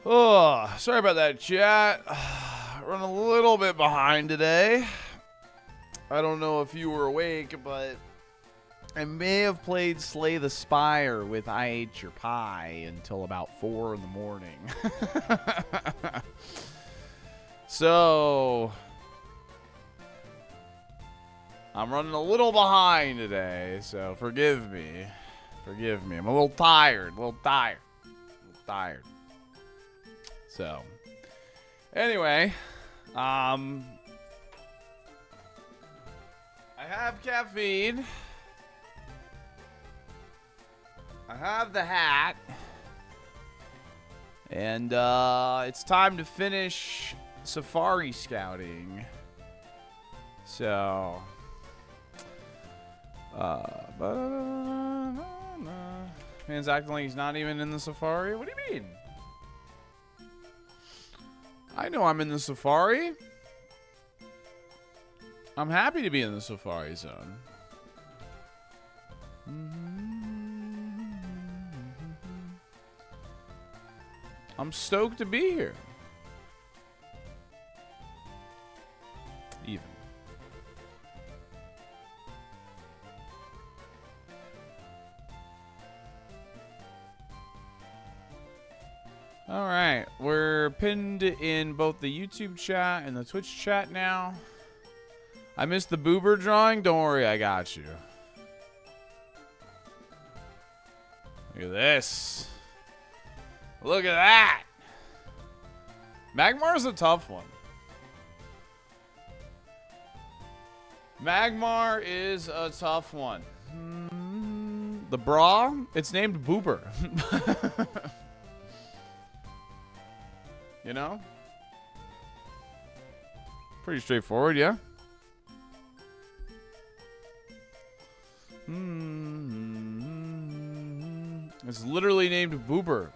Oh, sorry about that, chat. Run a little bit behind today. I don't know if you were awake, but I may have played Slay the Spire with I Ate Your Pie until about 4 in the morning. So, I'm running a little behind today, so forgive me. Forgive me. I'm a little tired. So, anyway, I have caffeine. I have the hat. And it's time to finish safari scouting. So, man's acting like he's not even in the safari. What do you mean? I know I'm in the safari. I'm happy to be in the safari zone. I'm stoked to be here. Even. All right, we're pinned in both the YouTube chat and the Twitch chat now. I missed the boober drawing. Don't worry, I got you. Look at this. Look at that. Magmar's a tough one. Magmar is a tough one. The bra, it's named Boober. You know? Pretty straightforward, yeah? It's literally named Boober.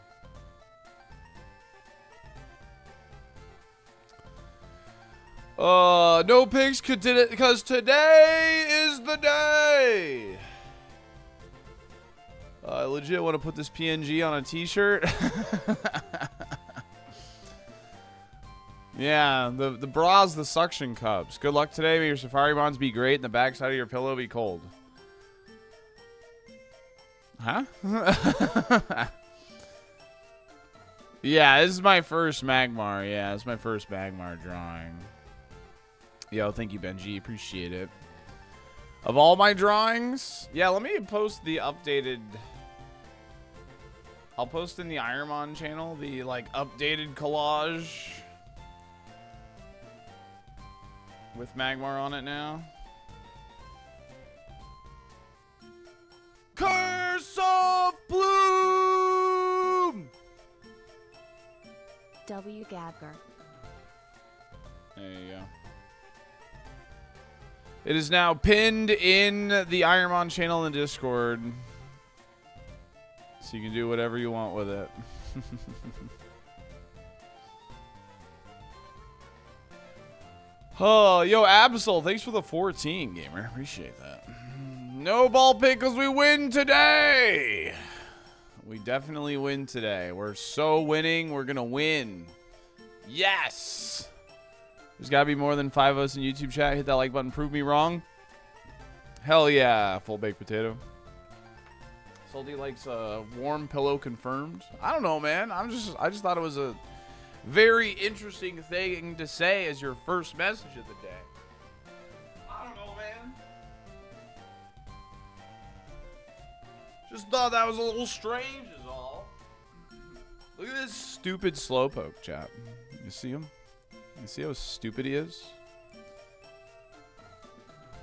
No pigs could did it because today is the day. I legit want to put this PNG on a t-shirt. Yeah, the bra's the suction cups. Good luck today. May your safari bonds be great and the backside of your pillow be cold. Huh? Yeah, this is my first Magmar. Yeah, this is my first Magmar drawing. Yo, thank you, Benji. Appreciate it. Of all my drawings, yeah, let me post the updated. I'll post in the ironMON channel the like updated collage with Magmar on it now. Curse of Bloom! W. Gabger. There you go. It is now pinned in the ironMON channel in the Discord. So you can do whatever you want with it. Oh, yo, Absol, thanks for the 14, gamer. Appreciate that. No ball pick because we win today. We definitely win today. We're so winning. We're going to win. Yes. There's got to be more than 5 of us in YouTube chat. Hit that like button. Prove me wrong. Hell yeah. Full baked potato. Salty likes a warm pillow confirmed. I don't know, man. I just thought it was a very interesting thing to say as your first message of the day. I don't know, man. Just thought that was a little strange is all. Look at this stupid slowpoke, chap. You see him? You see how stupid he is?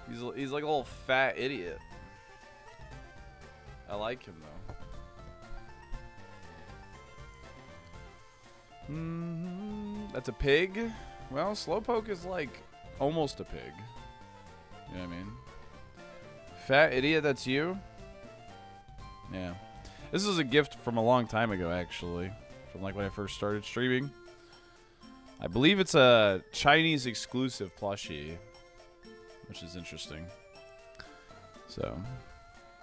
He's like a little fat idiot. I like him though. That's a pig. Well, slowpoke is like almost a pig. You know what I mean? Fat idiot, that's you? Yeah. This is a gift from a long time ago, actually. From like when I first started streaming. I believe it's a Chinese exclusive plushie. Which is interesting. So,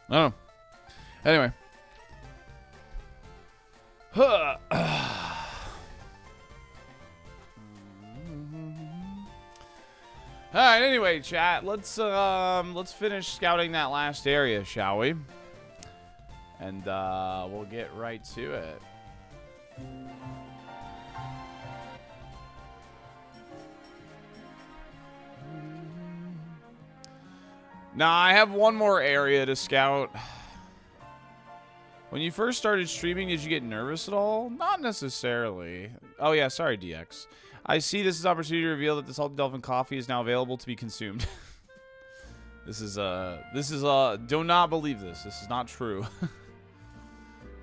I don't know. Anyway. All right. Anyway, chat. Let's finish scouting that last area, shall we? And we'll get right to it. Now, I have one more area to scout. When you first started streaming, did you get nervous at all? Not necessarily. Oh, yeah. Sorry, DX. I see this is an opportunity to reveal that the SaltyDolphin coffee is now available to be consumed. Do not believe this. This is not true.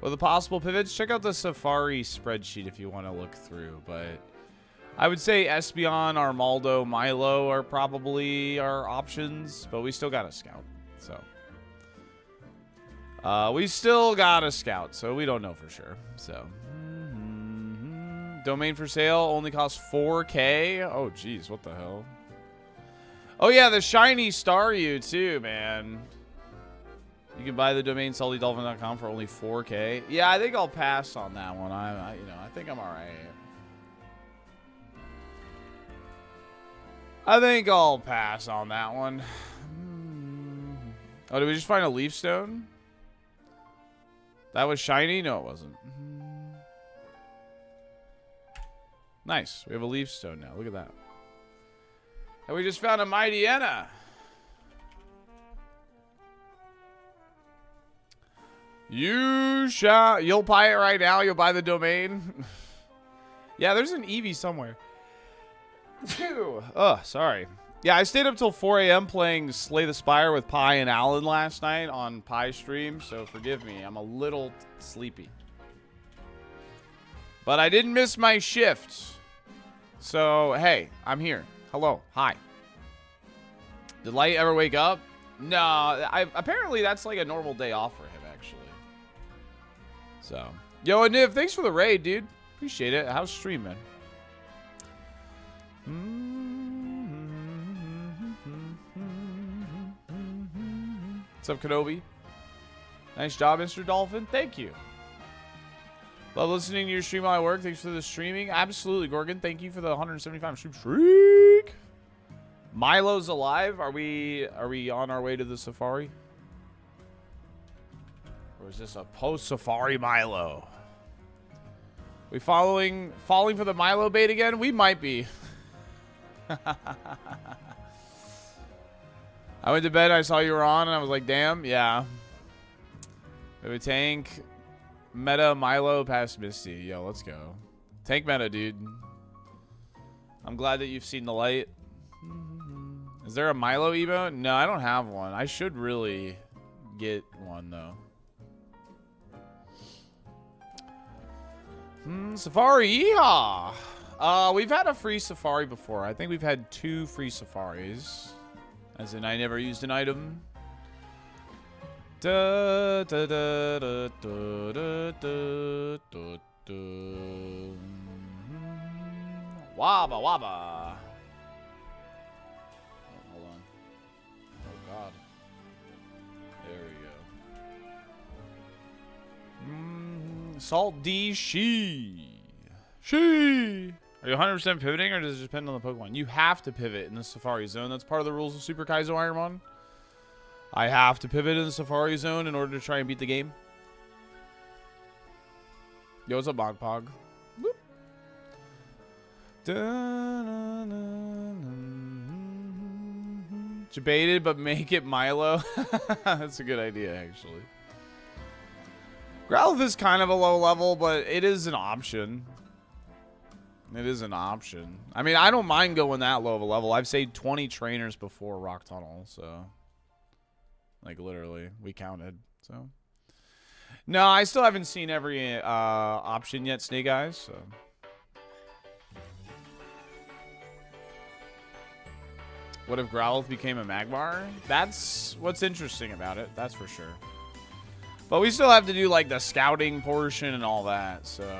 With the possible pivots, check out the Safari spreadsheet if you want to look through, but I would say Espeon, Armaldo, Milo are probably our options, but we still got to scout. So we still got to scout, so we don't know for sure. So domain for sale only costs 4K. Oh, geez, what the hell? Oh yeah, the shiny Staryu too, man. You can buy the domain SaltyDolphin.com for only 4K. Yeah, I think I'll pass on that one. I think I'm all right. I think I'll pass on that one. Oh, did we just find a leaf stone? That was shiny? No, it wasn't. Nice. We have a leaf stone now. Look at that. And we just found a Mightyena. You'll buy it right now. You'll buy the domain. Yeah, there's an Eevee somewhere. Oh, sorry. Yeah, I stayed up till 4 a.m. playing Slay the Spire with Pi and Alan last night on Pi stream, so forgive me. I'm a little sleepy. But I didn't miss my shift. So, hey, I'm here. Hello. Hi. Did Light ever wake up? No, apparently that's like a normal day off for him, actually. So, yo, Niv, thanks for the raid, dude. Appreciate it. How's stream, man? What's up, Kenobi? Nice job, Mr. Dolphin. Thank you. Love listening to your stream while I work. Thanks for the streaming. Absolutely, Gorgon. Thank you for the 175 stream streak. Milo's alive. Are we on our way to the safari? Or is this a post-safari Milo? We falling for the Milo bait again? We might be. I went to bed, I saw you were on, and I was like, damn, yeah. We have a tank, meta, Milo, past Misty. Yo, let's go. Tank meta, dude. I'm glad that you've seen the light. Is there a Milo emote? No, I don't have one. I should really get one, though. Safari, yeehaw! We've had a free safari before. I think we've had 2 free safaris. As in, I never used an item. Da, da, da, da, da, da, da, da, da. Wabba, wabba. Oh, hold on. Oh, God. There we go. Salt D. She. Are you 100% pivoting, or does it depend on the Pokemon? You have to pivot in the Safari Zone. That's part of the rules of Super KAIZO ironMON. I have to pivot in the Safari Zone in order to try and beat the game. Yo, what's up, Mogpog? Boop. Debated, but make it Milo. That's a good idea, actually. Growlithe is kind of a low level, but it is an option. It is an option. I mean, I don't mind going that low of a level. I've saved 20 trainers before Rock Tunnel, so... Like, literally. We counted, so... No, I still haven't seen every option yet, Snake Eyes, so... What if Growlithe became a Magmar? That's what's interesting about it, that's for sure. But we still have to do, like, the scouting portion and all that, so...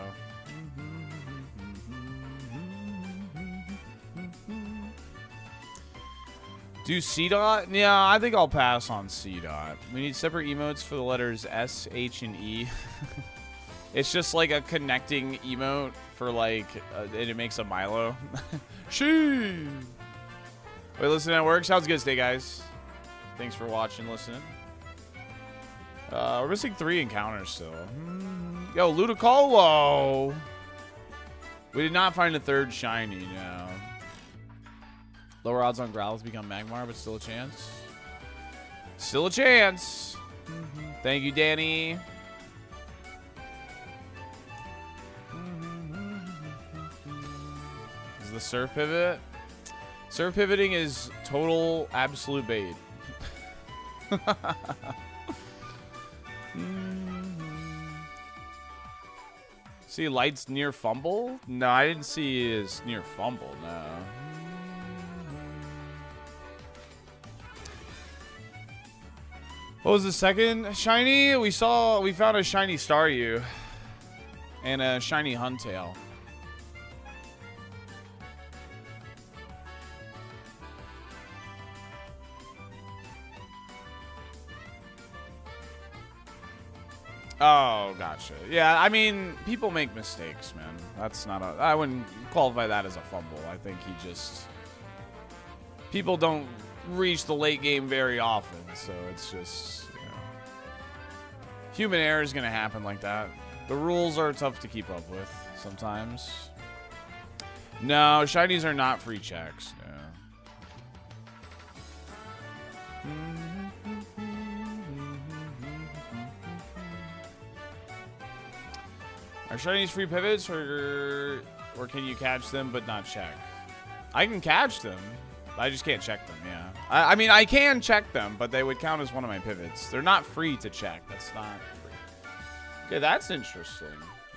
Do C-Dot? Yeah, I think I'll pass on C-Dot. We need separate emotes for the letters S, H, and E. It's just like a connecting emote for like, and it makes a Milo. Shee! Wait, listening at work? Sounds good, stay guys. Thanks for watching, listening. We're missing 3 encounters still. Yo, Ludicolo! We did not find a 3rd shiny, no. Lower odds on Growlithe become Magmar, but still a chance. Still a chance. Thank you, Danny. Is the surf pivot? Surf pivoting is total absolute bait. See lights near fumble? No, I didn't see his near fumble, no. What was the second shiny? We found a shiny Staryu and a shiny Huntail. Oh, gotcha. Yeah, I mean, people make mistakes, man. That's not a... I wouldn't qualify that as a fumble. I think he just... People don't reach the late game very often, so it's just, you know... Human error is going to happen like that. The rules are tough to keep up with sometimes. No, shinies are not free checks, no. Are shinies free pivots, or can you catch them but not check? I can catch them. I just can't check them, yeah. I mean, I can check them, but they would count as one of my pivots. They're not free to check. That's not free. Okay, that's interesting.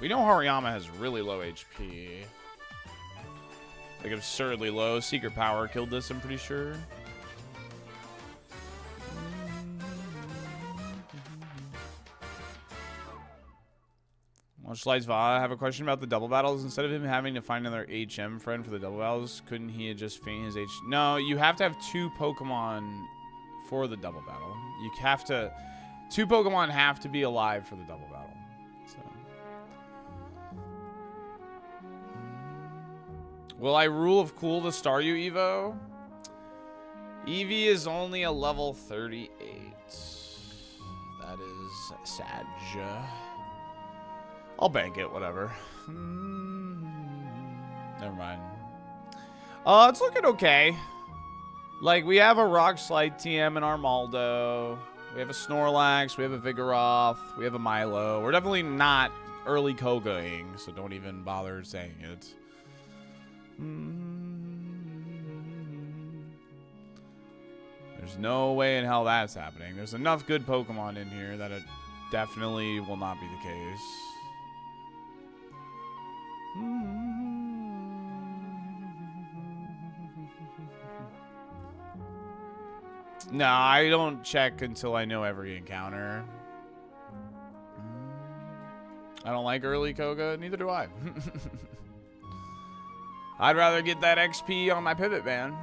We know Hariyama has really low HP. Like, absurdly low. Secret Power killed this, I'm pretty sure. Much Lights Va, I have a question about the double battles. Instead of him having to find another HM friend for the double battles, couldn't he just feint his H? No, you have to have 2 Pokemon for the double battle. You have to... 2 Pokemon have to be alive for the double battle. So. Will I Rule of Cool the Staryu Evo? Eevee is only a level 38. That is sad. I'll bank it, whatever. Never mind. It's looking okay. Like, we have a Rock Slide TM in Armaldo. We have a Snorlax. We have a Vigoroth. We have a Milo. We're definitely not early Kogaing, so don't even bother saying it. There's no way in hell that's happening. There's enough good Pokemon in here that it definitely will not be the case. No, I don't check until I know every encounter. I don't like early Koga, neither do I. I'd rather get that XP on my pivot band.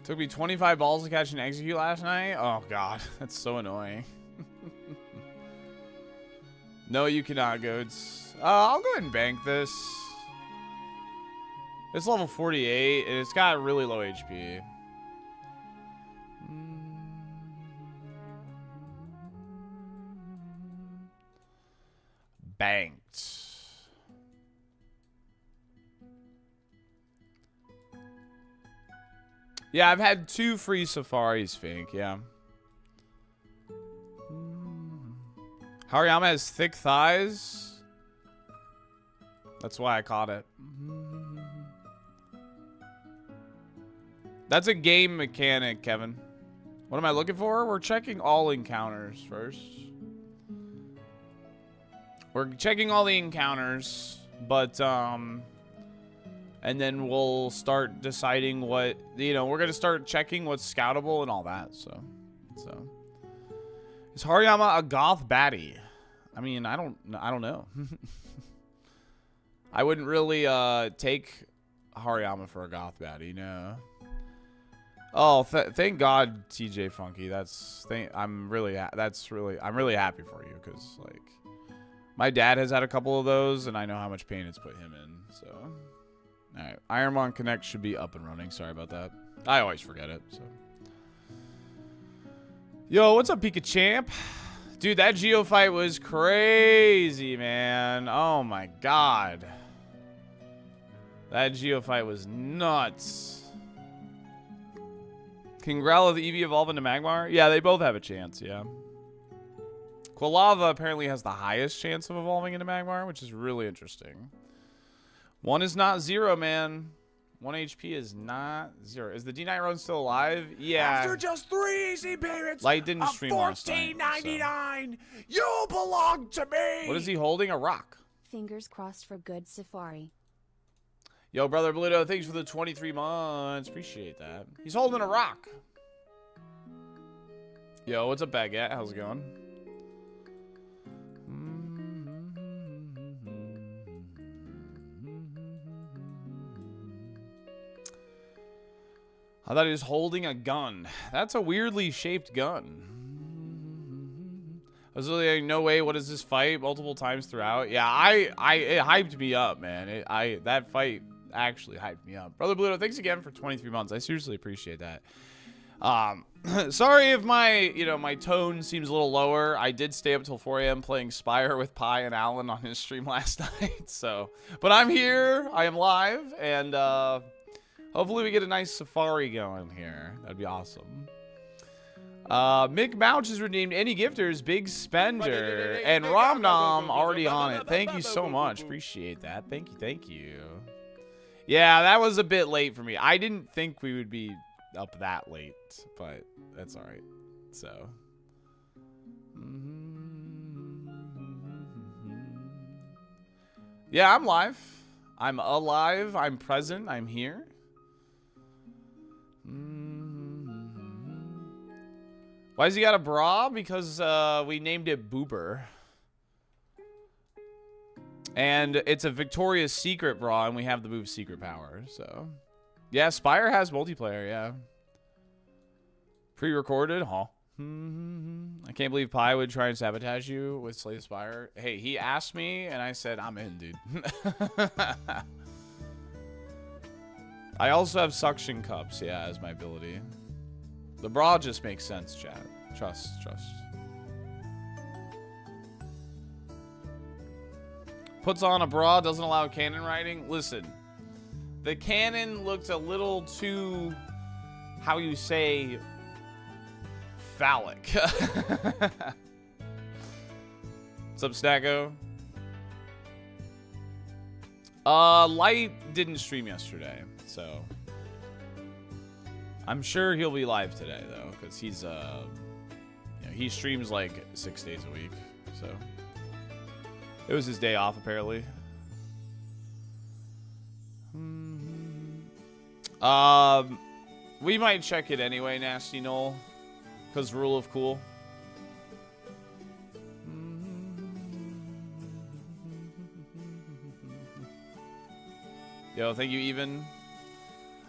Took me 25 balls to catch and execute last night. Oh god, that's so annoying. No, you cannot, Goats. I'll go ahead and bank this. It's level 48, and it's got really low HP. Banked. Yeah, I've had 2 free safaris, Fink, yeah. Hariyama has thick thighs. That's why I caught it. That's a game mechanic, Kevin. What am I looking for? We're checking all encounters first. We're checking all the encounters, but, and then we'll start deciding what, you know, we're going to start checking what's scoutable and all that, so. Is Hariyama a goth baddie? I mean, I don't know. I wouldn't really, take Hariyama for a goth baddie, no. Oh, thank God, TJ Funky. I'm really happy for you because like my dad has had a couple of those and I know how much pain it's put him in. So, all right, ironMON Connect should be up and running. Sorry about that. I always forget it. So, yo, what's up, Pika Champ? Dude, that Geo fight was crazy, man. Oh my God, that Geo fight was nuts. Can Growlithe the EV evolve into Magmar? Yeah, they both have a chance, yeah. Quilava apparently has the highest chance of evolving into Magmar, which is really interesting. 1 is not 0, man. 1 HP is not 0. Is the D9 run still alive? Yeah. After just 3 easy payments Light didn't stream last night, $14.99, you belong to me! What is he holding? A rock. Fingers crossed for good safari. Yo, brother Bluto, thanks for the 23 months. Appreciate that. He's holding a rock. Yo, what's up, Baguette? How's it going? I thought he was holding a gun. That's a weirdly shaped gun. I was really like, no way, what is this fight? Multiple times throughout. Yeah, it hyped me up, man. That fight actually hyped me up. Brother Bluto, thanks again for 23 months. I seriously appreciate that. Sorry if my tone seems a little lower. I did stay up till 4 a.m. playing Spire with Pi and Alan on his stream last night. So, but I'm here. I am live, and hopefully we get a nice safari going here. That'd be awesome. Mick Mouch is redeemed. Any gifters, big spender, and Romnom already on it. Thank you so much. Appreciate that. Thank you. Yeah, that was a bit late for me. I didn't think we would be up that late, but that's all right. So, yeah, I'm live. I'm alive. I'm present. I'm here. Why has he got a bra? Because we named it Boober. And it's a Victoria's Secret bra, and we have the move Secret Power, so. Yeah, Spire has multiplayer, yeah. Pre-recorded, huh? I can't believe Pi would try and sabotage you with Slay the Spire. Hey, he asked me, and I said, I'm in, dude. I also have suction cups, yeah, as my ability. The bra just makes sense, chat. Trust. Puts on a bra, doesn't allow cannon riding. Listen, the cannon looked a little too, how you say, phallic. What's up, Stacko? Light didn't stream yesterday, so I'm sure he'll be live today though, because he's he streams like 6 days a week, so. It was his day off, apparently. We might check it anyway, Nasty Knoll. Because rule of cool. Yo, thank you, Even.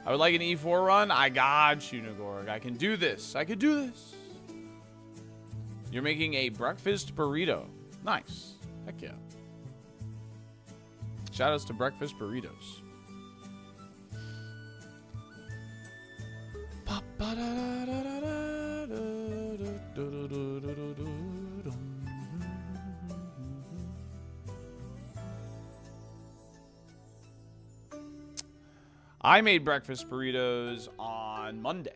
I would like an E4 run. I got you, Nagorg. I can do this. I can do this. You're making a breakfast burrito. Nice. Heck yeah. Shoutouts to breakfast burritos. I made breakfast burritos on Monday.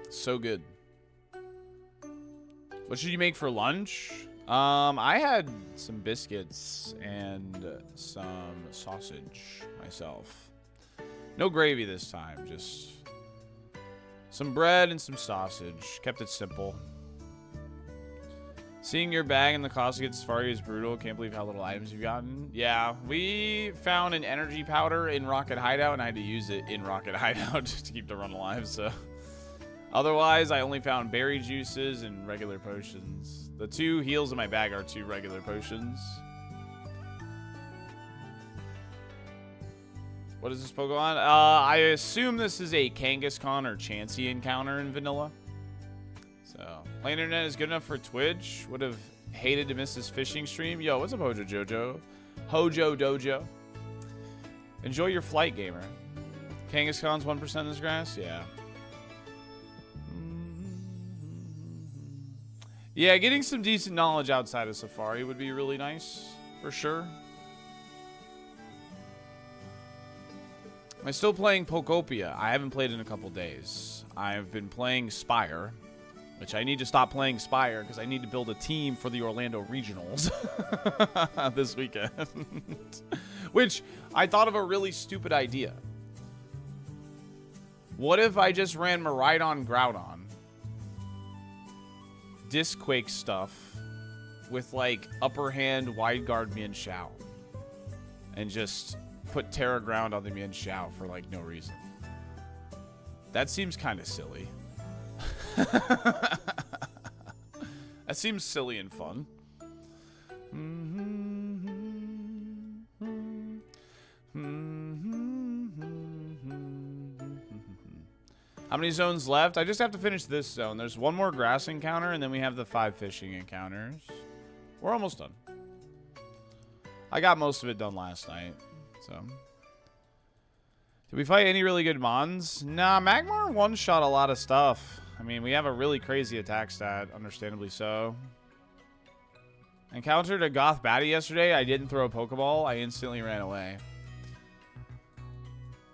So good. What should you make for lunch? I had some biscuits and some sausage myself. No gravy this time, just some bread and some sausage. Kept it simple. Seeing your bag in the Costco Safari is brutal. Can't believe how little items you've gotten. Yeah, we found an energy powder in Rocket Hideout, and I had to use it in Rocket Hideout to keep the run alive, so. Otherwise, I only found berry juices and regular potions. The 2 heals in my bag are 2 regular potions. What is this Pokemon? I assume this is a Kangaskhan or Chansey encounter in vanilla. So, playing internet is good enough for Twitch. Would have hated to miss this fishing stream. Yo, what's up, Hojo Jojo? Hojo Dojo. Enjoy your flight, gamer. Kangaskhan's 1% in this grass? Yeah. Yeah, getting some decent knowledge outside of Safari would be really nice, for sure. Am I still playing Pokopia? I haven't played in a couple days. I've been playing Spire, which I need to stop playing Spire because I need to build a team for the Orlando Regionals this weekend. Which I thought of a really stupid idea. What if I just ran Miraidon Groudon? Disquake stuff with like upper hand wide guard Mienshao and just put Terra Ground on the Mienshao for like no reason. That seems kind of silly. That seems silly and fun. How many zones left? I just have to finish this zone. There's one more grass encounter, and then we have the 5 fishing encounters. We're almost done. I got most of it done last night, so. Did we fight any really good mons? Nah, Magmar one-shot a lot of stuff. I mean, we have a really crazy attack stat, understandably so. Encountered a Goth baddie yesterday. I didn't throw a Pokeball. I instantly ran away.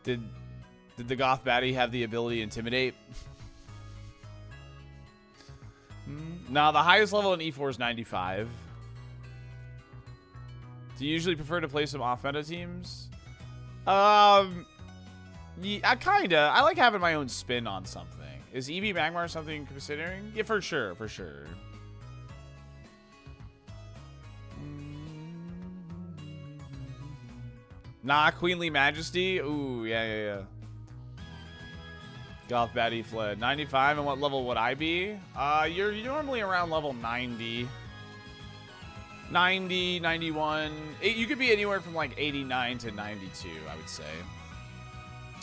Did the Goth baddie have the ability to intimidate? No, the highest level in E4 is 95. Do you usually prefer to play some off-meta teams? Yeah, kinda. I like having my own spin on something. Is EV Magmar something you're considering? Yeah, for sure, for sure. Nah, Queenly Majesty? Ooh, yeah. Goth baddie fled. 95, and what level would I be? You're normally around level 90. 90, 91. You could be anywhere from like 89 to 92, I would say.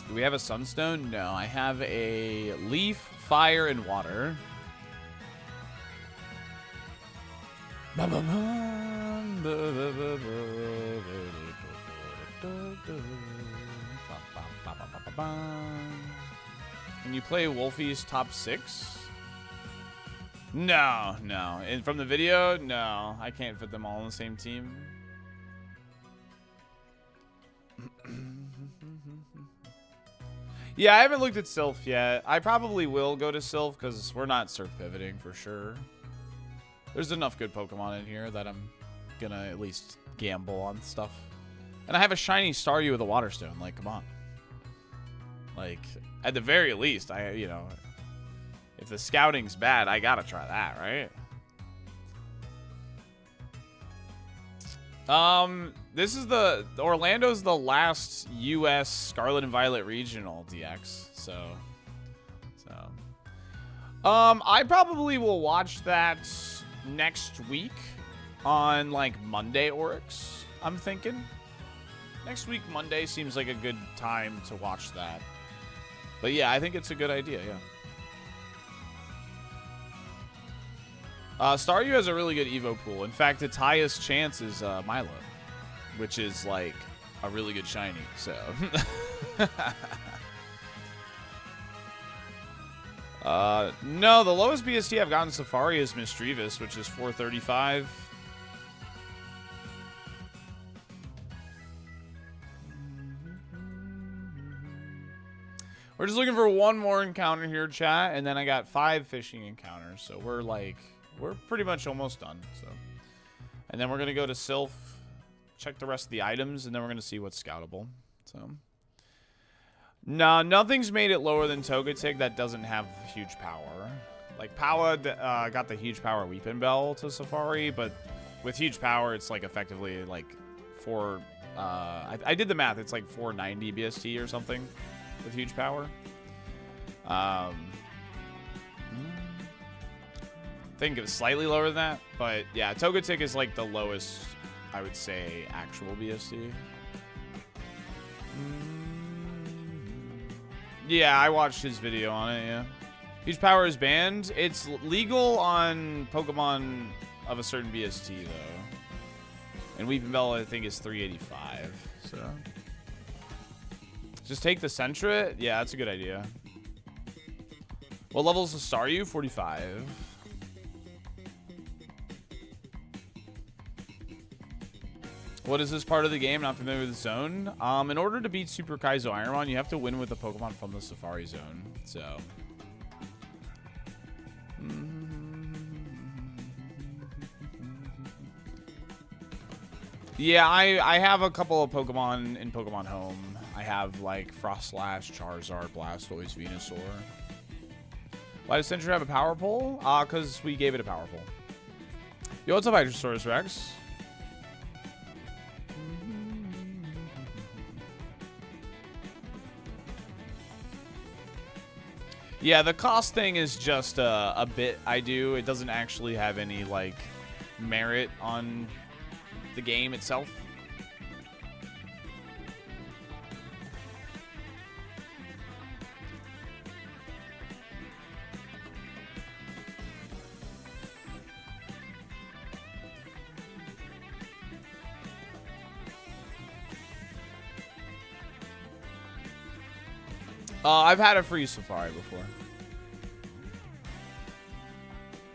Do we have a Sunstone? No, I have a Leaf, Fire, and Water. Can you play Wolfie's top 6? No. And from the video, no. I can't fit them all on the same team. Yeah, I haven't looked at Silph yet. I probably will go to Silph because we're not surf pivoting for sure. There's enough good Pokemon in here that I'm gonna at least gamble on stuff. And I have a shiny Staryu with a Water Stone. Like, come on. Like, at the very least, you know, if the scouting's bad, I gotta try that, right? This is Orlando's the last U.S. Scarlet and Violet regional DX, so I probably will watch that next week on like Monday Oryx. I'm thinking next week Monday seems like a good time to watch that. But yeah, I think it's a good idea. Yeah. Staryu has a really good Evo pool. In fact, its highest chance is Milo, which is like a really good shiny. So, no, the lowest BST I've gotten Safari is Misdreavus, which is 435. We're just looking for one more encounter here, chat, and then I got 5 fishing encounters. So we're pretty much almost done. So, and then we're gonna go to Silph, check the rest of the items, and then we're gonna see what's scoutable. So, no, nothing's made it lower than Togetic that doesn't have huge power. Like Powa got the huge power Weepin' Bell to Safari, but with huge power, it's like effectively like I did the math. It's like 490 BST or something with huge power. I think it was slightly lower than that, but yeah, Togetic is like the lowest, I would say, actual BST. Yeah, I watched his video on it, yeah. Huge power is banned. It's legal on Pokemon of a certain BST, though. And Weeping Bell, I think, is 385, so... Just take the Sentret? Yeah, that's a good idea. What level is the Staryu? 45. What is this part of the game? Not familiar with the zone. In order to beat Super KAIZO ironMON, you have to win with a Pokemon from the Safari Zone. So... Yeah, I have a couple of Pokemon in Pokemon Home. I have, like, Frostlash, Charizard, Blastoise, Venusaur. Why does Sentry have a power pole? Because we gave it a power pole. Yo, what's up, Hydrosaurus Rex? Yeah, the cost thing is just a bit I do. It doesn't actually have any, like, merit on the game itself. I've had a free Safari before.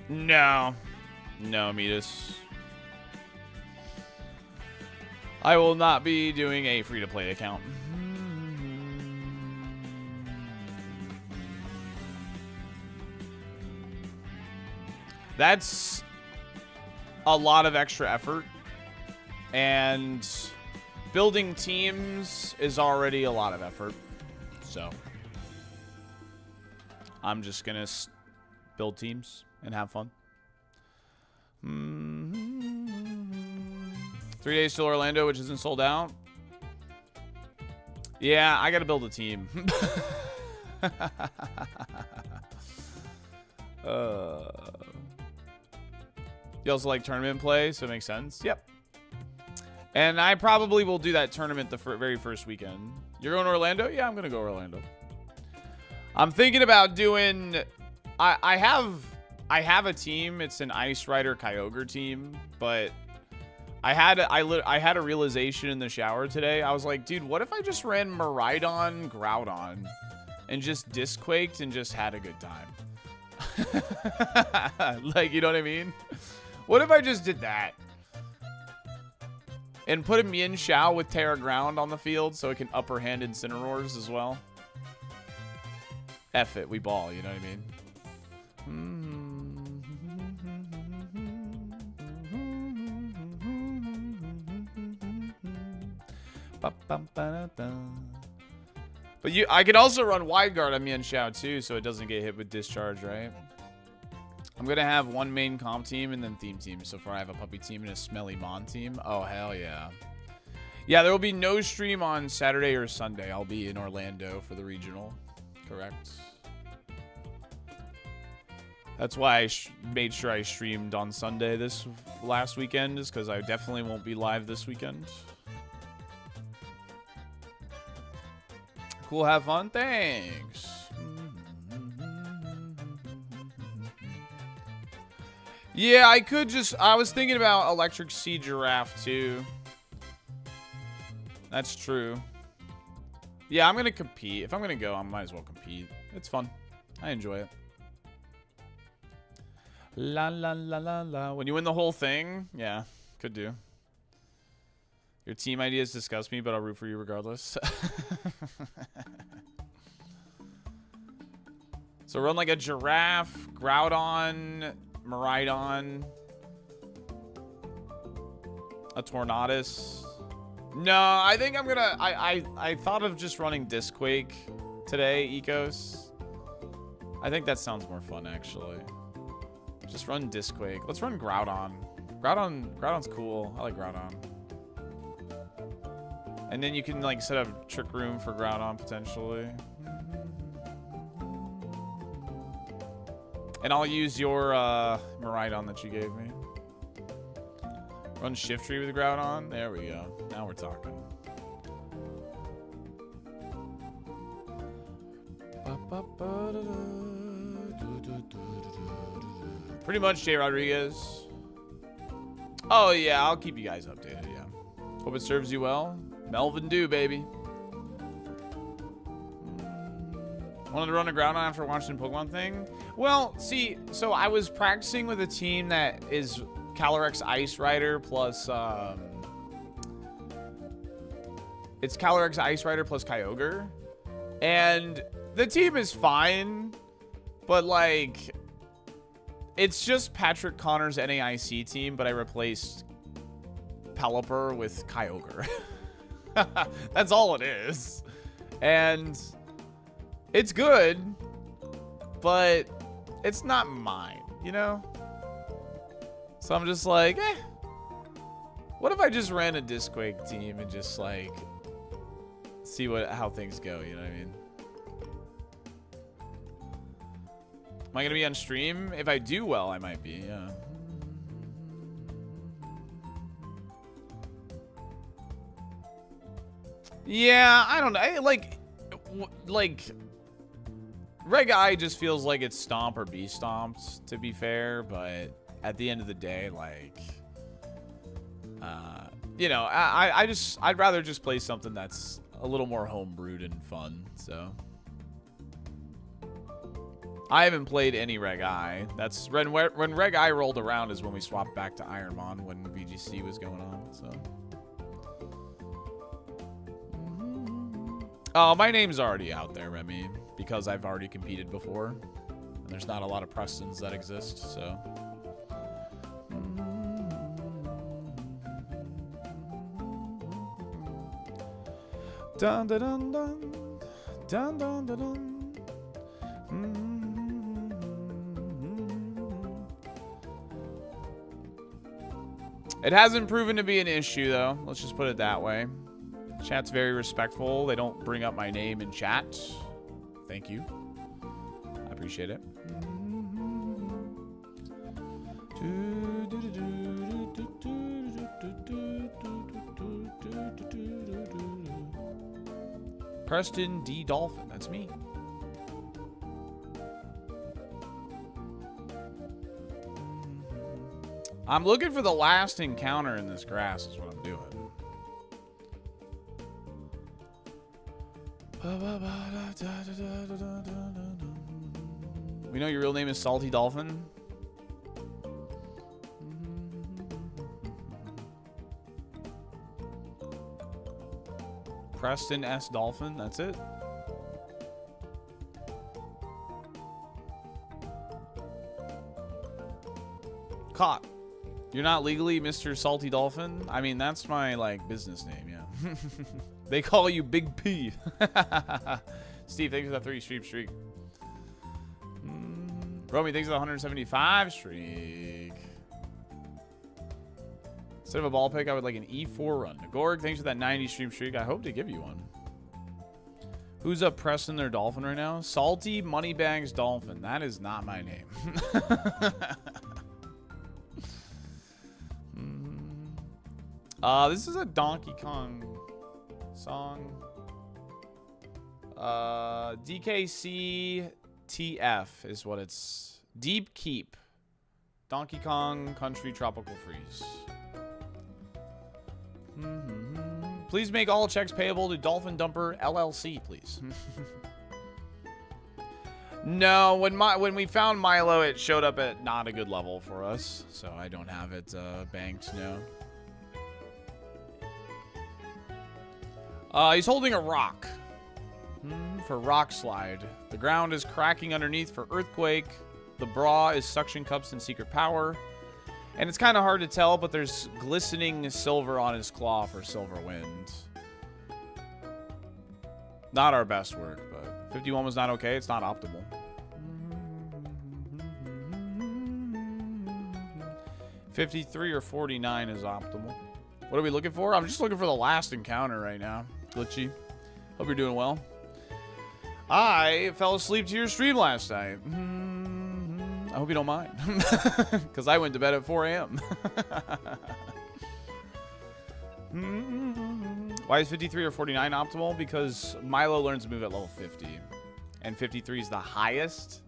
No. No, Metis. I will not be doing a free-to-play account. That's a lot of extra effort. And building teams is already a lot of effort. So... I'm just going to build teams and have fun. 3 days till Orlando, which isn't sold out. Yeah, I got to build a team. You also like tournament play, so it makes sense. Yep. And I probably will do that tournament the very first weekend. You're going to Orlando? Yeah, I'm going to go to Orlando. I'm thinking about doing... I have a team. It's an Ice Rider Kyogre team, but I had a realization in the shower today. I was like, dude, what if I just ran Miraidon, Groudon, and just Disquaked and just had a good time? Like, you know what I mean? What if I just did that? And put a Mian Xiao with Terra Ground on the field so it can upper hand Incineroars as well? F it, we ball, you know what I mean? But I can also run Wide Guard on Mian Xiao too, so it doesn't get hit with Discharge, right? I'm gonna have one main comp team and then theme team. So far I have a puppy team and a smelly Mon team. Oh, hell yeah. Yeah, there will be no stream on Saturday or Sunday. I'll be in Orlando for the regional. Correct. That's why I made sure I streamed on Sunday this last weekend, is because I definitely won't be live this weekend. Cool, have fun. Thanks. Yeah, I could just... I was thinking about Electric Sea Giraffe, too. That's true. Yeah, I'm going to compete. If I'm going to go, I might as well compete. It's fun. I enjoy it. La, la, la, la, la. When you win the whole thing, yeah, could do. Your team ideas disgust me, but I'll root for you regardless. So run like a Giraffe, Groudon, Miraidon, a Tornadus. No, I think I'm gonna... I thought of just running Disquake today, Ecos. I think that sounds more fun, actually. Just run Disquake. Let's run Groudon. Groudon's cool. I like Groudon. And then you can, like, set up Trick Room for Groudon, potentially. And I'll use your Miraidon that you gave me. Run Shiftry with Groudon. There we go. Now we're talking. Pretty much, Jay Rodriguez. Oh, yeah, I'll keep you guys updated, yeah. Hope it serves you well. Melvin Dew, baby. Wanted to run a ground on after watching the Pokemon thing? Well, see, so I was practicing with a team that is Calyrex Ice Rider plus, it's Calyrex Ice Rider plus Kyogre. And the team is fine, but, like, it's just Patrick Connor's NAIC team, but I replaced Pelipper with Kyogre. That's all it is. And it's good, but it's not mine, you know? So I'm just like, eh. What if I just ran a Discquake team and just, like, see how things go, you know what I mean? Am I going to be on stream? If I do well, I might be, yeah. Yeah, I don't know. Like, Reg I just feels like it's stomp or be stomped, to be fair. But at the end of the day, like, you know, I'd rather just play something that's a little more homebrewed and fun, so. I haven't played any Reg I. That's when Reg I rolled around is when we swapped back to ironMON when VGC was going on, so. Oh, my name's already out there, Remy, because I've already competed before. And there's not a lot of precedents that exist, so. Dun dun dun dun. Dun dun dun dun. It hasn't proven to be an issue, though. Let's just put it that way. Chat's very respectful. They don't bring up my name in chat. Thank you. I appreciate it. Preston D. Dolphin. That's me. I'm looking for the last encounter in this grass is what I'm doing. We know your real name is SaltyDolphin. Preston S. Dolphin, that's it. Caught. You're not legally Mr. SaltyDolphin? I mean, that's my, like, business name, yeah. They call you Big P. Steve, thanks for that 3 streak. Romy, thanks for the 175 streak. Instead of a ball pick, I would like an E4 run. Gorg, thanks for that 90 streak. I hope to give you one. Who's up pressing their dolphin right now? Salty Moneybags Dolphin. That is not my name. This is a Donkey Kong song. DKC TF is what it's. Deep Keep. Donkey Kong Country Tropical Freeze. Please make all checks payable to Dolphin Dumper LLC, please. No, when we found Milo, it showed up at not a good level for us, so I don't have it banked, no. He's holding a rock for rock slide. The ground is cracking underneath for earthquake. The bra is suction cups and secret power. And it's kind of hard to tell, but there's glistening silver on his claw for silver wind. Not our best work, but 51 was not okay. It's not optimal. 53 or 49 is optimal. What are we looking for? I'm just looking for the last encounter right now. Glitchy. Hope you're doing well. I fell asleep to your stream last night. I hope you don't mind. Because I went to bed at 4 a.m. Why is 53 or 49 optimal? Because Milo learns to move at level 50. and 53 is the highest,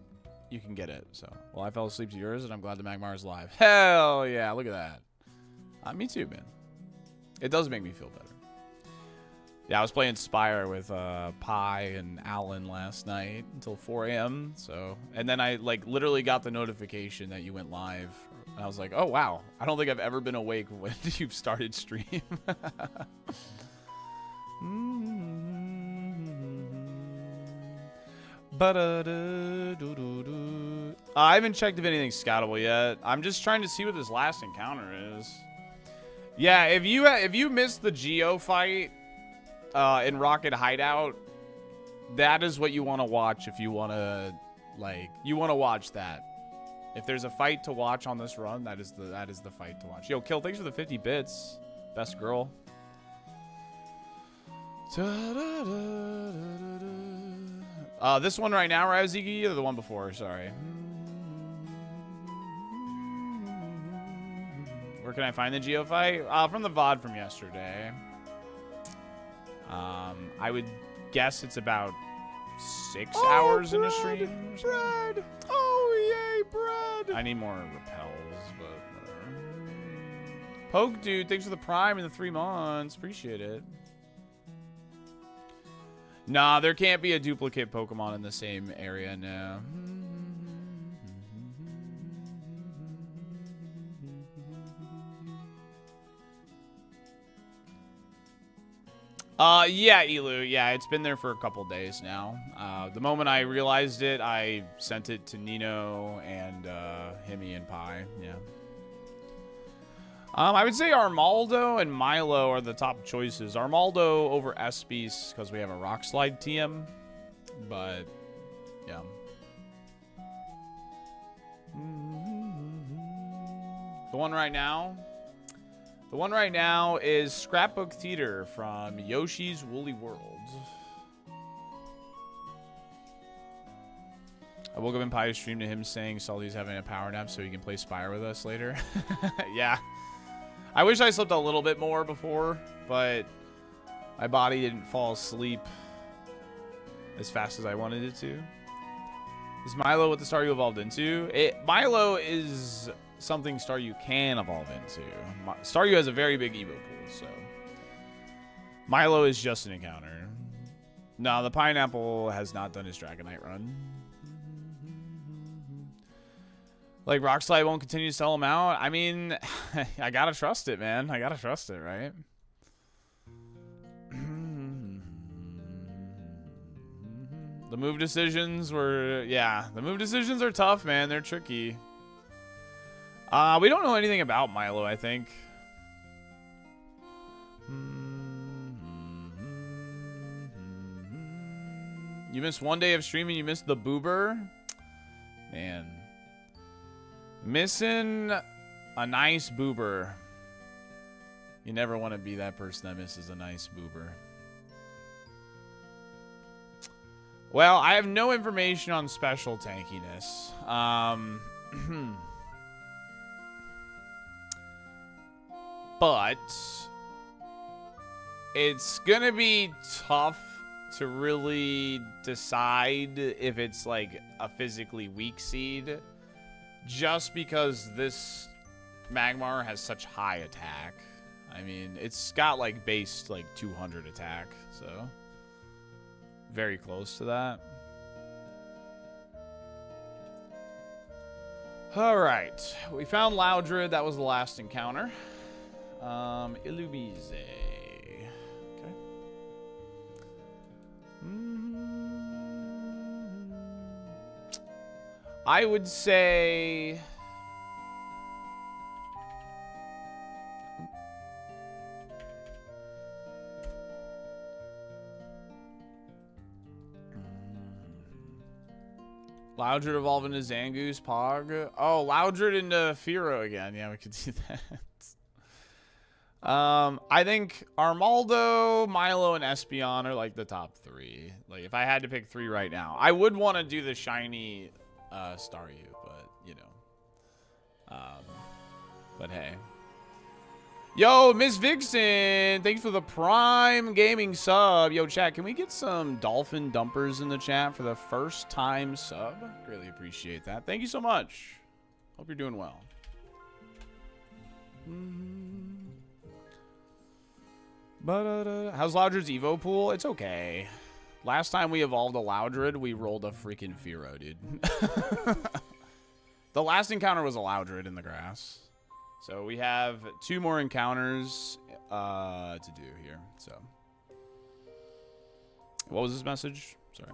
you can get it. So, well, I fell asleep to yours, and I'm glad the Magmar is live. Hell yeah, look at that. Me too, man. It does make me feel better. Yeah, I was playing Spire with Pi and Alan last night until 4 a.m. So, and then I like literally got the notification that you went live. And I was like, oh wow, I don't think I've ever been awake when you've started stream. I haven't checked if anything's scoutable yet. I'm just trying to see what this last encounter is. Yeah, if you missed the Geo fight in Rocket Hideout, that is what you want to watch if you want to watch that. If there's a fight to watch on this run, that is the fight to watch. Yo, Kill, thanks for the 50 bits. Best girl. This one right now, Razigi, or the one before? Sorry. Where can I find the Geo fight? From the VOD from yesterday. I would guess it's about 6 hours in a stream. Bread! Oh, yay, bread! I need more repels, but whatever. Poke Dude, thanks for the Prime and the 3 months. Appreciate it. Nah, there can't be a duplicate Pokemon in the same area now. Yeah, Elu. Yeah, it's been there for a couple days now. The moment I realized it, I sent it to Nino and Himi and Pi. Yeah. I would say Armaldo and Milo are the top choices. Armaldo over Espis because we have a Rock Slide TM. But, yeah. The one right now... The one right now is Scrapbook Theater from Yoshi's Woolly World. I woke up in Pi's stream to him saying Salty's having a power nap so he can play Spire with us later. Yeah. I wish I slept a little bit more before, but my body didn't fall asleep as fast as I wanted it to. Is Milo what the Staryu evolved into? Milo is... something Staryu can evolve into. Staryu has a very big Evo pool, so Milo is just an encounter. No, the Pineapple has not done his Dragonite run. Like, Rockslide won't continue to sell him out? I mean, I gotta trust it, man. I gotta trust it, right? The move decisions were... yeah, the move decisions are tough, man. They're tricky. We don't know anything about Milo, I think. You missed one day of streaming, you missed the boober? Man. Missing a nice boober. You never want to be that person that misses a nice boober. Well, I have no information on special tankiness. But it's gonna be tough to really decide if it's like a physically weak seed, just because this Magmar has such high attack. I mean, it's got like base like 200 attack, so very close to that. All right, we found Loudred. That was the last encounter. Illumise. Okay. I would say... Loudred evolve into Zangoose, Pog. Oh, Loudred into Fearow again. Yeah, we could do that. I think Armaldo, Milo, and Espeon are like the top 3. Like, if I had to pick 3 right now, I would want to do the shiny Staryu, but you know. But hey. Yo, Miss Vixen, thanks for the Prime Gaming sub. Yo, chat, can we get some Dolphin Dumpers in the chat for the first time sub? Greatly appreciate that. Thank you so much. Hope you're doing well. How's Loudred's Evo pool? It's okay. Last time we evolved a Loudred, we rolled a freaking Fearow, dude. The last encounter was a Loudred in the grass. So we have 2 more encounters to do here. So, what was this message? Sorry.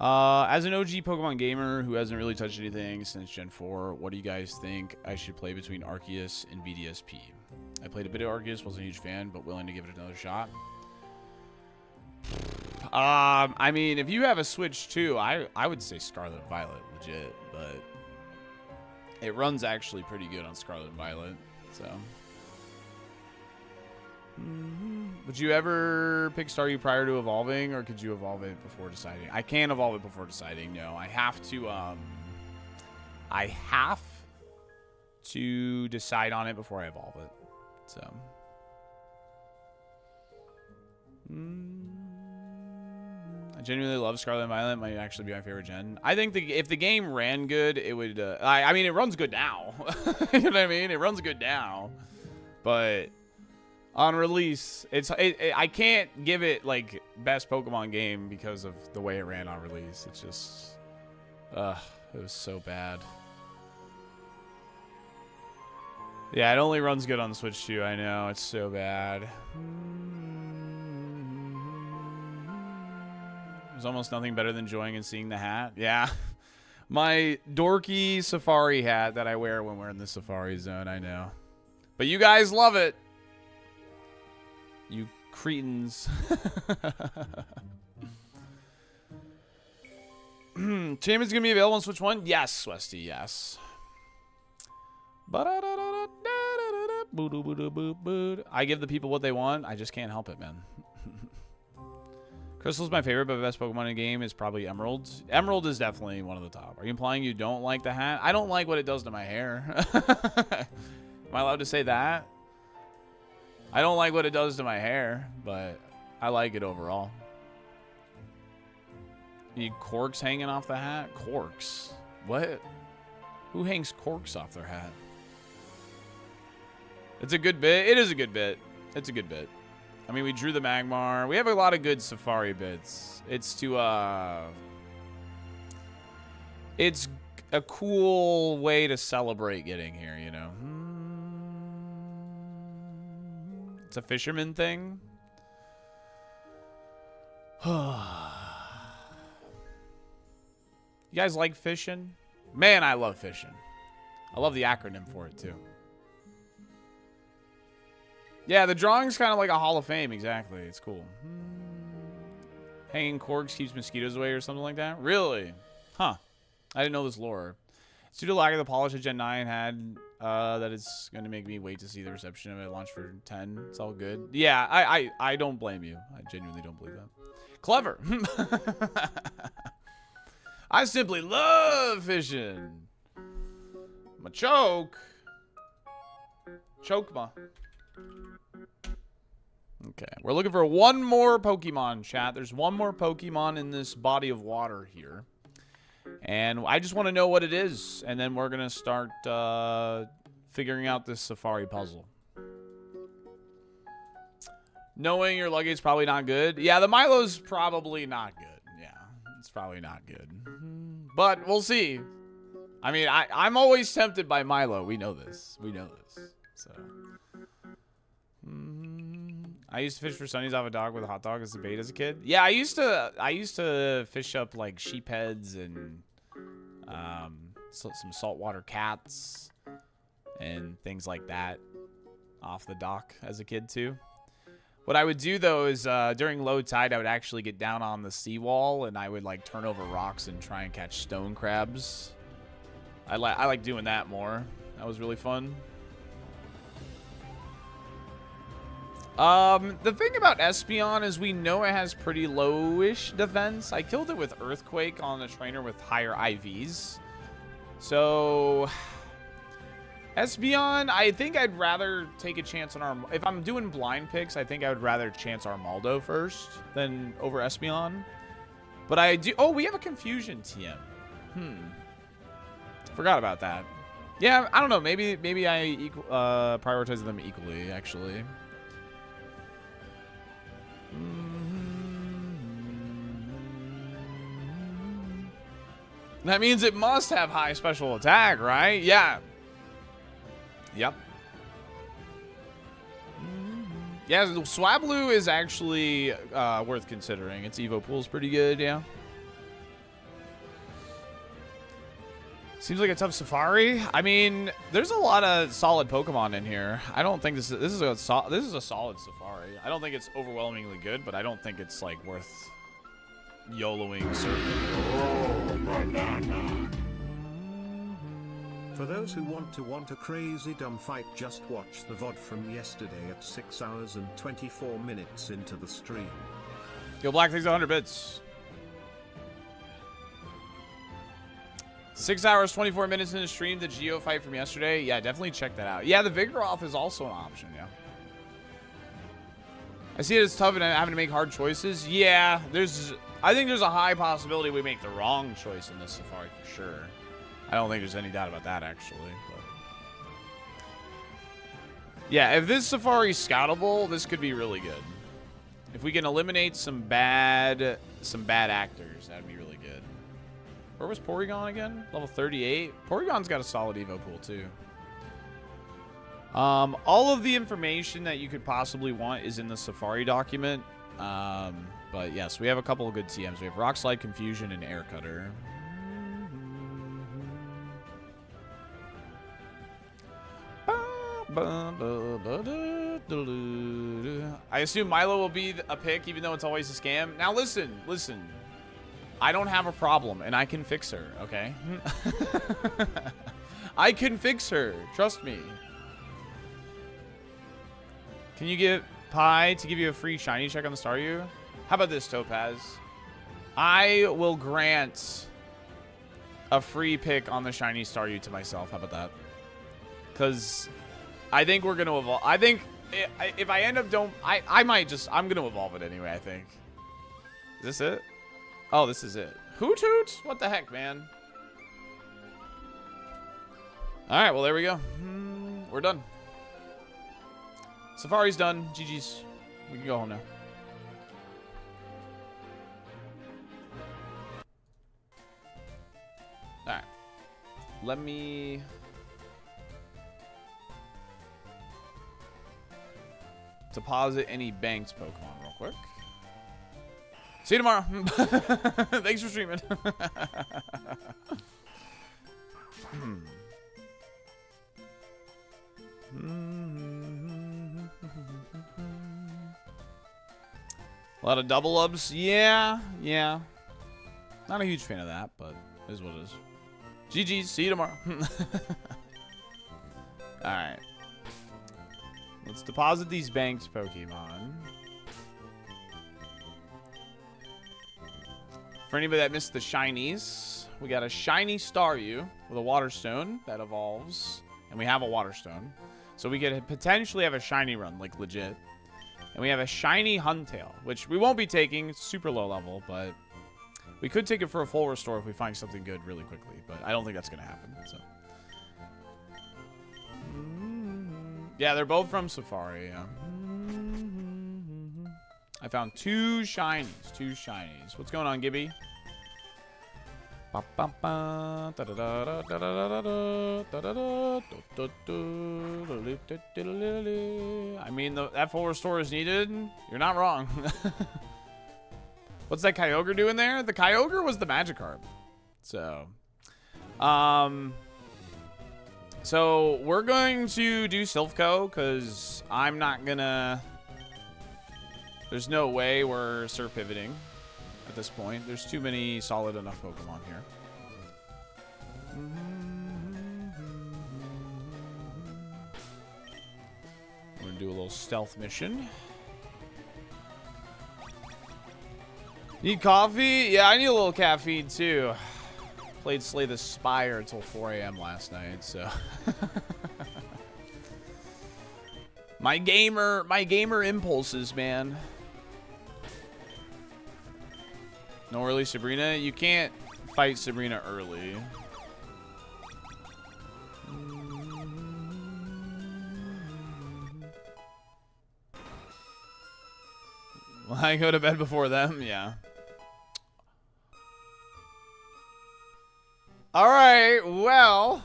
As an OG Pokemon gamer who hasn't really touched anything since Gen 4, what do you guys think I should play between Arceus and BDSP? I played a bit of Arceus, wasn't a huge fan, but willing to give it another shot. I mean, if you have a Switch too, I would say Scarlet and Violet, legit, but it runs actually pretty good on Scarlet and Violet, so. Would you ever pick Staryu prior to evolving, or could you evolve it before deciding? I can't evolve it before deciding, no. I have to decide on it before I evolve it, so. I genuinely love Scarlet and Violet. Might actually be my favorite gen. I think if the game ran good, it would. I mean, it runs good now. You know what I mean? It runs good now, but on release, I can't give it like best Pokemon game because of the way it ran on release. It's just, it was so bad. Yeah, it only runs good on the Switch too. I know, it's so bad. There's almost nothing better than enjoying and seeing the hat. Yeah. My dorky safari hat that I wear when we're in the safari zone, I know. But you guys love it. You cretins. Champion's gonna be available on Switch 1? Yes, Westy, yes. I give the people what they want. I just can't help it, man. Crystal's my favorite, but the best Pokemon in the game is probably Emerald. Emerald is definitely one of the top. Are you implying you don't like the hat? I don't like what it does to my hair. Am I allowed to say that? I don't like what it does to my hair, but I like it overall. You corks hanging off the hat? Corks? What? Who hangs corks off their hat? It's a good bit. It is a good bit. It's a good bit. I mean, we drew the Magmar. We have a lot of good Safari bits. It's it's a cool way to celebrate getting here, you know. It's a fisherman thing. You guys like fishing? Man, I love fishing. I love the acronym for it, too. Yeah, the drawing's kind of like a Hall of Fame. Exactly. It's cool. Hanging corks keeps mosquitoes away or something like that? Really? Huh. I didn't know this lore. It's due to lack of the polish that Gen 9 had that it's going to make me wait to see the reception of it launch for 10. It's all good. Yeah, I don't blame you. I genuinely don't believe that. Clever. I simply love fishing. Ma choke. Choke ma. Okay, we're looking for one more Pokemon, chat. There's one more Pokemon in this body of water here. And I just want to know what it is. And then we're going to start figuring out this Safari puzzle. Knowing your luggage is probably not good. Yeah, the Milo's probably not good. Yeah, it's probably not good. But we'll see. I mean, I'm always tempted by Milo. We know this. We know this. So... I used to fish for sunnies off a dog with a hot dog as a bait as a kid. Yeah, I used to fish up like sheep heads and some saltwater cats and things like that off the dock as a kid too. What I would do though is during low tide I would actually get down on the seawall and I would like turn over rocks and try and catch stone crabs. I like doing that more. That was really fun. The thing about Espeon is we know it has pretty low-ish defense. I killed it with Earthquake on a trainer with higher IVs. So, Espeon, I think I'd rather take a chance on our... If I'm doing blind picks, I think I would rather chance Armaldo first than over Espeon. But I do... Oh, we have a Confusion TM. Forgot about that. Yeah, I don't know. Maybe I prioritize them equally, actually. That means it must have high special attack, right? Yeah. Yep. Yeah, Swablu is actually worth considering. Its Evo pool's pretty good, yeah. Seems like a tough Safari. I mean, there's a lot of solid Pokemon in here. I don't think this is a solid Safari. I don't think it's overwhelmingly good, but I don't think it's like worth YOLOing certainly. For those who want a crazy dumb fight, just watch the VOD from yesterday at 6 hours and 24 minutes into the stream. Yo, Black takes 100 bits. 6 hours, 24 minutes in the stream, the Geo fight from yesterday. Yeah, definitely check that out. Yeah, the Vigoroth is also an option, yeah. I see it as tough and having to make hard choices. Yeah, I think there's a high possibility we make the wrong choice in this Safari for sure. I don't think there's any doubt about that, actually. But yeah, if this Safari's scoutable, this could be really good. If we can eliminate some bad actors, that'd be really good. Where was Porygon again? Level 38. Porygon's got a solid Evo pool too. All of the information that you could possibly want is in the Safari document. But yes, we have a couple of good TMs. We have Rock Slide, Confusion, and Air Cutter. I assume Milo will be a pick, even though it's always a scam. Now listen. I don't have a problem, and I can fix her, okay? I can fix her. Trust me. Can you get Pi to give you a free shiny check on the Staryu? How about this, Topaz? I will grant a free pick on the shiny Staryu to myself. How about that? Because I think we're going to evolve. I think if I end up I'm going to evolve it anyway, I think. Is this it? Oh, this is it. Hoot hoot? What the heck, man? All right, well, there we go. We're done. Safari's done. GG's. We can go home now. All right. Let me... deposit any banked Pokemon real quick. See you tomorrow. Thanks for streaming. A lot of double ups. Yeah. Not a huge fan of that, but it is what it is. GG's. See you tomorrow. Alright. Let's deposit these banked Pokemon. For anybody that missed the shinies, we got a shiny Staryu with a Water Stone that evolves. And we have a Water Stone. So we could potentially have a shiny run, like legit. And we have a shiny Huntail, which we won't be taking. It's super low level, but we could take it for a full restore if we find something good really quickly. But I don't think that's going to happen. So. Yeah, they're both from Safari. Yeah. I found two shinies. What's going on, Gibby? I mean, that full restore is needed. You're not wrong. What's that Kyogre doing there? The Kyogre was the Magikarp. So, so we're going to do Silph Co because I'm not gonna. There's no way we're surf pivoting at this point. There's too many solid enough Pokemon here. We're gonna do a little stealth mission. Need coffee? Yeah, I need a little caffeine too. Played Slay the Spire until 4 a.m. last night, so. My gamer impulses, man. No early Sabrina. You can't fight Sabrina early. Will I go to bed before them? Yeah. Alright, well.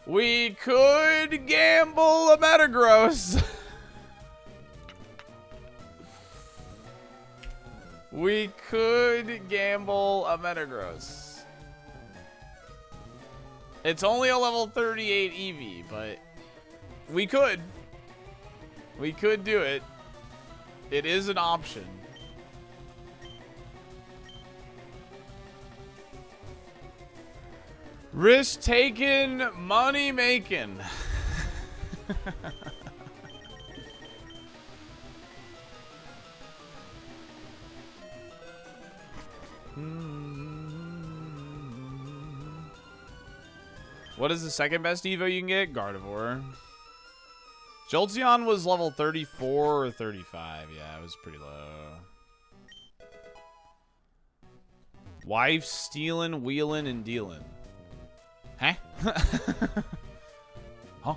We could gamble a Metagross. We could gamble a Metagross. It's only a level 38 Eevee, but we could. We could do it. It is an option. Risk taken, money making. What is the second best Evo you can get? Gardevoir. Jolteon was level 34 or 35. Yeah, it was pretty low. Wife stealing, wheeling, and dealing. Huh? Huh?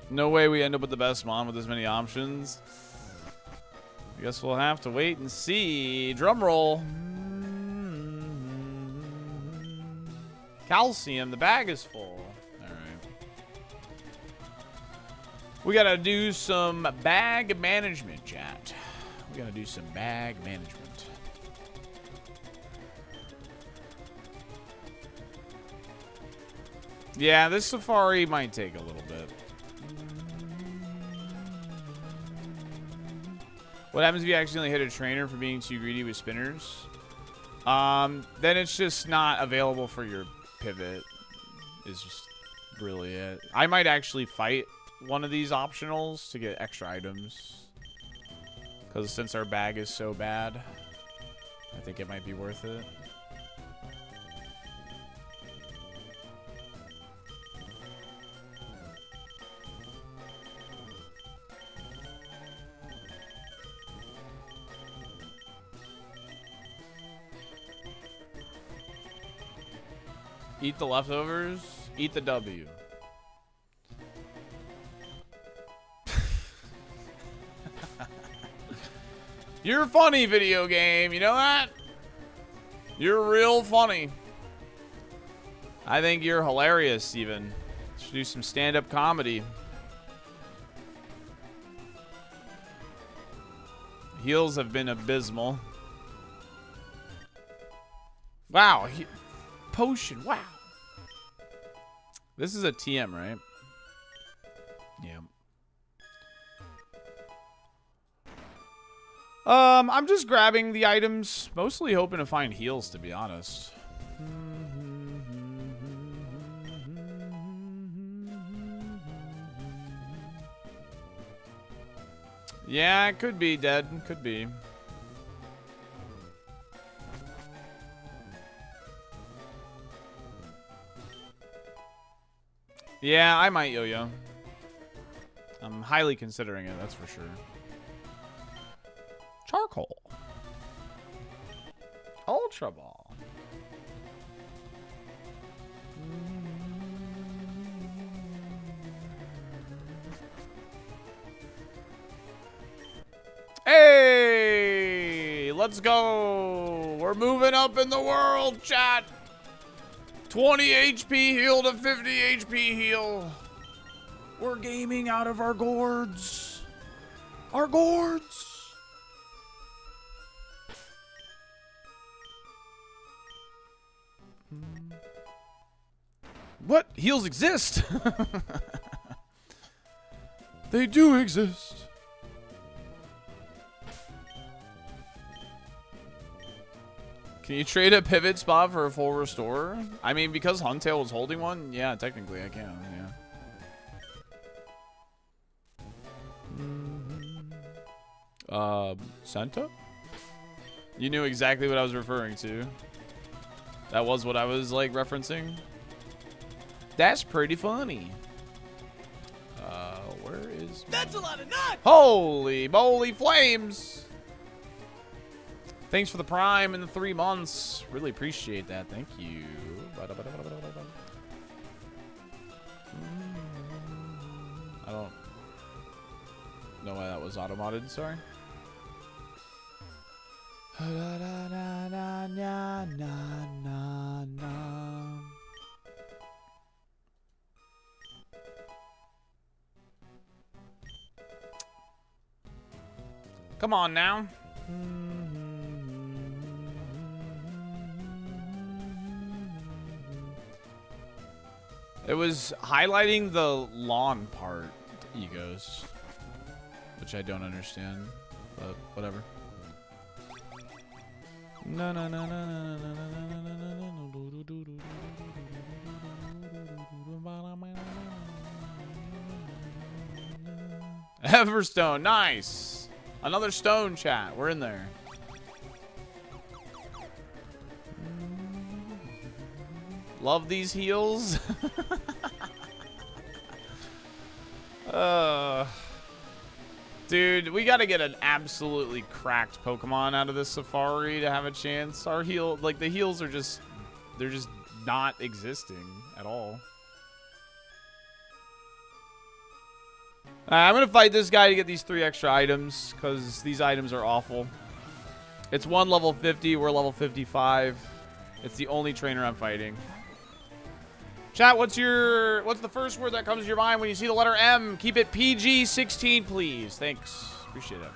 No way we end up with the best Mon with this many options. I guess we'll have to wait and see. Drum roll. Calcium, the bag is full. Alright. We gotta do some bag management, chat. We gotta do some bag management. Yeah, this safari might take a little bit. What happens if you accidentally hit a trainer for being too greedy with spinners? Then it's just not available for your pivot. Is just really it. I might actually fight one of these optionals to get extra items. Because since our bag is so bad, I think it might be worth it. Eat the leftovers. Eat the W. You're funny, video game. You know that? You're real funny. I think you're hilarious, even. Should do some stand-up comedy. Heals have been abysmal. Wow. Potion. Wow. This is a TM, right? Yeah. I'm just grabbing the items, mostly hoping to find heals, to be honest. Yeah, it could be dead. Could be. Yeah, I might yo-yo. I'm highly considering it, that's for sure. Charcoal. Ultra Ball. Hey! Let's go! We're moving up in the world, chat! 20 HP heal to 50 HP heal. We're gaming out of our gourds. Our gourds. What? Heals exist. They do exist. Can you trade a pivot spot for a full restore? I mean, because Huntail was holding one, yeah, technically I can, yeah. Santa? You knew exactly what I was referring to. That was what I was like referencing. That's pretty funny. Where is... That's a lot of nuts! Holy moly flames! Thanks for the Prime and the 3 months. Really appreciate that. Thank you. I don't know why that was auto-modded. Sorry. Come on now. It was highlighting the lawn part, egos, which I don't understand, but whatever. No, no, no, no, no, no, Everstone, nice. Another stone chat. We're in there. Love these heals. Dude, we gotta get an absolutely cracked Pokemon out of this Safari to have a chance. Our heal, like the heals are just, they're just not existing at all. I'm gonna fight this guy to get these 3 extra items because these items are awful. It's 1 level 50, we're level 55. It's the only trainer I'm fighting. Chat, what's the first word that comes to your mind when you see the letter M? Keep it PG-16, please. Thanks. Appreciate it.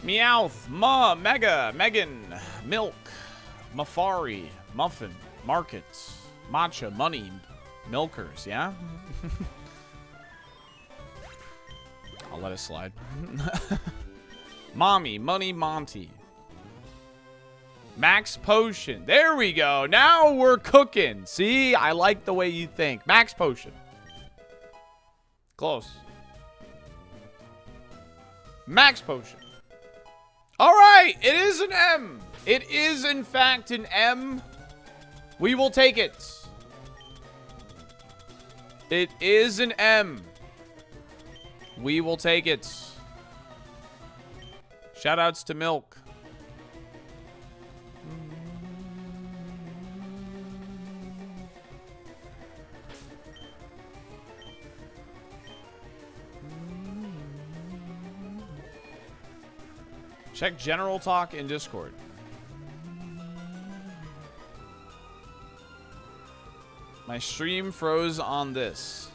Meowth, Ma, Mega, Megan, Milk, Mafari, Muffin, Markets, Matcha, Money, Milkers, yeah? I'll let it slide. Mommy, Money, Monty. Max Potion. There we go. Now we're cooking. See? I like the way you think. Max Potion. Close. Max Potion. All right. It is an M. It is, in fact, an M. We will take it. It is an M. We will take it. Shoutouts to Milk. Check general talk in Discord. My stream froze on this.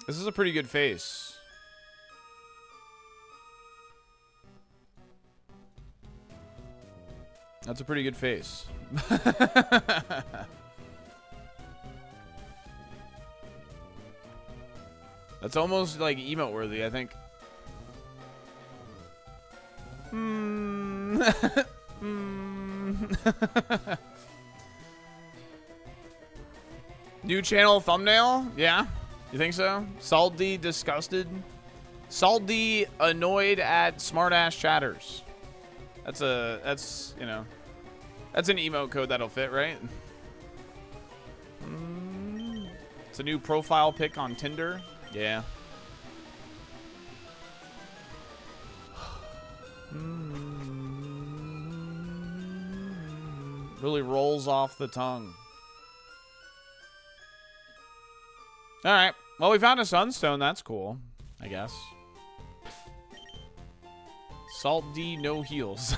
This is a pretty good face. That's a pretty good face. That's almost like emote worthy, I think. New channel thumbnail? Yeah? You think so? Salty disgusted? Salty annoyed at smartass chatters. That's, you know, that's an emote code that'll fit, right? It's a new profile pic on Tinder. Yeah. Really rolls off the tongue. Alright. Well, we found a sunstone. That's cool, I guess. Salt D, no heals.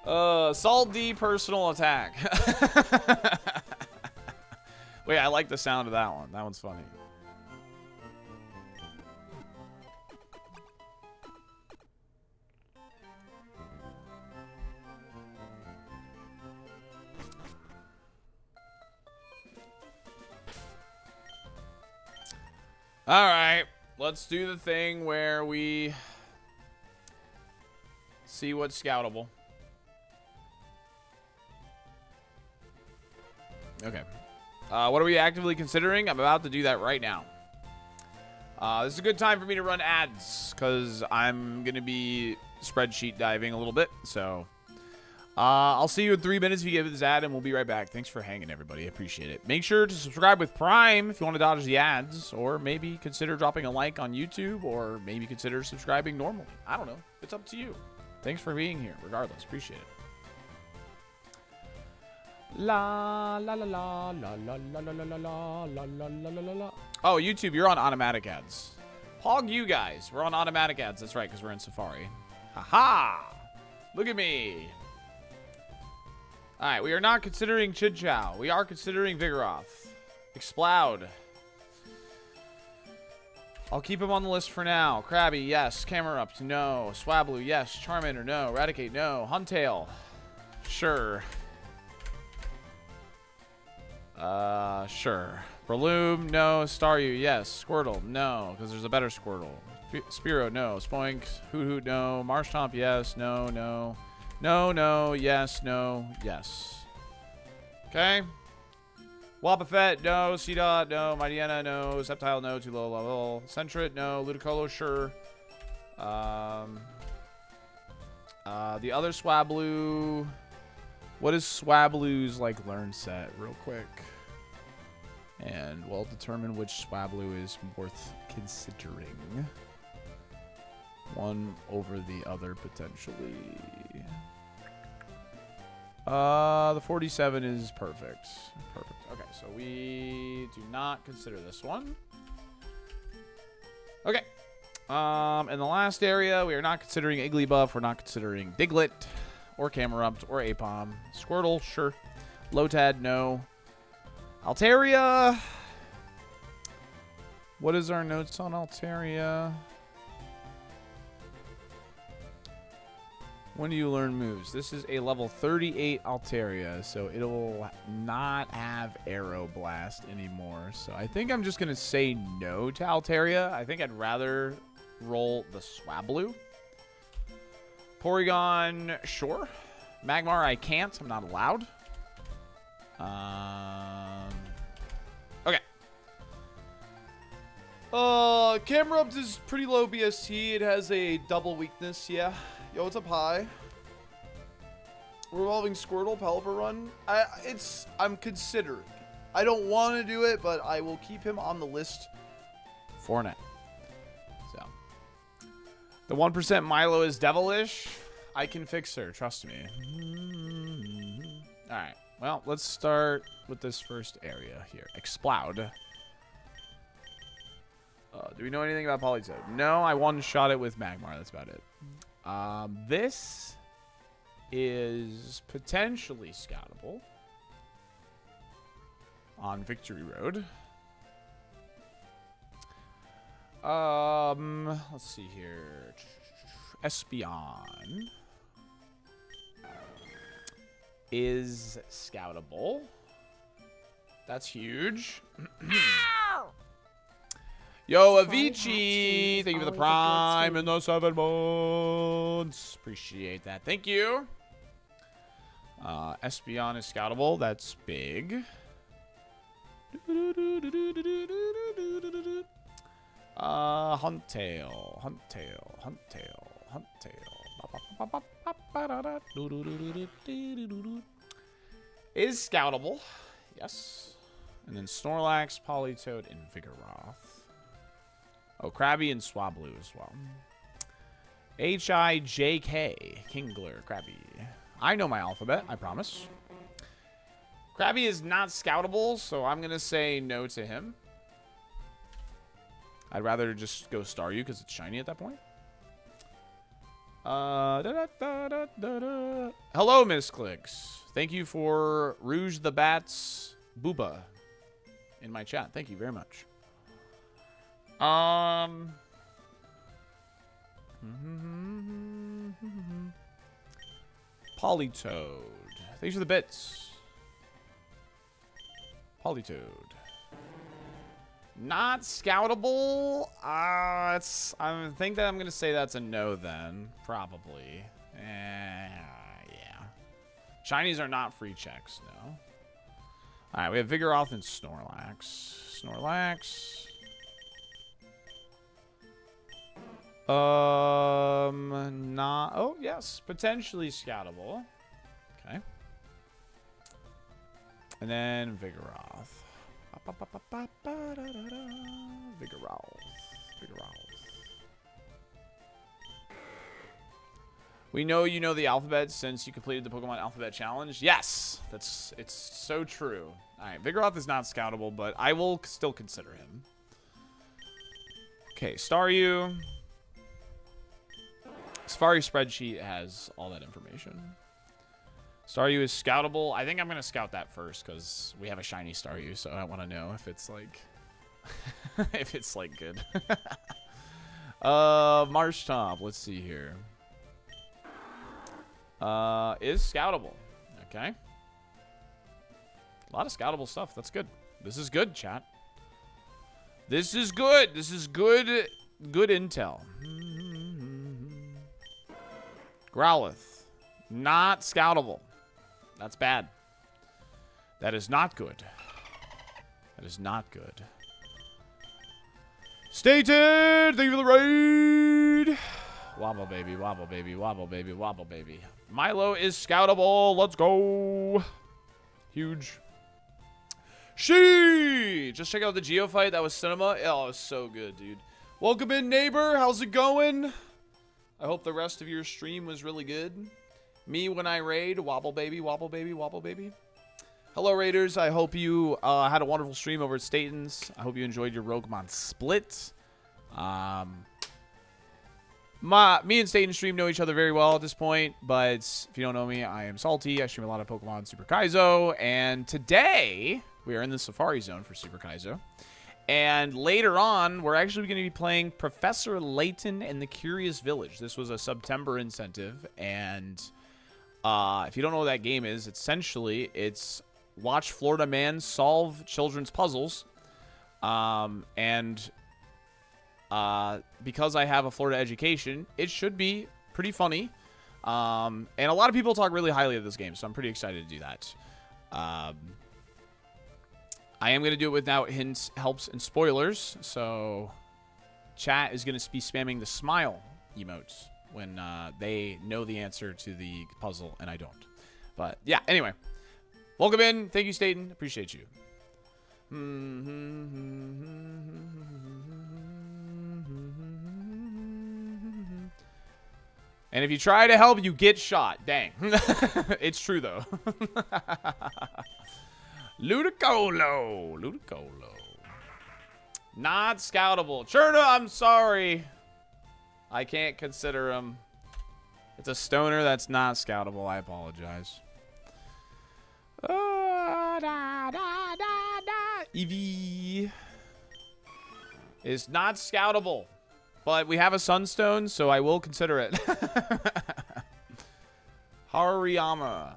Salt D, personal attack. Wait, I like the sound of that one. That one's funny. All right, let's do the thing where we see what's scoutable. Okay. What are we actively considering? I'm about to do that right now. This is a good time for me to run ads because I'm going to be spreadsheet diving a little bit. So I'll see you in 3 minutes if you give this ad, and we'll be right back. Thanks for hanging, everybody. I appreciate it. Make sure to subscribe with Prime if you want to dodge the ads, or maybe consider dropping a like on YouTube, or maybe consider subscribing normally. I don't know. It's up to you. Thanks for being here, regardless. Appreciate it. La la la la la la la la la la la la la la la. Oh, YouTube, you're on automatic ads. Pog you guys. We're on automatic ads. That's right, because we're in Safari. Haha! Look at me. Alright, we are not considering Chidchow. We are considering Vigoroth. Exploud. I'll keep him on the list for now. Krabby, yes. Camerupt, no. Swablu, yes. Charmander, no. Raticate, no. Huntail. Sure. Sure. Breloom, no. Staryu, yes. Squirtle, no, because there's a better Squirtle. Spearow, no. Spoink, Hoot Hoot, no. Marshtomp, yes. No, no. No, no, yes, no, yes. Okay. Wobbuffet, no. Seedot, no. Mightyena, no. Sceptile, no. Too low level. Sentret, no. Ludicolo, sure. The other Swablu. What is Swablu's, like, learn set, real quick? And we'll determine which Swablu is worth considering. One over the other, potentially. The 47 is perfect. Perfect. Okay, so we do not consider this one. Okay. In the last area, we are not considering Igglybuff. We're not considering Diglett, or Camerupt, or Apom. Squirtle, sure. Lotad, no. Altaria. What is our notes on Altaria? When do you learn moves? This is a level 38 Altaria, so it'll not have Aero Blast anymore. So I think I'm just going to say no to Altaria. I think I'd rather roll the Swablu. Porygon, sure. Magmar, I can't. I'm not allowed. Okay. Camerupt is pretty low BST. It has a double weakness, yeah. Yo, what's up, high? Revolving Squirtle, Pelipper Run. I'm considering. I don't want to do it, but I will keep him on the list for now. So. The 1% Milo is devilish. I can fix her, trust me. Alright. Well, let's start with this first area here. Exploud. Do we know anything about Politoed? No, I one-shot it with Magmar. That's about it. This is potentially scoutable on Victory Road. Let's see here. Espeon is scoutable. That's huge. Yo, Avicii, thank you for the Prime and the 7 months. Appreciate that. Thank you. Espeon is scoutable. That's big. Huntail. Is scoutable. Yes. And then Snorlax, Politoed, and Vigoroth. Oh, Krabby and Swablu as well. H-I-J-K. Kingler, Krabby. I know my alphabet, I promise. Krabby is not scoutable, so I'm going to say no to him. I'd rather just go Staryu because it's shiny at that point. Hello, Miss Clicks. Thank you for Rouge the Bat's Booba in my chat. Thank you very much. Politoed. Thanks for the bits. Politoed. Not scoutable. I think that I'm gonna say that's a no then. Probably. Yeah. Shinies are not free checks, no. Alright, we have Vigoroth and Snorlax. Not. Oh, yes. Potentially scoutable. Okay. And then Vigoroth. Vigoroth. We know you know the alphabet since you completed the Pokemon Alphabet Challenge. Yes, it's so true. All right, Vigoroth is not scoutable, but I will still consider him. Okay, Staryu. Safari spreadsheet has all that information. Staryu is scoutable. I think I'm going to scout that first because we have a shiny Staryu, so I want to know if it's like if it's like good. Marshtomp, let's see here. Is scoutable. Okay. A lot of scoutable stuff. That's good. This is good, chat. This is good. This is good intel. Growlithe. Not scoutable. That's bad. That is not good. That is not good. Stated! Thank you for the raid! Wobble baby, wobble baby, wobble baby, wobble baby. Milo is scoutable. Let's go. Huge. Just check out the Geo fight. That was cinema. Oh, it was so good, dude. Welcome in, neighbor. How's it going? I hope the rest of your stream was really good. Me when I raid. Wobble baby, wobble baby, wobble baby. Hello, Raiders. I hope you had a wonderful stream over at Staten's. I hope you enjoyed your Roguemon split. Me and Staten stream know each other very well at this point, but if you don't know me, I am Salty. I stream a lot of Pokemon Super Kaizo, and today we are in the Safari Zone for Super Kaizo. And later on, we're actually going to be playing Professor Layton and the Curious Village. This was a September incentive, and if you don't know what that game is, essentially it's watch Florida man solve children's puzzles, and because I have a Florida education, it should be pretty funny. And a lot of people talk really highly of this game, so I'm pretty excited to do that. I am going to do it without hints, helps, and spoilers. So chat is going to be spamming the smile emotes when they know the answer to the puzzle and I don't. But yeah, anyway. Welcome in. Thank you, Staten. Appreciate you. And if you try to help, you get shot. Dang. It's true, though. Ludicolo. Not scoutable. Cherna, I'm sorry. I can't consider him. It's a stoner that's not scoutable. I apologize. Eevee is not scoutable. But we have a Sunstone, so I will consider it. Hariyama.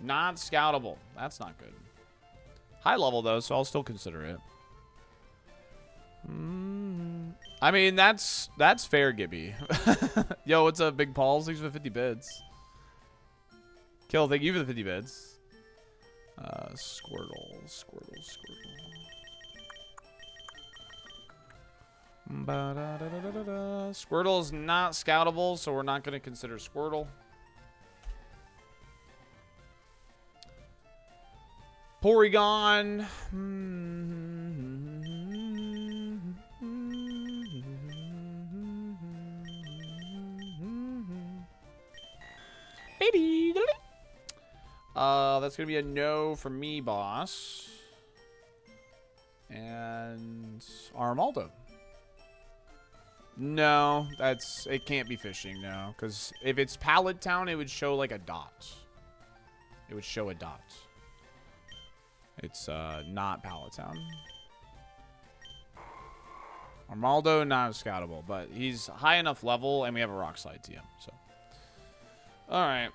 Not scoutable. That's not good. High level, though, so I'll still consider it. I mean, that's fair, Gibby. Yo, what's up, Big Pauls? Thanks for the 50 bits. Kill, thank you for the 50 bits. Squirtle. Squirtle is not scoutable, so we're not going to consider Squirtle. Porygon. Baby. That's going to be a no for me, boss. And Armaldo. No, it can't be fishing, no. Because if it's Pallet Town, it would show like a dot. It would show a dot. It's not Pallet Town. Armaldo, not scoutable, but he's high enough level, and we have a Rock Slide TM, so. Alright.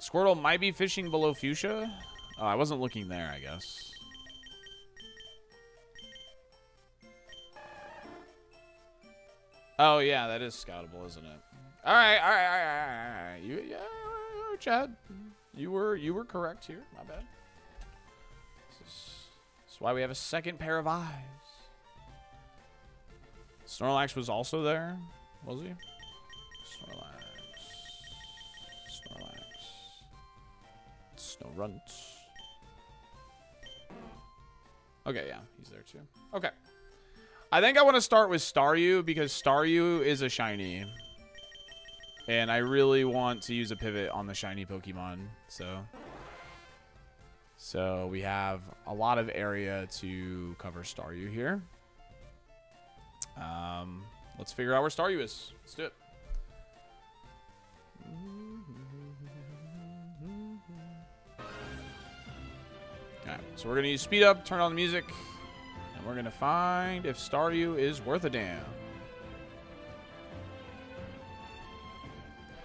Squirtle might be fishing below Fuchsia. Oh, I wasn't looking there, I guess. Oh, yeah, that is scoutable, isn't it? All right. Yeah, Chad. You were correct here. My bad. This is That's why we have a second pair of eyes. Snorlax was also there, was he? Snorlax. Snorunt. Okay, yeah, he's there too. Okay. I think I want to start with Staryu because Staryu is a shiny. And I really want to use a pivot on the shiny Pokemon. So we have a lot of area to cover Staryu here. Let's figure out where Staryu is. Let's do it. Alright, so we're going to use speed up, turn on the music, and we're going to find if Staryu is worth a damn.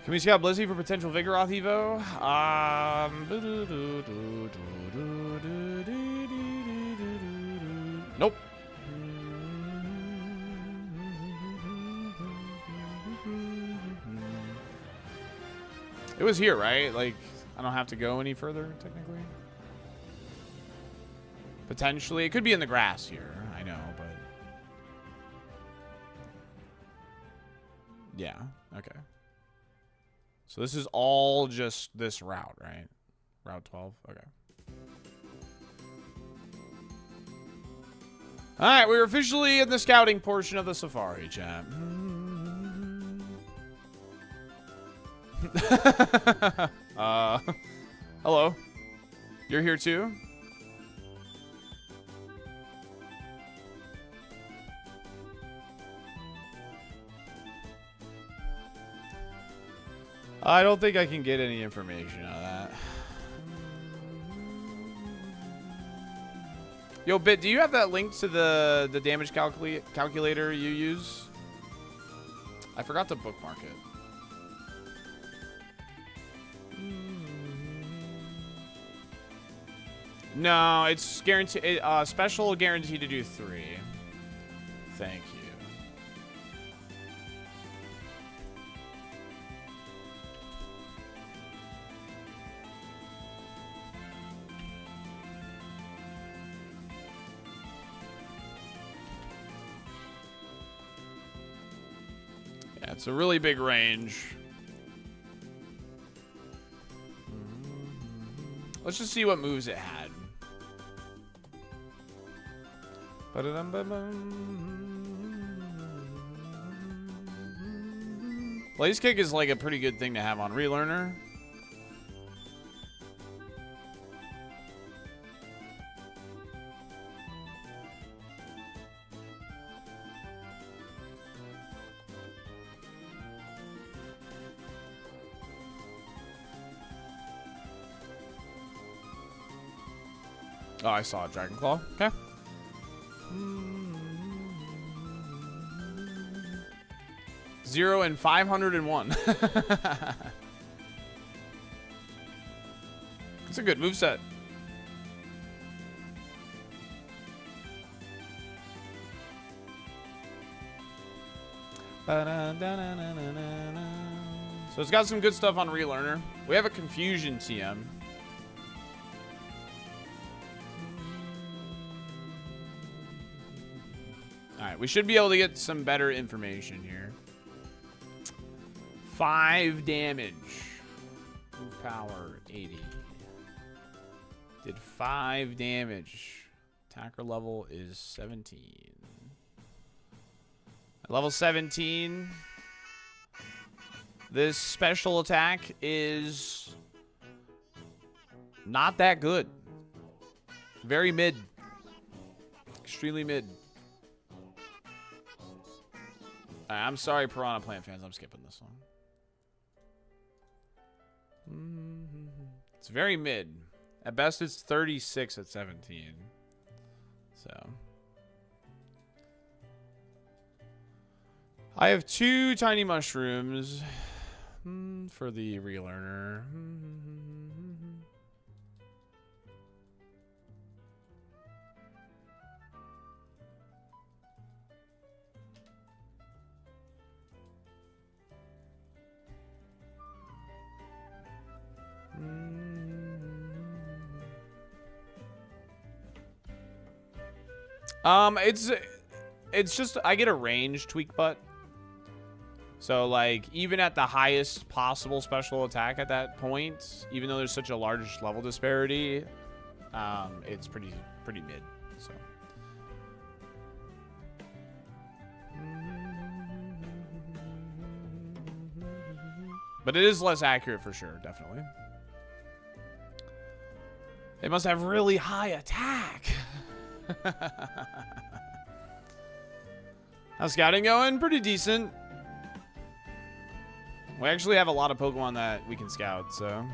Can we scout Blissey for potential Vigoroth Evo? Nope. It was here, right? Like, I don't have to go any further, technically. Potentially. It could be in the grass here. I know, but... yeah, okay. So this is all just this route, right? Route 12? Okay. Alright, we're officially in the scouting portion of the safari, chat. Hello. You're here too? I don't think I can get any information out of that. Yo, Bit, do you have that link to the damage calculator you use? I forgot to bookmark it. No, it's guaranteed. Special guarantee to do 3. Thank you. Yeah, it's a really big range. Let's just see what moves it had. Blaze Kick is like a pretty good thing to have on Relearner. Oh, I saw a Dragon Claw. Okay. 0 and 501. It's a good moveset. So it's got some good stuff on Relearner. We have a Confusion TM. Alright, we should be able to get some better information here. 5 damage. Move power 80. Did 5 damage. Attacker level is 17. At level 17, this special attack is not that good. Very mid. Extremely mid. I'm sorry, Piranha Plant fans. I'm skipping this one. It's very mid. At best, it's 36 at 17. So. I have 2 tiny mushrooms for the Relearner. It's just I get a range tweak butt. So like even at the highest possible special attack at that point, even though there's such a large level disparity, it's pretty mid. So. But it is less accurate for sure, definitely. They must have really high attack. How's scouting going? Pretty decent. We actually have a lot of Pokemon that we can scout, so.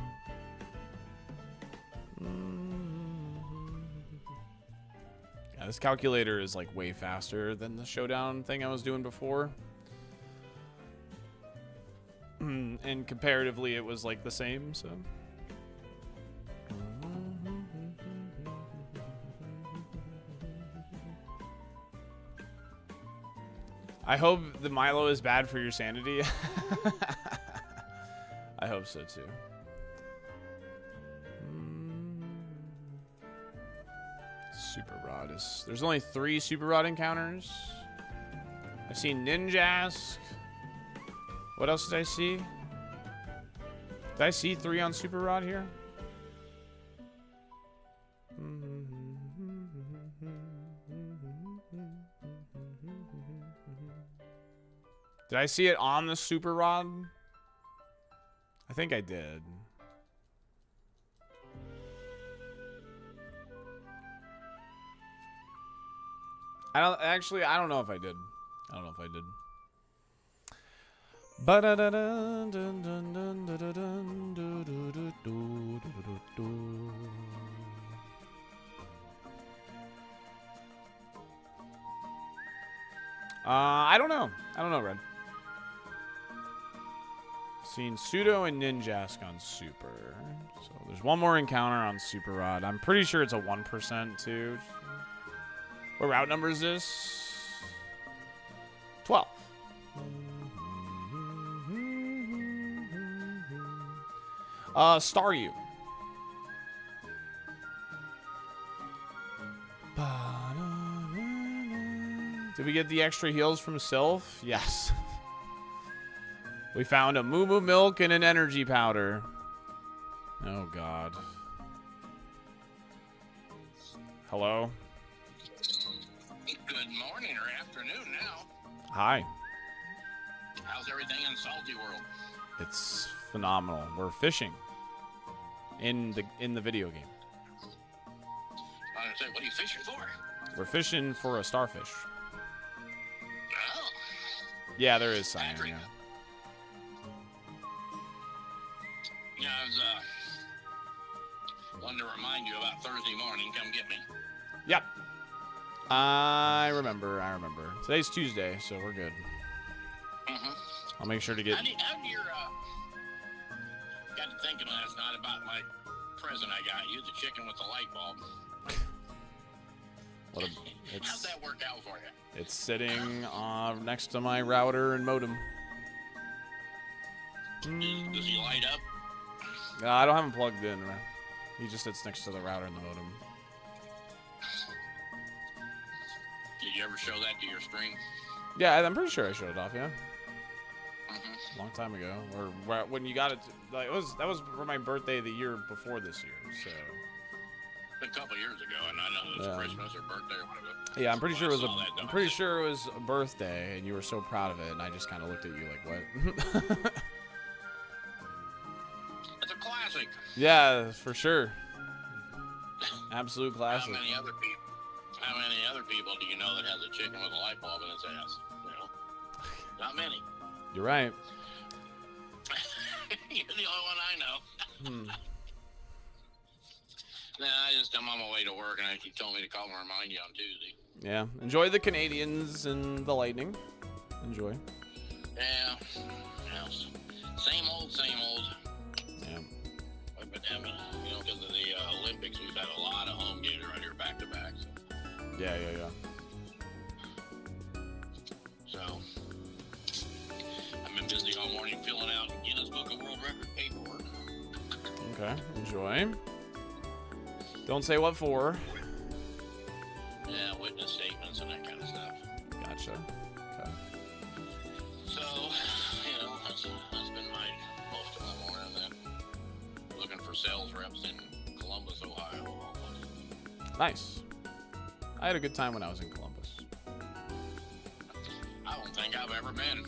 Yeah, this calculator is like way faster than the showdown thing I was doing before. And comparatively, it was like the same, so. I hope the Milo is bad for your sanity. I hope so too. Super Rod is. There's only 3 Super Rod encounters. I've seen Ninjask. What else did I see? Did I see 3 on Super Rod here? Did I see it on the Super Rod? I think I did. I don't know if I did. I don't know if I did. I don't know. I don't know, Red. Seen Pseudo and Ninjask on Super. So there's one more encounter on Super Rod. I'm pretty sure it's a 1% too. What route number is this? 12. Staryu. Did we get the extra heals from Silph? Yes. We found a Moo Moo Milk and an energy powder. Oh, God. Hello? Good morning or afternoon now. Hi. How's everything in Salty World? It's phenomenal. We're fishing in the video game. I understand. What are you fishing for? We're fishing for a starfish. Oh. Yeah, there is cyan. Patrick. Yeah. Yeah, I was wanted to remind you about Thursday morning. Come get me. Yep. I remember. Today's Tuesday, so we're good. I'll make sure to get. How did your got to thinking last night about my present I got you, the chicken with the light bulb. How'd that work out for you? It's sitting next to my router and modem. Does he light up? I don't have him plugged in. He just sits next to the router and the modem. Did you ever show that to your stream? Yeah, I'm pretty sure I showed it off. Yeah. A long time ago, or when you got it, like that was for my birthday the year before this year, so. A couple years ago, and I know it was Christmas or birthday or whatever. Yeah, I'm pretty sure it was a birthday, and you were so proud of it, and I just kind of looked at you like, what? It's a classic. Yeah, for sure. Absolute classic. How many other people do you know that has a chicken with a light bulb in its ass? You know, not many. You're right. You're the only one I know. I'm on my way to work, and he told me to call and remind you on Tuesday. Yeah. Enjoy the Canadians and the Lightning. Enjoy. Yeah. Same old. Yeah. But because of the Olympics, we've had a lot of home games right here back to back. Yeah. So I've been busy all morning filling out Guinness Book of World Record paperwork. Okay. Enjoy. Don't say what for. Yeah, witness statements Nice. I had a good time when I was in Columbus. I don't think I've ever been.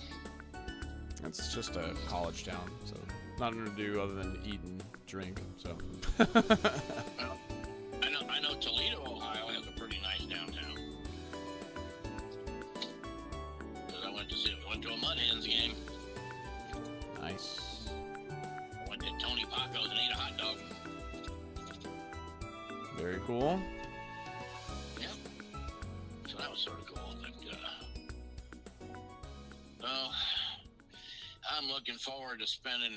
It's just a college town, so nothing to do other than eat and drink. So. Well, I know Toledo, Ohio has a pretty nice downtown. Because I went to a Mud Hens game. Nice. I went to Tony Paco's and ate a hot dog. Very cool. Yep. So that was sort of cool. Well, I'm looking forward to spending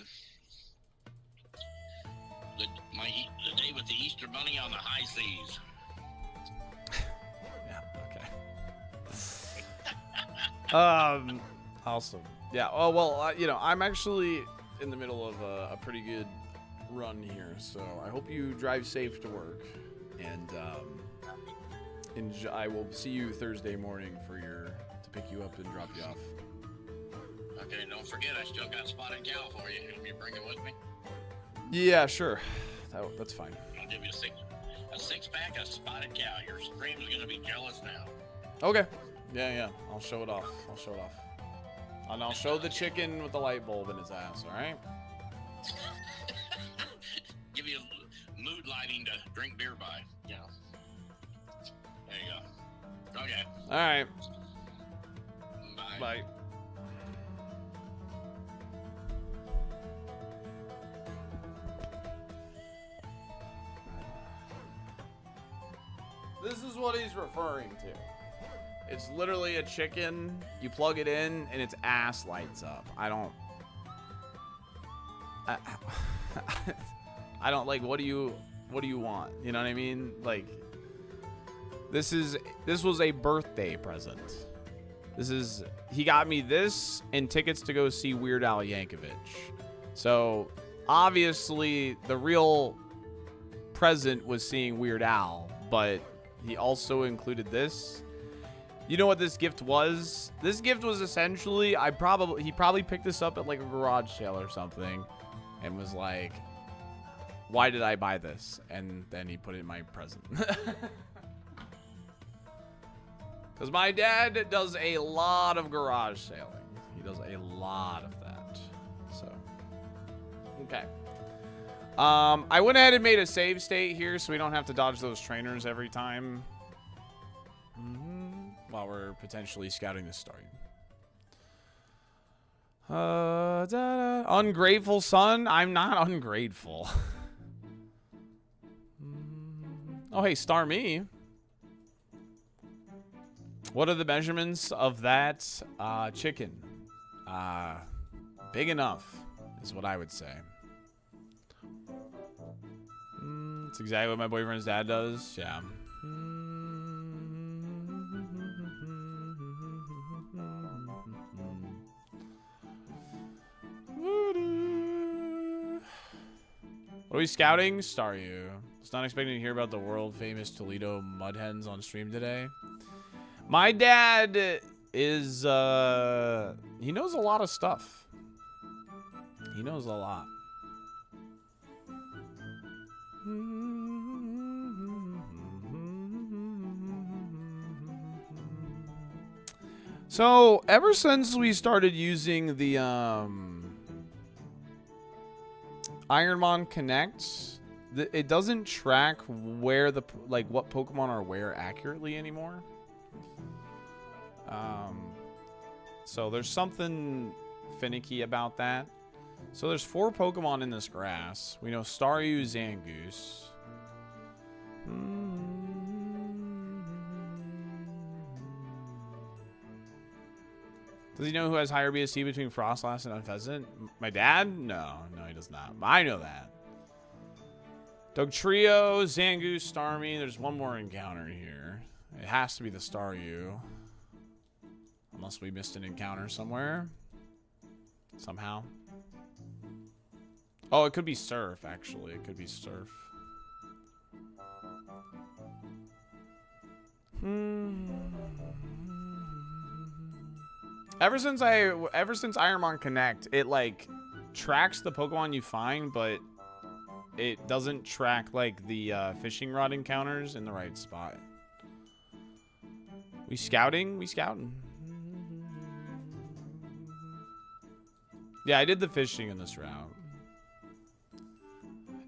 the day with the Easter Bunny on the high seas. Yeah. Okay. Awesome. Yeah. Oh well. You know, I'm actually in the middle of a pretty good run here, so I hope you drive safe to work, and I will see you Thursday morning to pick you up and drop you off. Okay, don't forget, I still got spotted cow for you. Will you bring it with me? Yeah, sure. That's fine. I'll give you a six pack of spotted cow. Your stream's gonna be jealous now. Okay. Yeah. I'll show it off. And I'll show the chicken with the light bulb in his ass. All right. Give you mood lighting to drink beer by. You know. There you go. Okay. All right. Bye. Bye. This is what he's referring to. It's literally a chicken. You plug it in, and its ass lights up. I don't like. What do you want? You know what I mean? Like, this was a birthday present. He got me this and tickets to go see Weird Al Yankovic. So obviously the real present was seeing Weird Al, but he also included this. You know what this gift was? This gift was essentially, he probably picked this up at like a garage sale or something and was like, why did I buy this? And then he put it in my present. Because my dad does a lot of garage sailing. He does a lot of that. So, okay. I went ahead and made a save state here so we don't have to dodge those trainers every time. While we're potentially scouting this Staryu. Ungrateful son? I'm not ungrateful. Oh, hey, star me. What are the measurements of that chicken? Big enough is what I would say. It's exactly what my boyfriend's dad does. Yeah. What are we scouting? Staryu. Was not expecting to hear about the world famous Toledo Mud Hens on stream today. My dad is, he knows a lot of stuff. He knows a lot. So, ever since we started using the, ironMON Connect, it doesn't track where what Pokemon are where accurately anymore. So there's something finicky about that. So there's 4 Pokemon in this grass. We know Staryu, Zangoose. Does he know who has higher BST between Frostlass and Unfezant? My dad? No, he does not. I know that. Dugtrio, Zangoose, Starmie. There's one more encounter here. It has to be the Staryu. Unless we missed an encounter somewhere. Somehow. Oh, it could be Surf, actually. It could be Surf. Ever since ironMON Connect, it like tracks the Pokemon you find, but it doesn't track like the fishing rod encounters in the right spot. We scouting? We scouting. Yeah, I did the fishing in this route.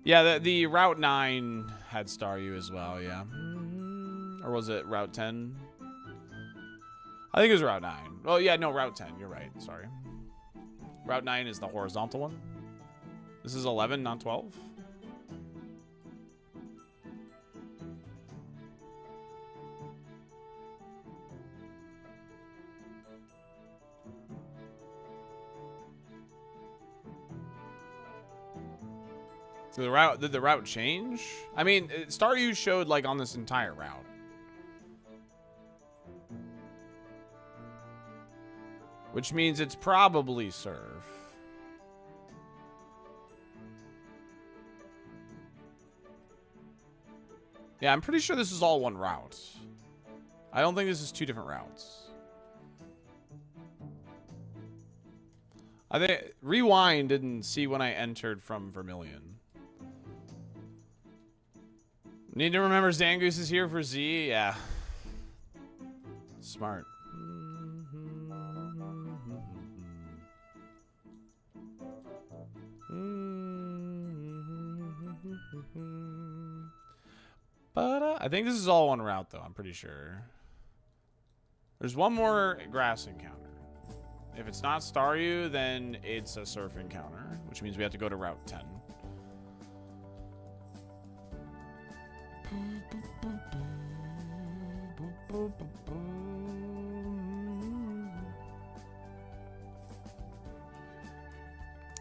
Yeah, the Route 9 had Staryu as well, yeah. Or was it Route 10? I think it was Route 9. Oh, yeah, no, Route 10. You're right. Sorry. Route 9 is the horizontal one. This is 11, not 12. So did the route change? I mean, Staryu showed like on this entire route. Which means it's probably Surf. Yeah, I'm pretty sure this is all one route. I don't think this is two different routes. I think Rewind didn't see when I entered from Vermilion. Need to remember Zangoose is here for Z? Yeah. Smart. But I think this is all one route, though. I'm pretty sure. There's one more grass encounter. If it's not Staryu, then it's a surf encounter, which means we have to go to Route 10.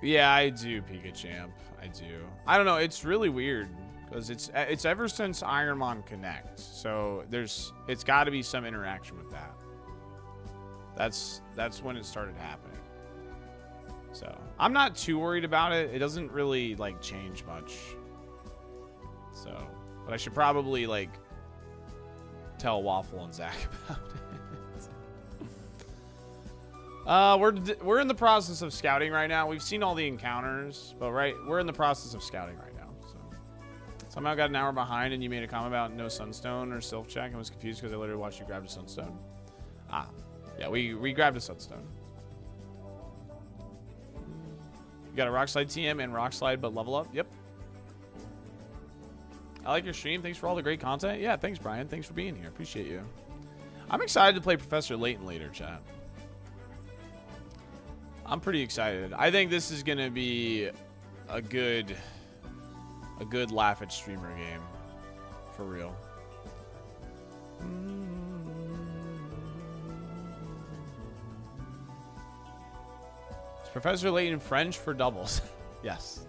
Yeah, I do, Pikachu. I do. I don't know. It's really weird because it's ever since ironMON Connect. So it's got to be some interaction with that. That's when it started happening. So I'm not too worried about it. It doesn't really like change much. So, but I should probably like tell Waffle and Zach about it. We're in the process of scouting right now. We've seen all the encounters, but we're in the process of scouting right now. So somehow got an hour behind, and you made a comment about no sunstone or Silph check, and was confused because I literally watched you grab a sunstone. Ah, yeah, we grabbed a sunstone. You got a rock slide TM and rock slide, but level up. Yep. I like your stream. Thanks for all the great content. Yeah, thanks, Brian. Thanks for being here. Appreciate you. I'm excited to play Professor Layton later, chat. I'm pretty excited. I think this is gonna be a good laugh at streamer game, for real. Is Professor Layton French for doubles? Yes.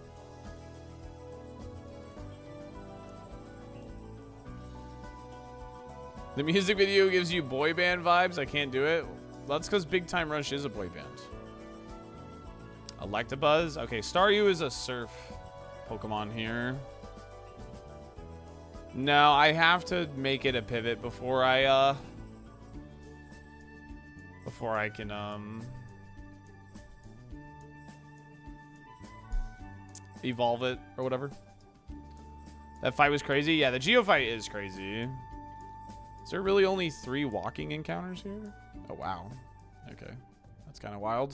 The music video gives you boy band vibes. I can't do it. That's because Big Time Rush is a boy band. Electabuzz. Okay, Staryu is a surf Pokemon here. No, I have to make it a pivot before I can evolve it or whatever. That fight was crazy. Yeah, the Geo fight is crazy. Is there really only 3 walking encounters here? Oh wow. Okay, that's kind of wild.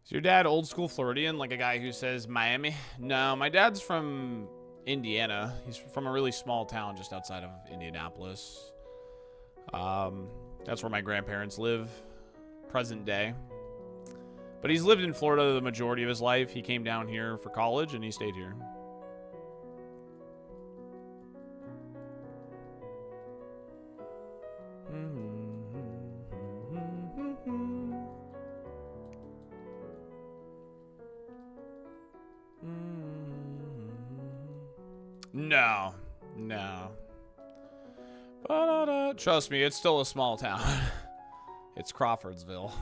Is your dad old school Floridian, like a guy who says Miami? No, my dad's from Indiana. He's from a really small town just outside of Indianapolis. That's where my grandparents live, present day. But he's lived in Florida the majority of his life. He came down here for college and he stayed here. No, no. But trust me, it's still a small town. It's Crawfordsville.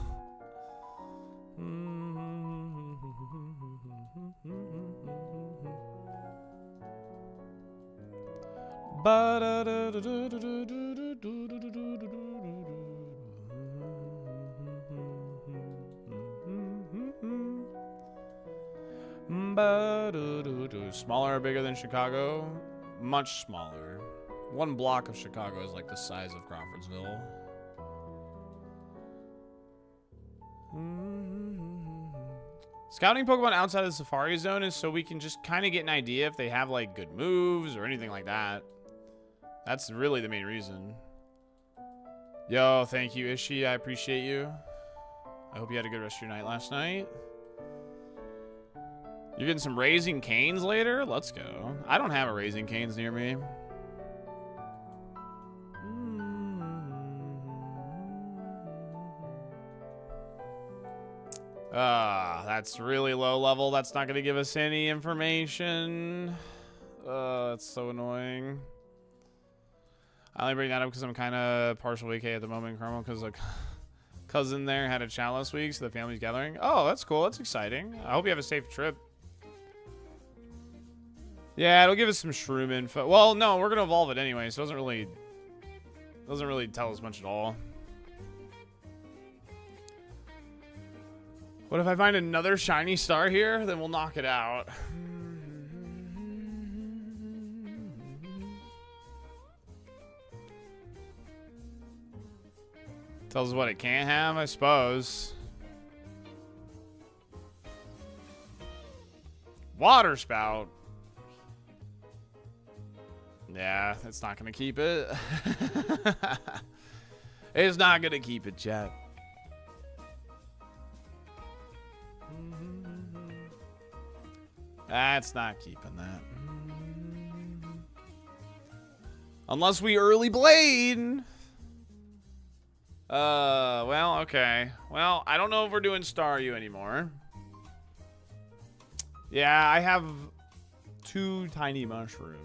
Smaller or bigger than Chicago? Much smaller. One block of Chicago is like the size of Crawfordsville. Scouting Pokemon outside of the Safari Zone is so we can just kind of get an idea if they have like good moves or anything like that. That's really the main reason. Yo, thank you, Ishi. I appreciate you. I hope you had a good rest of your night last night. You're getting some Raising Canes later? Let's go. I don't have a Raising Canes near me. That's really low level. That's not going to give us any information. That's so annoying. I only bring that up because I'm kind of partial VK at the moment, Carmel, because a cousin there had a chat last week, so the family's gathering. Oh, that's cool. That's exciting. I hope you have a safe trip. Yeah, it'll give us some shroom info. Well, no, we're going to evolve it anyway, so it doesn't really tell us much at all. What if I find another shiny star here? Then we'll knock it out. Tells us what it can't have, I suppose. Water spout. Yeah, it's not going to keep it. It's not going to keep it, chat. That's not keeping that. Unless we early blade. Well, okay. Well, I don't know if we're doing Staryu anymore. Yeah, I have 2 tiny mushrooms.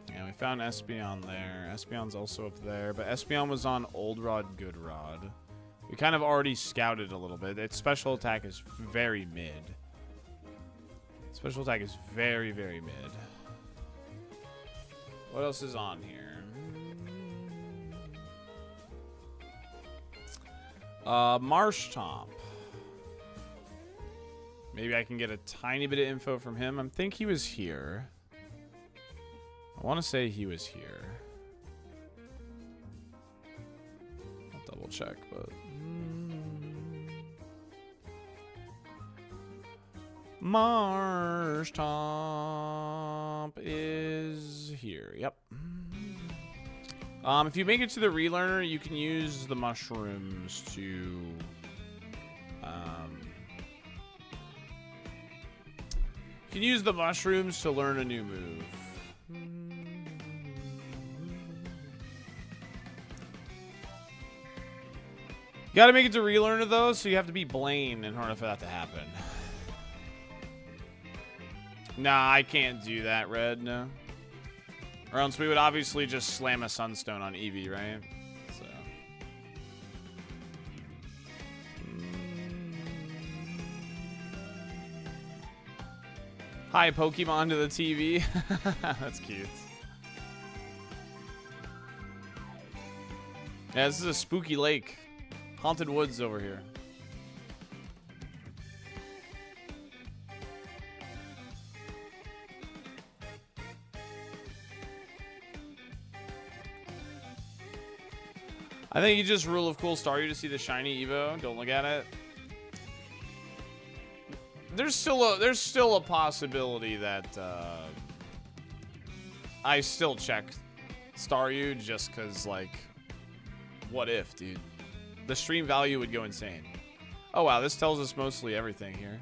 Yeah, we found Espeon there. Espeon's also up there, but Espeon was on Old Rod, Good Rod. We kind of already scouted a little bit. Its special attack is very mid. Special attack is very, very mid. What else is on here? Marshtomp. Maybe I can get a tiny bit of info from him. I think he was here. I want to say he was here. I'll double check, but... Marshtomp is here. Yep. If you make it to the relearner, you can use the mushrooms to... you can use the mushrooms to learn a new move. You gotta make it to relearner though, so you have to be Blaine in order for that to happen. Nah, I can't do that, Red, no. Or else we would obviously just slam a Sunstone on Eevee, right? So. Hi, Pokemon to the TV. That's cute. Yeah, this is a spooky lake. Haunted woods over here. I think you just rule of cool Staryu to see the shiny Evo. Don't look at it. There's still a possibility that I still check Staryu just because, like, what if, dude? The stream value would go insane. Oh wow, this tells us mostly everything here.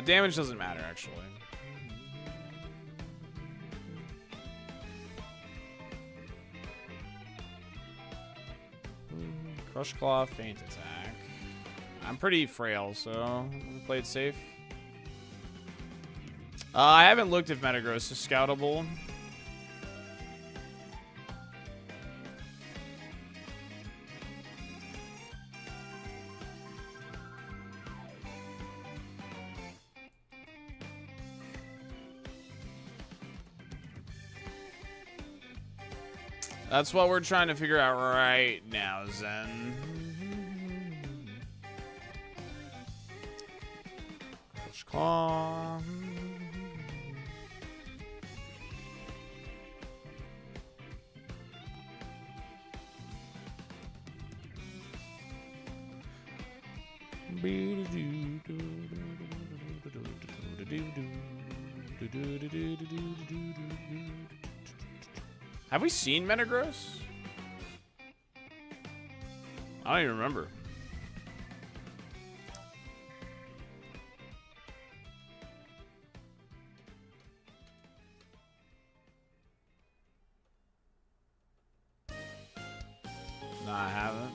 Damage doesn't matter, actually. Crush Claw, Feint Attack. I'm pretty frail, so we play it safe. I haven't looked if Metagross is scoutable. That's what we're trying to figure out right now, Zen. Crush Claw. Have we seen Metagross? I don't even remember. No, I haven't.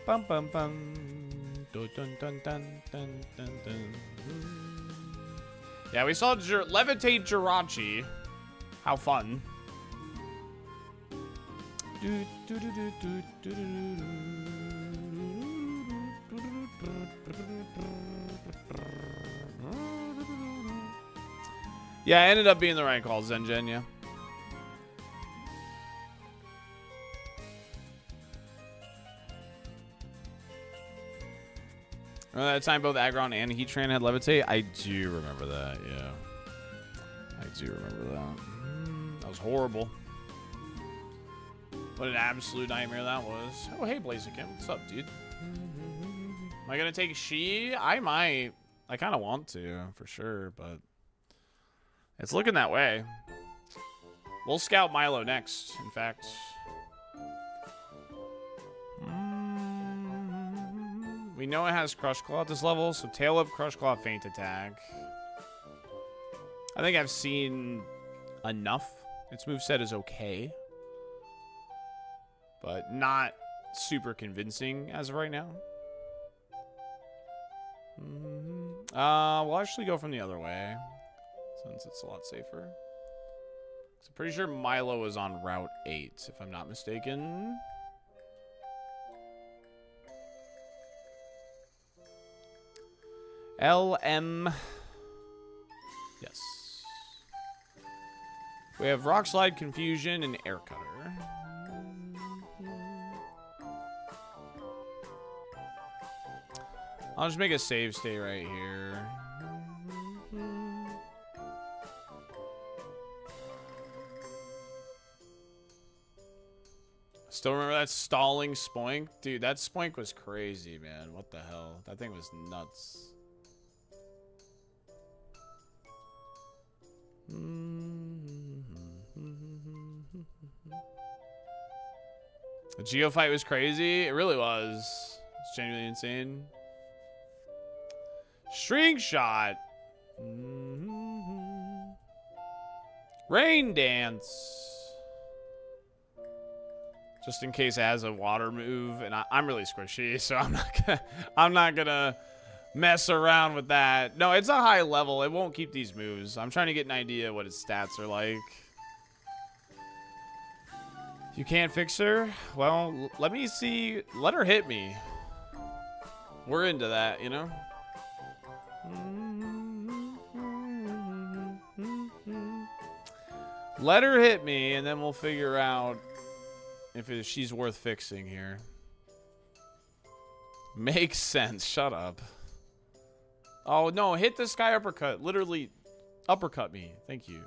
Bum bum bum. Dun dun dun dun dun dun dun. Yeah, we saw Levitate Jirachi. How fun. Yeah, I ended up being the right call, Zengen, yeah. Remember that time both Aggron and Heatran had Levitate? I do remember that, yeah. I do remember that. That was horrible. What an absolute nightmare that was. Oh, hey, Blaziken. What's up, dude? Am I going to take She? I might. I kind of want to, for sure, but it's looking that way. We'll scout Milo next, in fact. We know it has Crush Claw at this level, so Tail Whip, Crush Claw, Feint Attack. I think I've seen enough. Its moveset is okay, but not super convincing as of right now. We'll actually go from the other way, since it's a lot safer. So pretty sure Milo is on Route 8, if I'm not mistaken. LM. Yes. We have Rock Slide, Confusion, and Air Cutter. I'll just make a save state right here. Still remember that stalling Spoink? Dude, that Spoink was crazy, man. What the hell? That thing was nuts. The Geo fight was crazy. It really was. It's genuinely insane. String Shot. Rain Dance. Just in case it has a water move, and I'm really squishy, so I'm not gonna mess around with that. No, it's a high level. It won't keep these moves. I'm trying to get an idea what its stats are like. You can't fix her? Well, let me see. Let her hit me. We're into that, you know? Let her hit me, and then we'll figure out if she's worth fixing here. Makes sense. Shut up. Oh, no. Hit the Sky Uppercut. Literally uppercut me. Thank you.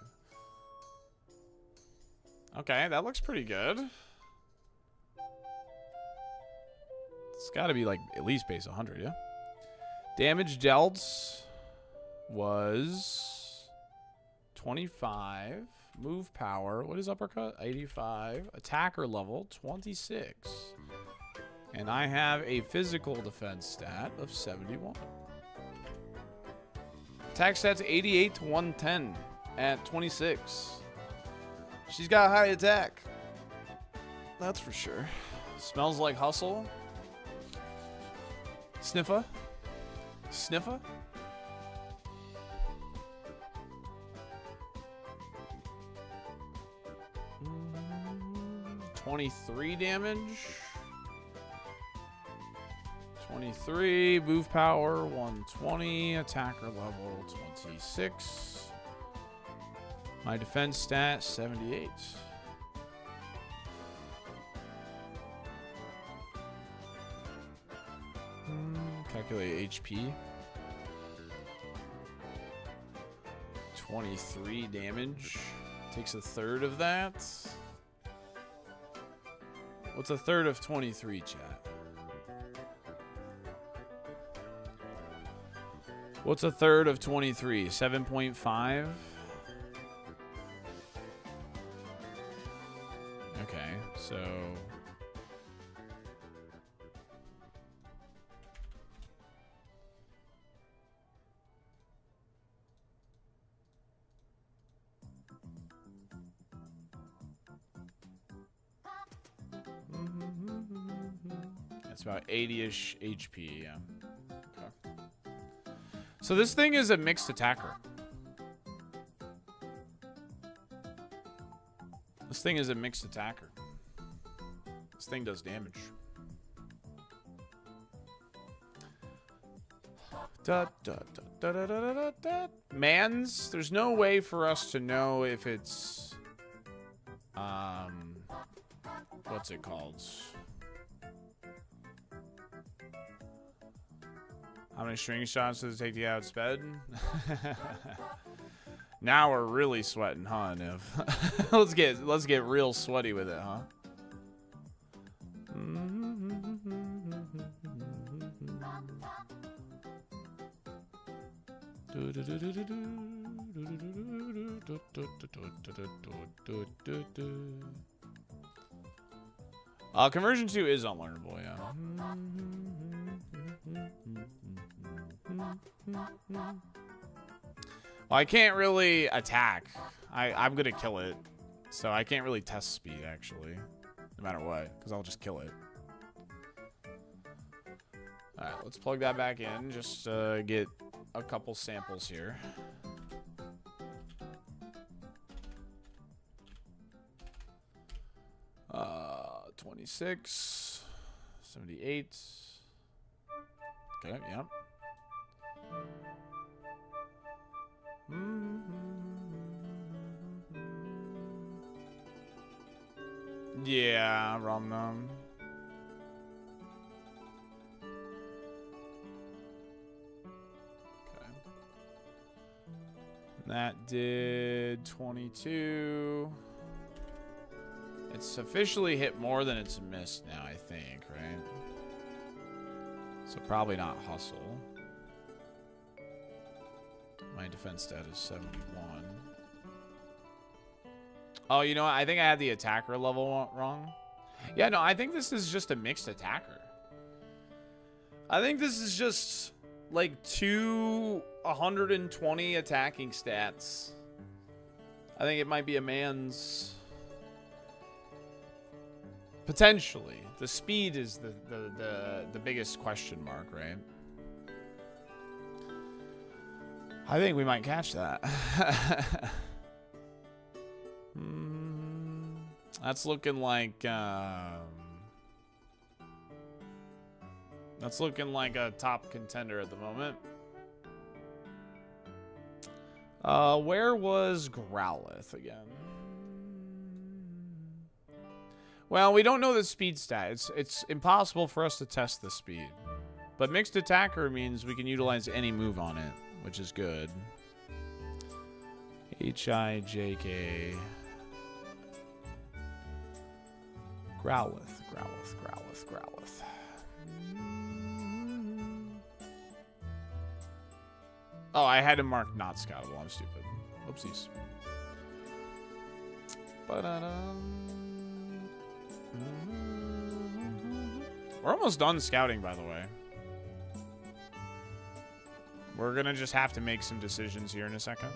Okay, that looks pretty good. It's got to be like at least base 100, yeah? Damage dealt was 25. Move power. What is uppercut? 85. Attacker level 26. And I have a physical defense stat of 71. Attack stats 88 to 110 at 26. She's got high attack. That's for sure. Smells like hustle. Sniffa. Sniffa. 23 damage. 23, move power 120, attacker level 26. My defense stat 78. Calculate HP. 23 damage. Takes a third of that. What's a third of 23, chat? What's a third of 23? 7.5? Okay, so... That's about 80-ish HP, yeah. Okay. So this thing is a mixed attacker. This thing is a mixed attacker. This thing does damage. Mans, there's no way for us to know if it's what's it called? How many string shots does it take to get outsped? Now we're really sweating, huh, Niv? let's get real sweaty with it, huh? Conversion 2 is unlearnable, yeah. Well, I can't really attack. I'm gonna kill it. So I can't really test speed, actually. No matter what, because I'll just kill it. Alright, let's plug that back in. Just get a couple samples here. Uh, 26, 78. Okay, yep. Yeah, rum num. Okay. That did 22. It's officially hit more than it's missed now, I think, right? So probably not hustle. My defense stat is 71. Oh, you know what? I think I had the attacker level wrong. Yeah, no, I think this is just a mixed attacker. I think this is just like 120 attacking stats. I think it might be a man's... Potentially. The speed is the biggest question mark, right? I think we might catch that. That's looking like that's looking like a top contender at the moment. Where was Growlithe again? Well, we don't know the speed stat. It's impossible for us to test the speed. But mixed attacker means we can utilize any move on it, which is good. H-I-J-K. Growlithe, Growlithe, Growlithe, Growlithe. Oh, I had to mark not scoutable. I'm stupid. Oopsies. We're almost done scouting, by the way. We're gonna just have to make some decisions here in a second.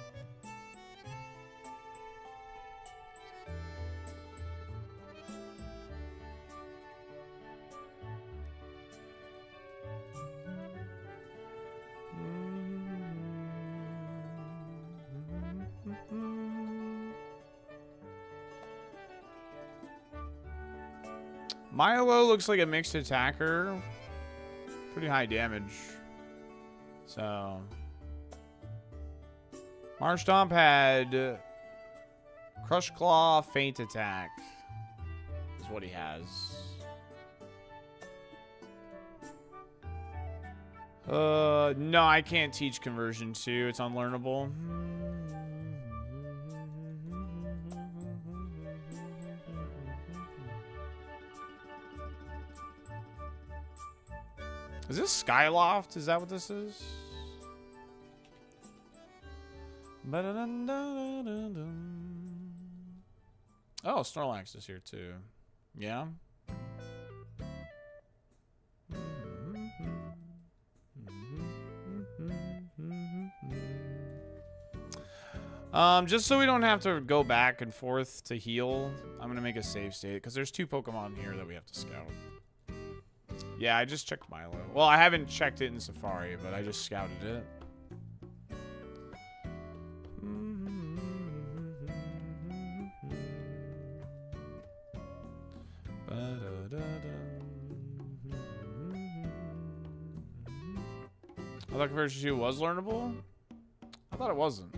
Milo looks like a mixed attacker. Pretty high damage. So. Marshtomp had Crush Claw, Feint Attack. Is what he has. No, I can't teach conversion 2. It's unlearnable. Is this Skyloft? Is that what this is? Oh, Snorlax is here too. Yeah. Just so we don't have to go back and forth to heal, I'm gonna make a save state because there's 2 Pokemon here that we have to scout. Yeah, I just checked Milo. Well, I haven't checked it in Safari, but I just scouted it. I thought conversion 2 was learnable? I thought it wasn't.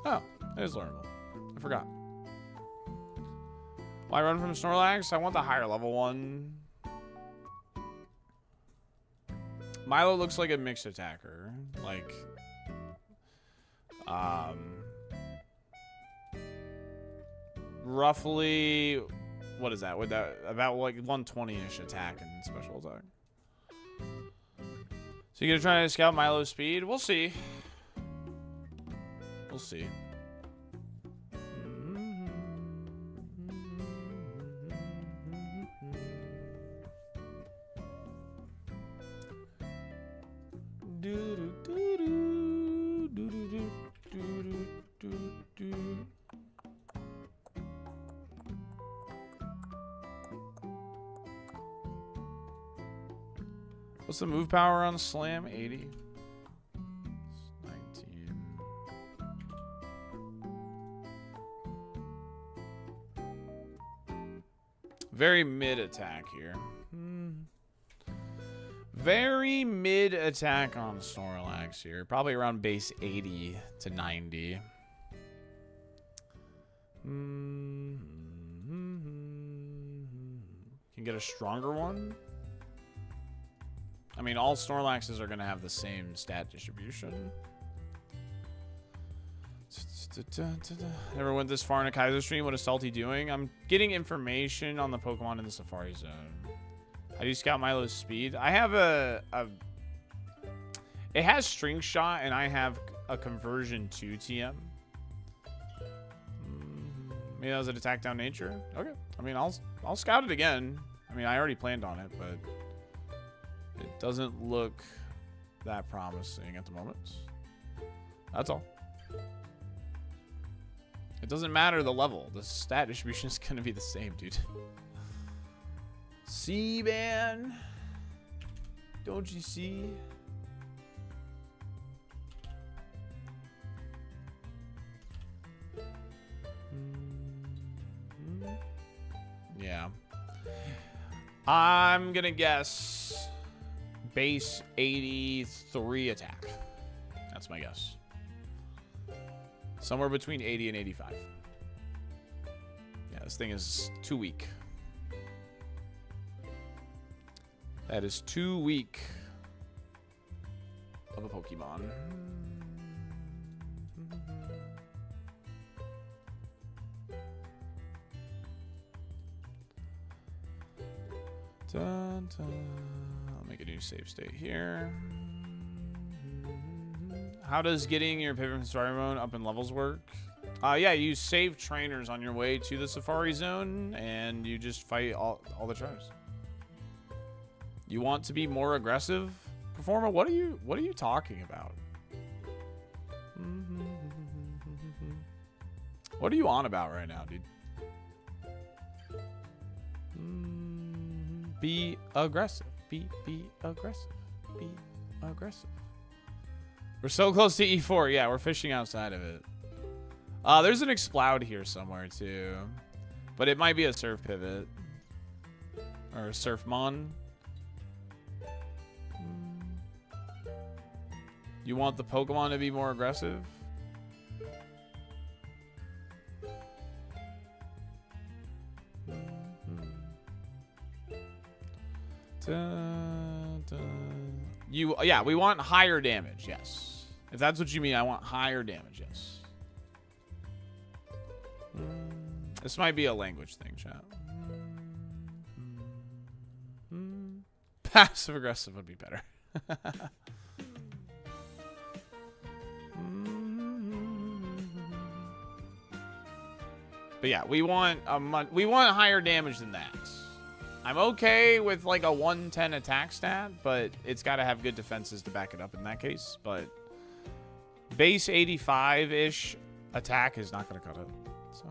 Oh, it is learnable. I forgot. Well, I run from Snorlax. I want the higher level one. Milo looks like a mixed attacker. Like, roughly, what is that? With that, about like 120-ish attack and special attack. So you're gonna try to scout Milo's speed? We'll see. We'll see. What's the move power on Slam? 80. 19. Very mid attack here. Very mid attack on Snorlax here. Probably around base 80 to 90. Can get a stronger one. I mean, all Snorlaxes are going to have the same stat distribution. Never went this far in a KAIZO stream. What is Salty doing? I'm getting information on the Pokemon in the Safari Zone. How do you scout Milo's speed? I have it has String Shot, and I have a conversion 2 TM. Maybe that was an attack down nature. Okay. I mean, I'll scout it again. I mean, I already planned on it, but it doesn't look that promising at the moment. That's all. It doesn't matter the level. The stat distribution is going to be the same, dude. See, man? Don't you see? Yeah. I'm going to guess base 83 attack. That's my guess. Somewhere between 80 and 85. Yeah, this thing is too weak. That is too weak of a Pokemon. Dun, dun. I'll make a new save state here. How does getting your pivot from Staryu up in levels work? Yeah, you save trainers on your way to the Safari Zone, and you just fight all the trainers. You want to be more aggressive, Performer? What are you talking about? What are you on about right now, dude? Be aggressive. Be aggressive. Be aggressive. We're so close to E4. Yeah, we're fishing outside of it. There's an Exploud here somewhere too. But it might be a Surf Pivot. Or a Surfmon. You want the Pokemon to be more aggressive? Yeah, we want higher damage, yes. If that's what you mean, I want higher damage, yes. This might be a language thing, chat. Passive aggressive would be better. But yeah, we want higher damage than that. I'm okay with like a 110 attack stat, but it's got to have good defenses to back it up in that case. But base 85-ish attack is not going to cut it. So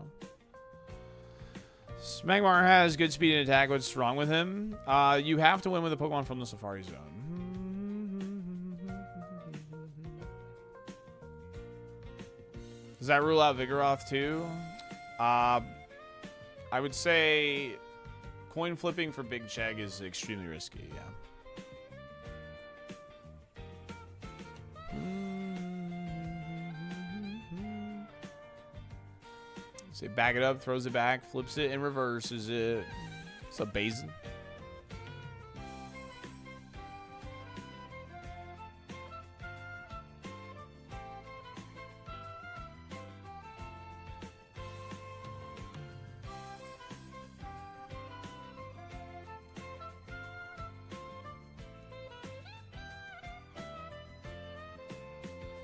Magmar has good speed and attack. What's wrong with him? You have to win with a Pokemon from the Safari Zone. Does that rule out Vigoroth too? I would say coin flipping for Big Chegg is extremely risky, yeah. Say back it up, throws it back, flips it, and reverses it. What's up, Basin?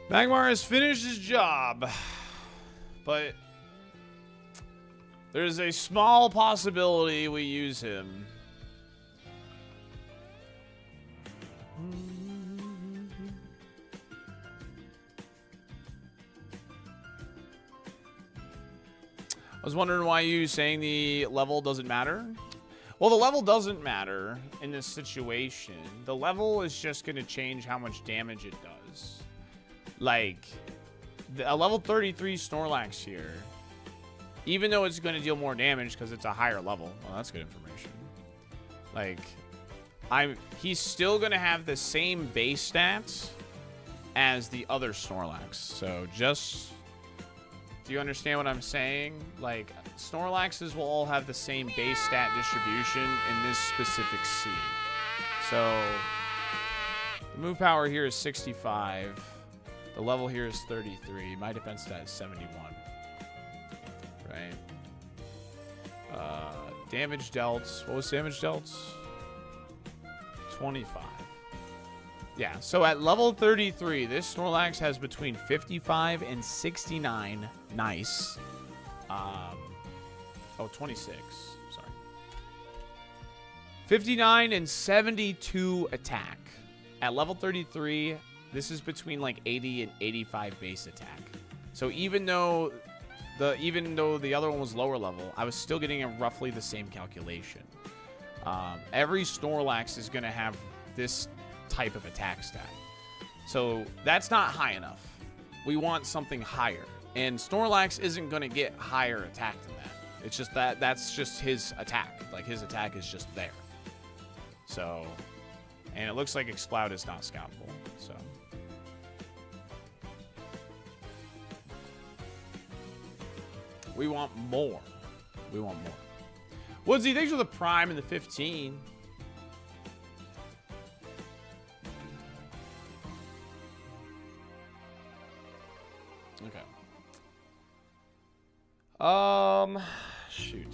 Magmar has finished his job, but there's a small possibility we use him. I was wondering why you saying the level doesn't matter. Well, the level doesn't matter in this situation. The level is just going to change how much damage it does. Like, a level 33 Snorlax here, even though it's going to deal more damage because it's a higher level. Well, that's good information. Like, he's still going to have the same base stats as the other Snorlax. So just, do you understand what I'm saying? Like, Snorlaxes will all have the same base stat distribution in this specific seed. So, the move power here is 65. The level here is 33. My defense stat is 71. Right. Damage dealt. What was damage dealt? 25. Yeah, so at level 33, this Snorlax has between 55 and 69. Nice. 26. Sorry. 59 and 72 attack. At level 33, this is between like 80 and 85 base attack. So even though the other one was lower level, I was still getting roughly the same calculation. Every Snorlax is going to have this type of attack stat. So that's not high enough. We want something higher. And Snorlax isn't going to get higher attack than that. It's just that's just his attack. Like, his attack is just there. So, and it looks like Exploud is not scoutable. So. We want more. We want more. Woodsy, thanks for the Prime and the 15. Okay. Shoot.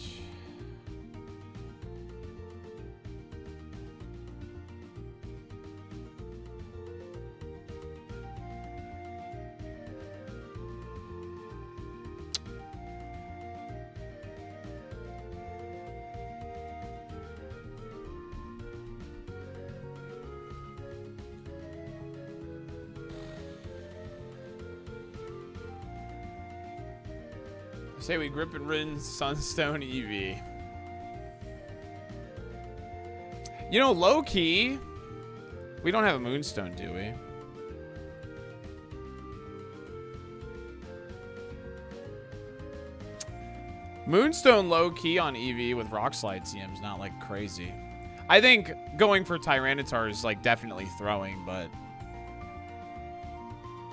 Say we grip and rin Sunstone EV. You know, low key, We don't have a Moonstone, do we? Moonstone low-key on EV with Rock Slide TM's not, like, crazy. I think going for Tyranitar is, like, definitely throwing, but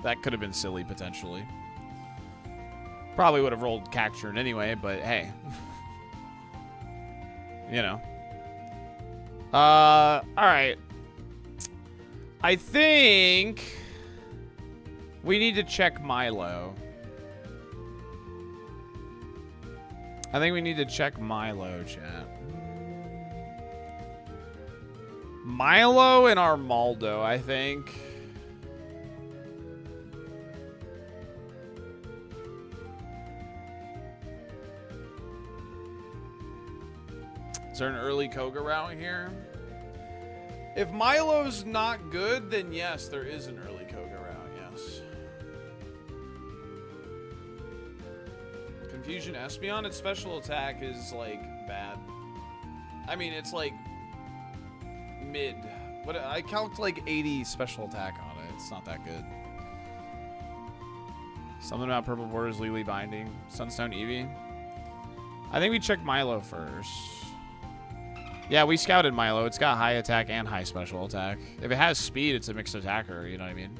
that could have been silly, potentially. Probably would have rolled Cacturne anyway, but hey. You know. Alright. I think we need to check Milo. I think we need to check Milo, chat. Milo and Armaldo, I think. Is there an early Koga route here? If Milo's not good, then yes, there is an early Koga route, yes. Confusion Espeon, its special attack is, like, bad. I mean, it's, like, mid. But I count, like, 80 special attack on it. It's not that good. Something about Purple Borders, Lily Binding, Sunstone Eevee. I think we check Milo first. Yeah, we scouted Milo. It's got high attack and high special attack. If it has speed, it's a mixed attacker, you know what I mean?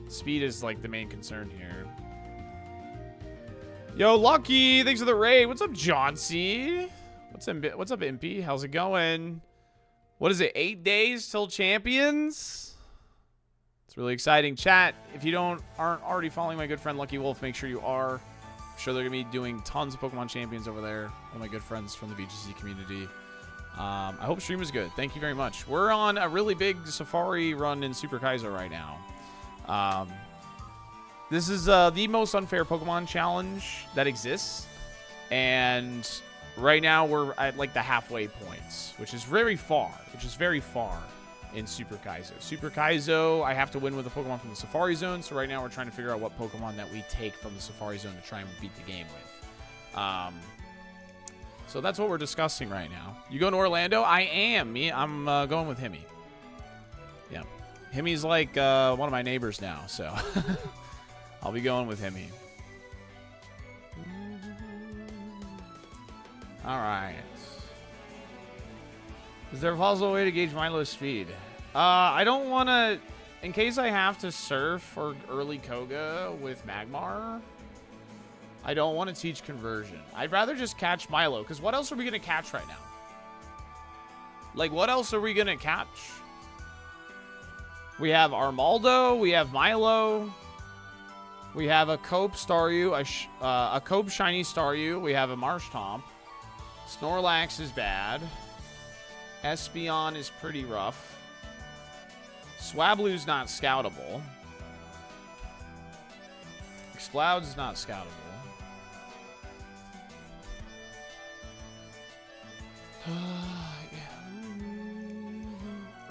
Speed is, like, the main concern here. Yo, Lucky! Thanks for the raid. What's up, Johnsy? What's up, Impy? How's it going? What is it, 8 days till Champions? It's really exciting. Chat, if you aren't already following my good friend Lucky Wolf, make sure you are. I'm sure they're going to be doing tons of Pokemon Champions over there. One of my good friends from the VGC community. I hope stream is good. Thank you very much. We're on a really big Safari run in Super Kaizo right now. This is the most unfair Pokemon challenge that exists. And right now we're at like the halfway points, which is very far. In Super Kaizo. Super Kaizo, I have to win with a Pokemon from the Safari Zone. So right now we're trying to figure out what Pokemon that we take from the Safari Zone to try and beat the game with. So that's what we're discussing right now. You going to Orlando? I am. I'm going with Himmy. Yeah. Himmy's like one of my neighbors now, so I'll be going with Himmy. All right. Is there a possible way to gauge Milo's speed? I don't want to... In case I have to surf or early Koga with Magmar... I don't want to teach conversion. I'd rather just catch Milo, because what else are we going to catch right now? Like, what else are we going to catch? We have Armaldo. We have Milo. We have a Cope Staryu, a Cope Shiny Staryu. We have a Marshtomp. Snorlax is bad. Espeon is pretty rough. Swablu's not scoutable. Exploud's not scoutable.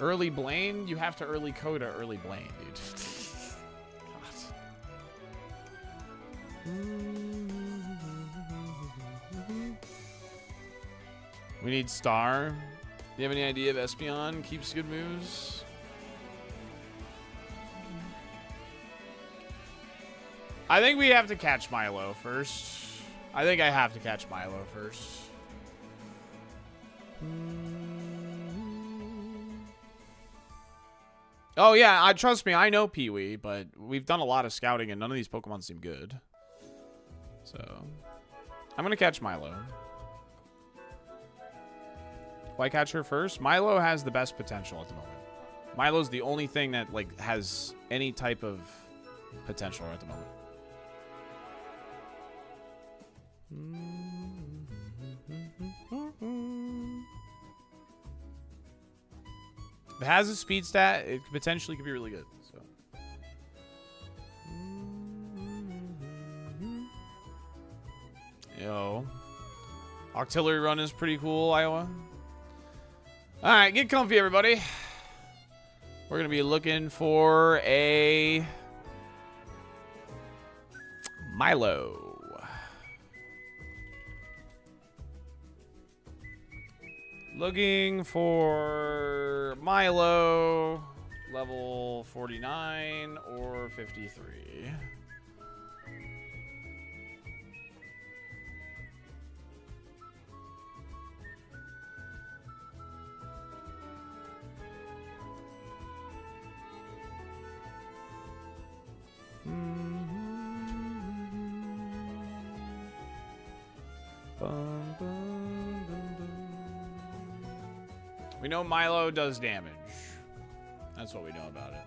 Early Blaine? You have to early Coda early Blaine, dude. We need Star. Do you have any idea if Espeon keeps good moves? I think we have to catch Milo first. I think I have to catch Milo first. Oh, yeah. Trust me, I know Pee-wee, but we've done a lot of scouting, and none of these Pokemon seem good. So, I'm going to catch Milo. Why catch her first? Milo has the best potential at the moment. Milo's the only thing that, like, has any type of potential at the moment. If it has a speed stat, it potentially could be really good. So. Yo. Octillery Run is pretty cool, Iowa. Alright, get comfy, everybody. We're going to be looking for a Milo. Looking for Milo. level 49 or 53. We know Milo does damage. That's what we know about it.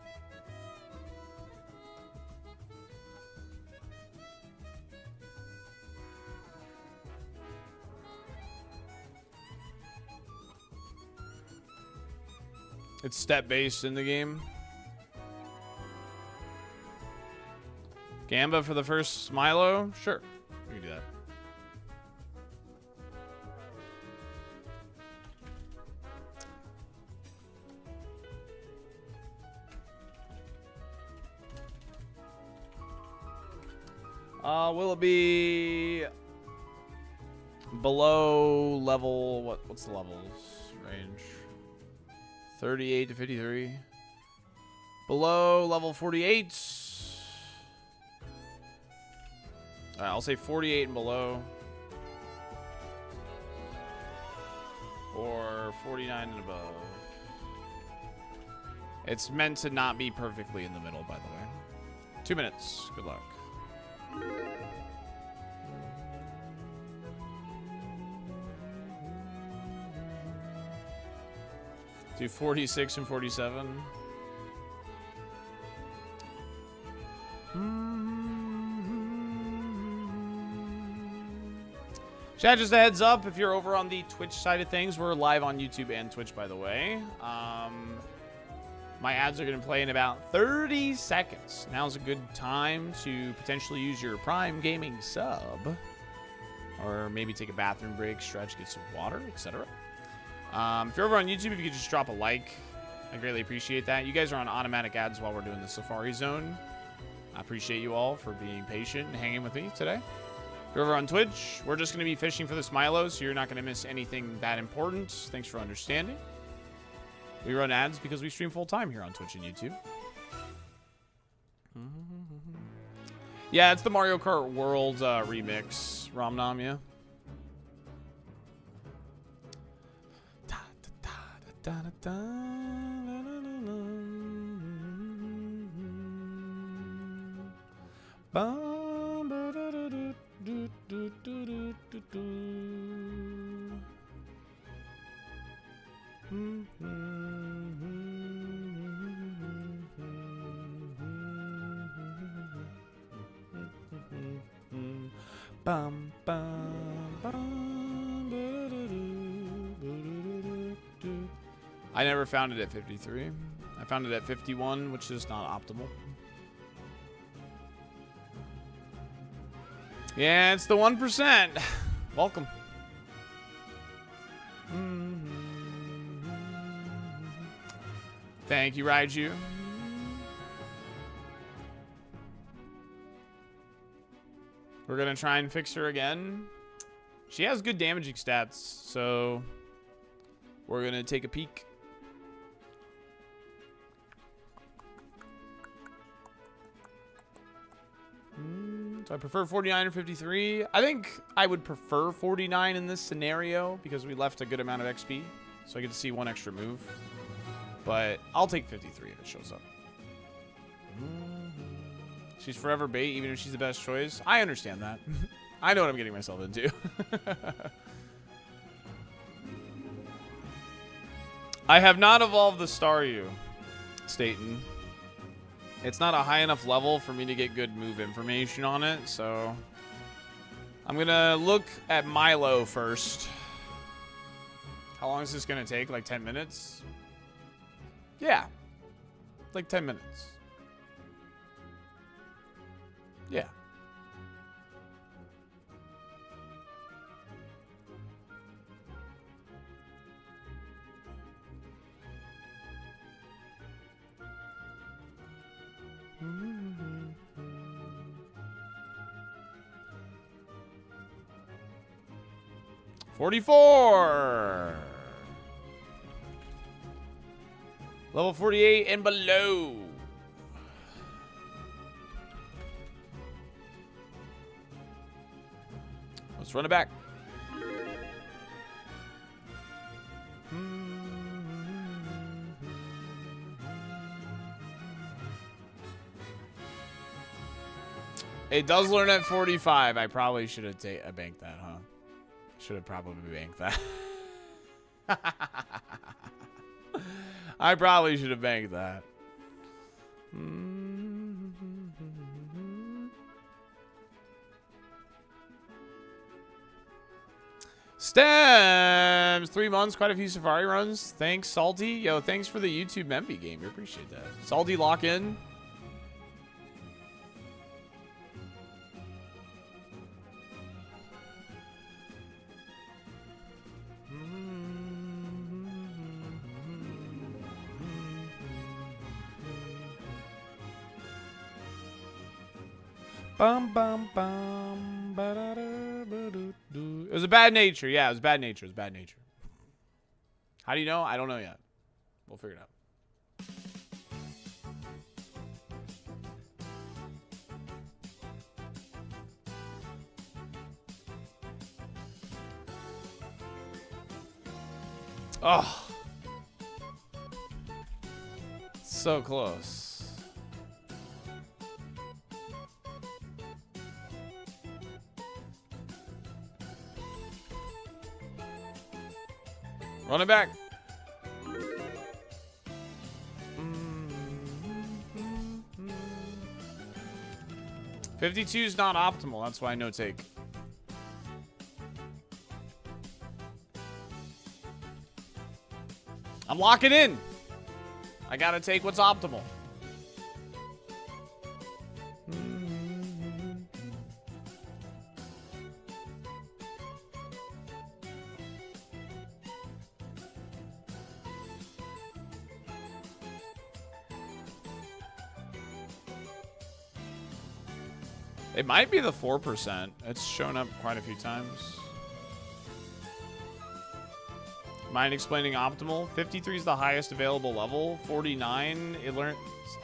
It's step-based in the game. Gamba for the first Milo? Sure. We can do that. Will it be below level, what's the levels range? 38 to 53. Below level 48. Alright, I'll say 48 and below. Or 49 and above. It's meant to not be perfectly in the middle, by the way. 2 minutes. Good luck. Do 46 and 47. Chat, just a heads up, if you're over on the Twitch side of things, we're live on YouTube and Twitch, by the way. My ads are going to play in about 30 seconds. Now's a good time to potentially use your Prime Gaming sub. Or maybe take a bathroom break, stretch, get some water, etc. If you're over on YouTube, if you could just drop a like, I greatly appreciate that. You guys are on automatic ads while we're doing the Safari Zone. I appreciate you all for being patient and hanging with me today. If you're over on Twitch, we're just going to be fishing for this Milo, so you're not going to miss anything that important. Thanks for understanding. We run ads because we stream full-time here on Twitch and YouTube. Yeah, it's the Mario Kart World remix. Romnom, yeah. I never found it at 53. I found it at 51, which is not optimal. Yeah, it's the 1%. Welcome. Thank you, Raiju. We're going to try and fix her again. She has good damaging stats, so we're going to take a peek. So I prefer 49 or 53. I think I would prefer 49 in this scenario because we left a good amount of XP. So I get to see one extra move. But I'll take 53 if it shows up. She's forever bait, even if she's the best choice. I understand that. I know what I'm getting myself into. I have not evolved the Staryu, Staten. It's not a high enough level for me to get good move information on it, so I'm going to look at Milo first. How long is this going to take? Like 10 minutes? Yeah. Like 10 minutes. Yeah. $44. Level 48 and below. Let's run it back. It does learn at 45. I probably should have banked that, huh? Should have probably banked that. I probably should have banked that. Stems! 3 months, quite a few Safari runs. Thanks, Salty. Yo, thanks for the YouTube Memby game. We appreciate that. Salty, lock in. Bum, bum, bum, ba-da-da-ba-do-do. It was a bad nature. Yeah, it was bad nature. It was bad nature. How do you know? I don't know yet. We'll figure it out. Oh. So close. Run it back. 52 is not optimal. That's why I no take. I'm locking in. I gotta take what's optimal. It might be the 4%. It's shown up quite a few times. Mind explaining optimal? 53 is the highest available level. 49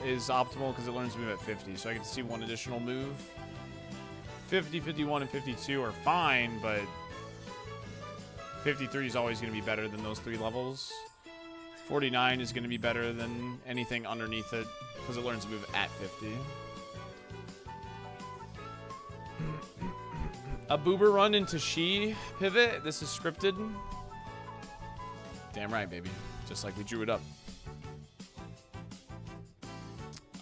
is optimal because it learns to move at 50. So I get to see one additional move. 50, 51, and 52 are fine, but 53 is always going to be better than those 3 levels. 49 is going to be better than anything underneath it because it learns to move at 50. A boober run into she pivot. This is scripted. Damn right, baby. Just like we drew it up.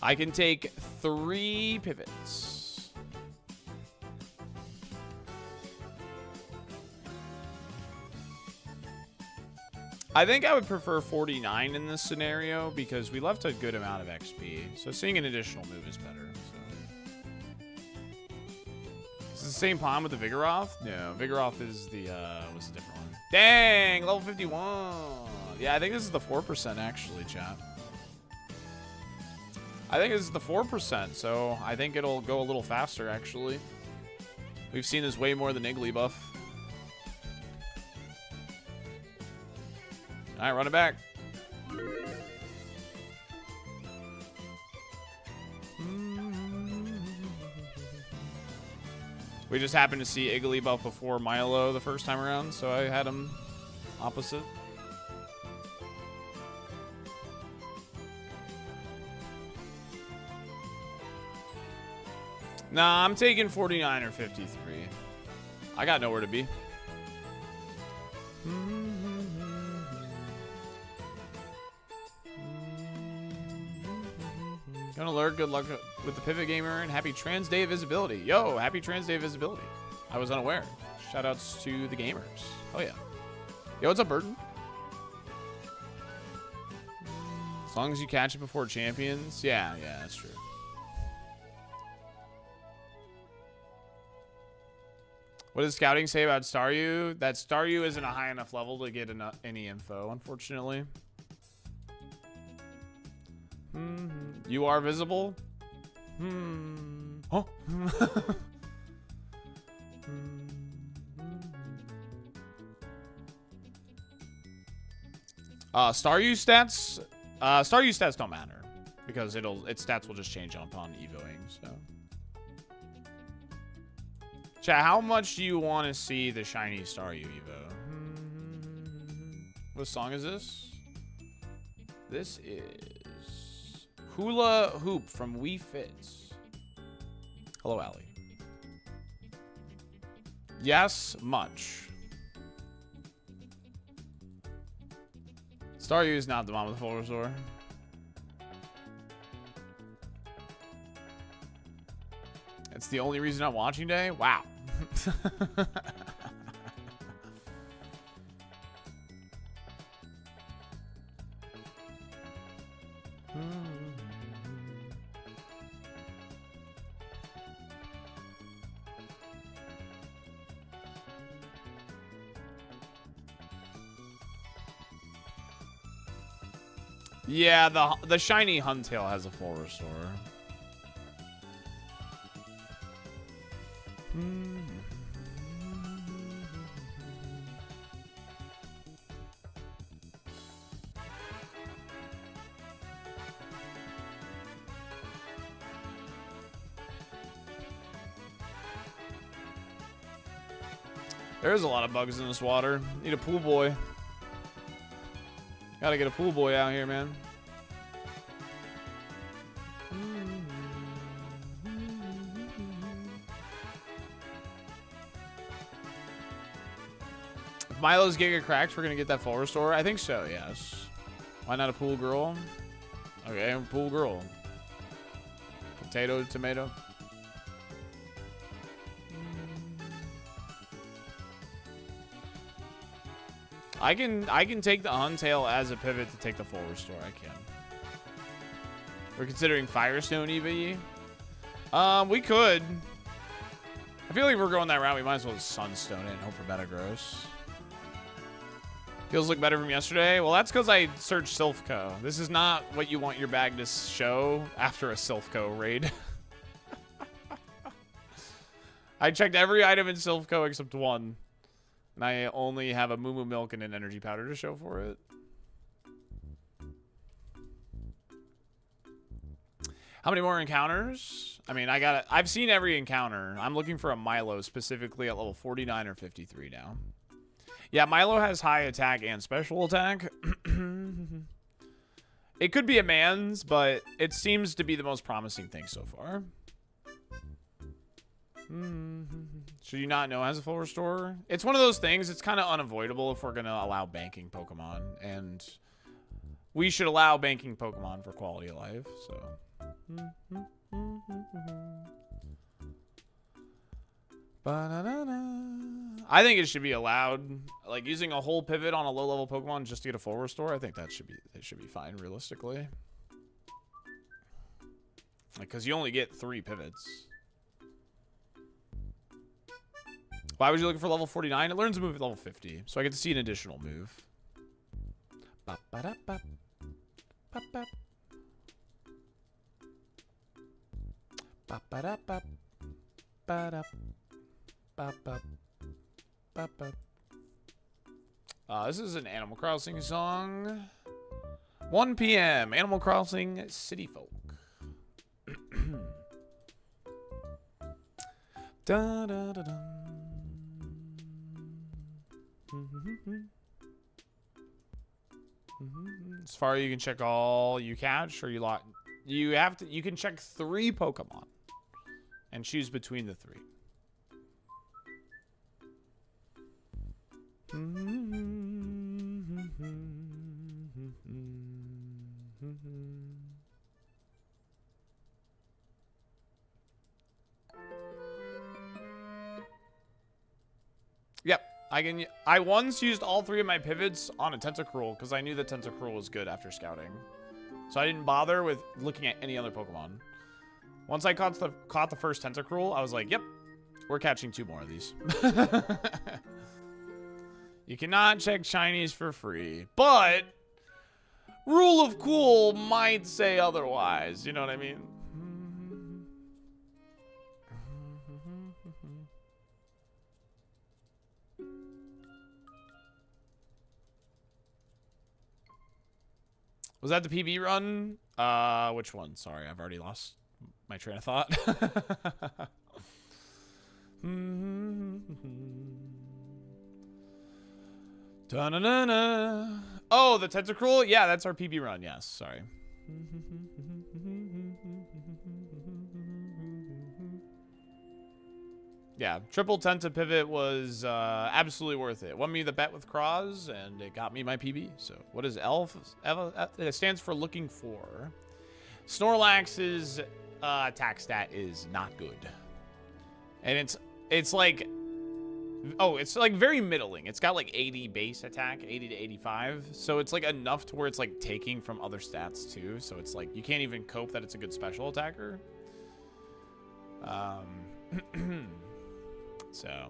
I can take 3 pivots. I think I would prefer 49 in this scenario because we left a good amount of XP. So seeing an additional move is better. Is it the same pawn with the Vigoroth? No, Vigoroth is the, what's the different one? Dang, level 51. Yeah, I think this is the 4% actually, chat. I think this is the 4%, so I think it'll go a little faster actually. We've seen this way more than Igglybuff. All right, run it back. We just happened to see Igglybuff before Milo the first time around, so I had him opposite. Nah, I'm taking 49 or 53. I got nowhere to be. Gonna learn. Good luck with the Pivot Gamer and happy Trans Day of Visibility. Yo, happy Trans Day of Visibility. I was unaware. Shoutouts to the gamers. Oh yeah. Yo, what's up, Burton? As long as you catch it before champions. Yeah, that's true. What does scouting say about Staryu? That Staryu isn't a high enough level to get any info, unfortunately. You are visible? Huh? Staryu stats Staryu stats don't matter because its stats will just change upon evoing. So, chat, how much do you want to see the shiny Staryu evo? What song is this? This is Hula Hoop from Wii Fits. Hello, Allie. Yes, much. Staryu is not the mom of the full restore. It's the only reason I'm watching today? Wow. Yeah, the shiny Huntail has a full restore. There's a lot of bugs in this water. Need a pool boy. Gotta get a pool boy out here, man. If Milo's Giga cracks, we're gonna get that full restore. I think so, yes. Why not a pool girl? Okay, pool girl. Potato, tomato. I can take the Huntail as a pivot to take the full restore. I can. We're considering Firestone EV. We could. I feel like if we're going that route, we might as well Sunstone it and hope for better gross. Feels look better from yesterday. Well, that's because I searched Silph Co. This is not what you want your bag to show after a Silph Co raid. I checked every item in Silph Co except one. And I only have a Moo Moo Milk and an energy powder to show for it. How many more encounters? I mean, I've seen every encounter. I'm looking for a Milo specifically at level 49 or 53 now. Yeah, Milo has high attack and special attack. It could be a man's, but it seems to be the most promising thing so far. Should you not know it has a full restore? It's one of those things. It's kind of unavoidable if we're going to allow banking Pokemon. And we should allow banking Pokemon for quality of life. So. I think it should be allowed. Like using a whole pivot on a low-level Pokemon just to get a full restore. I think that should be fine realistically. Because you only get 3 pivots. Why was you looking for level 49? It learns a move at level 50, so I get to see an additional move. This is an Animal Crossing song. 1 p.m. Animal Crossing City Folk. Da da da da. As far as you can check all you catch or you lot. You can check 3 Pokemon and choose between the 3. Yep, I once used all 3 of my pivots on a Tentacruel because I knew that Tentacruel was good after scouting. So I didn't bother with looking at any other Pokemon. Once I caught the first Tentacruel, I was like, yep, we're catching 2 more of these. You cannot check shinies for free, but Rule of Cool might say otherwise. You know what I mean? Was that the PB run? Which one? Sorry, I've already lost my train of thought. Da-na-na-na. Oh, the Tentacruel? Yeah, that's our PB run. Yes, sorry. Yeah, triple Tenta pivot was absolutely worth it. Won me the bet with Cross, and it got me my PB. So, what is ELF? It stands for looking for. Snorlax's attack stat is not good. And it's like... Oh, it's like very middling. It's got like 80 base attack, 80 to 85. So it's like enough to where it's like taking from other stats too. So it's like you can't even cope that it's a good special attacker. So.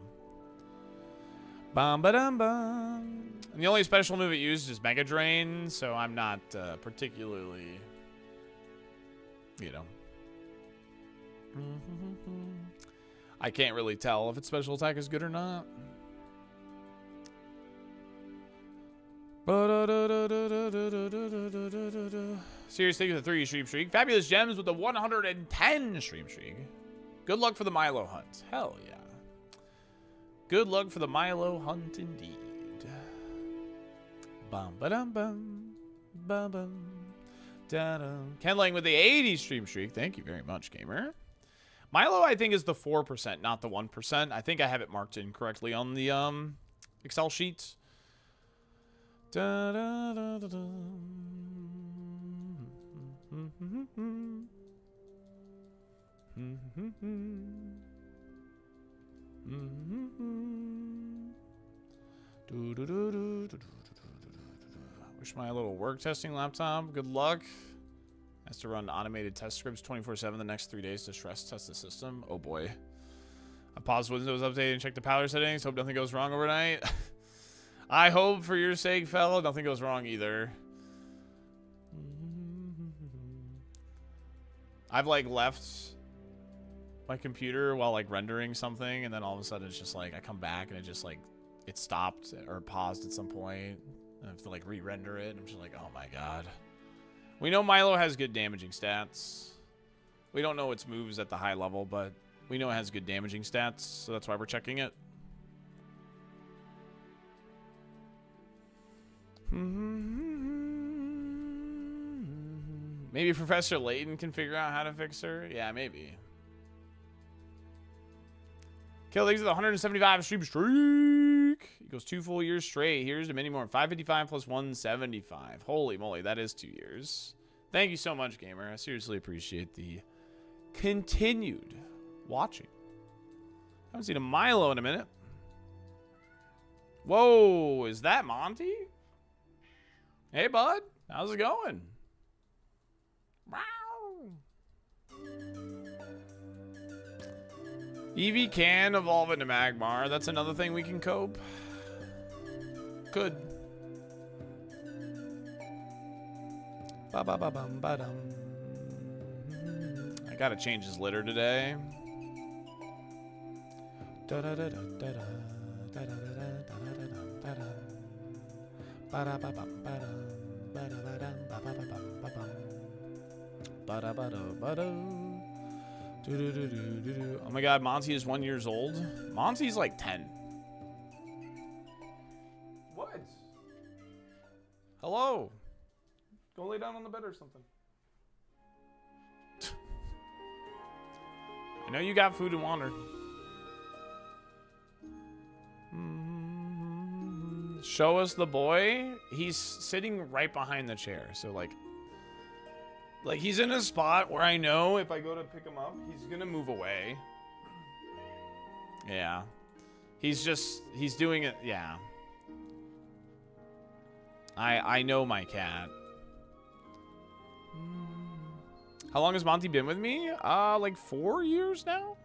Bum ba dum bum. And the only special move it used is Mega Drain. So I'm not particularly, you know. I can't really tell if its special attack is good or not. Serious, thank you for the 3 stream streak. Fabulous Gems with the 110 stream streak. Good luck for the Milo hunt. Hell yeah. Good luck for the Milo hunt indeed. Bum ba dum bum. Bum bum. Da dum. Ken Lang with the 80 stream streak. Thank you very much, gamer. Milo, I think, is the 4%, not the 1%. I think I have it marked incorrectly on the Excel sheet. Da, da, da, da, da. Wish my little work testing laptop good luck. Has to run automated test scripts 24/7 the next 3 days to stress test the system. Oh boy. I paused Windows Update and checked the power settings. Hope nothing goes wrong overnight. I hope for your sake, fellow, nothing goes wrong either. I've like left my computer while like rendering something, and then all of a sudden it's just like I come back and it just like it stopped or paused at some point. I have to like re-render it. I'm just like, oh my god. We know Milo has good damaging stats. We don't know its moves at the high level, but we know it has good damaging stats, so that's why we're checking it. Maybe Professor Layton can figure out how to fix her? Yeah, maybe. Kill these are the 175 stream streak. He goes 2 full years straight. Here's the mini more 555 plus 175. Holy moly, that is 2 years. Thank you so much, gamer. I seriously appreciate the continued watching. I haven't seen a Milo in a minute. Whoa, is that Monty? Hey, bud. How's it going? Wow. Eevee can evolve into Magmar. That's another thing we can cope. Could. Ba-ba-ba-bum-ba-dum. I gotta change his litter today. Oh my god, Monty is 1 year old. Monty's like 10. What? Hello? Go lay down on the bed or something. I know you got food and water. Show us the boy. He's sitting right behind the chair. So like he's in a spot where I know if I go to pick him up, he's gonna move away. Yeah. He's doing it. Yeah. I know my cat. How long has Monty been with me? Like 4 years now?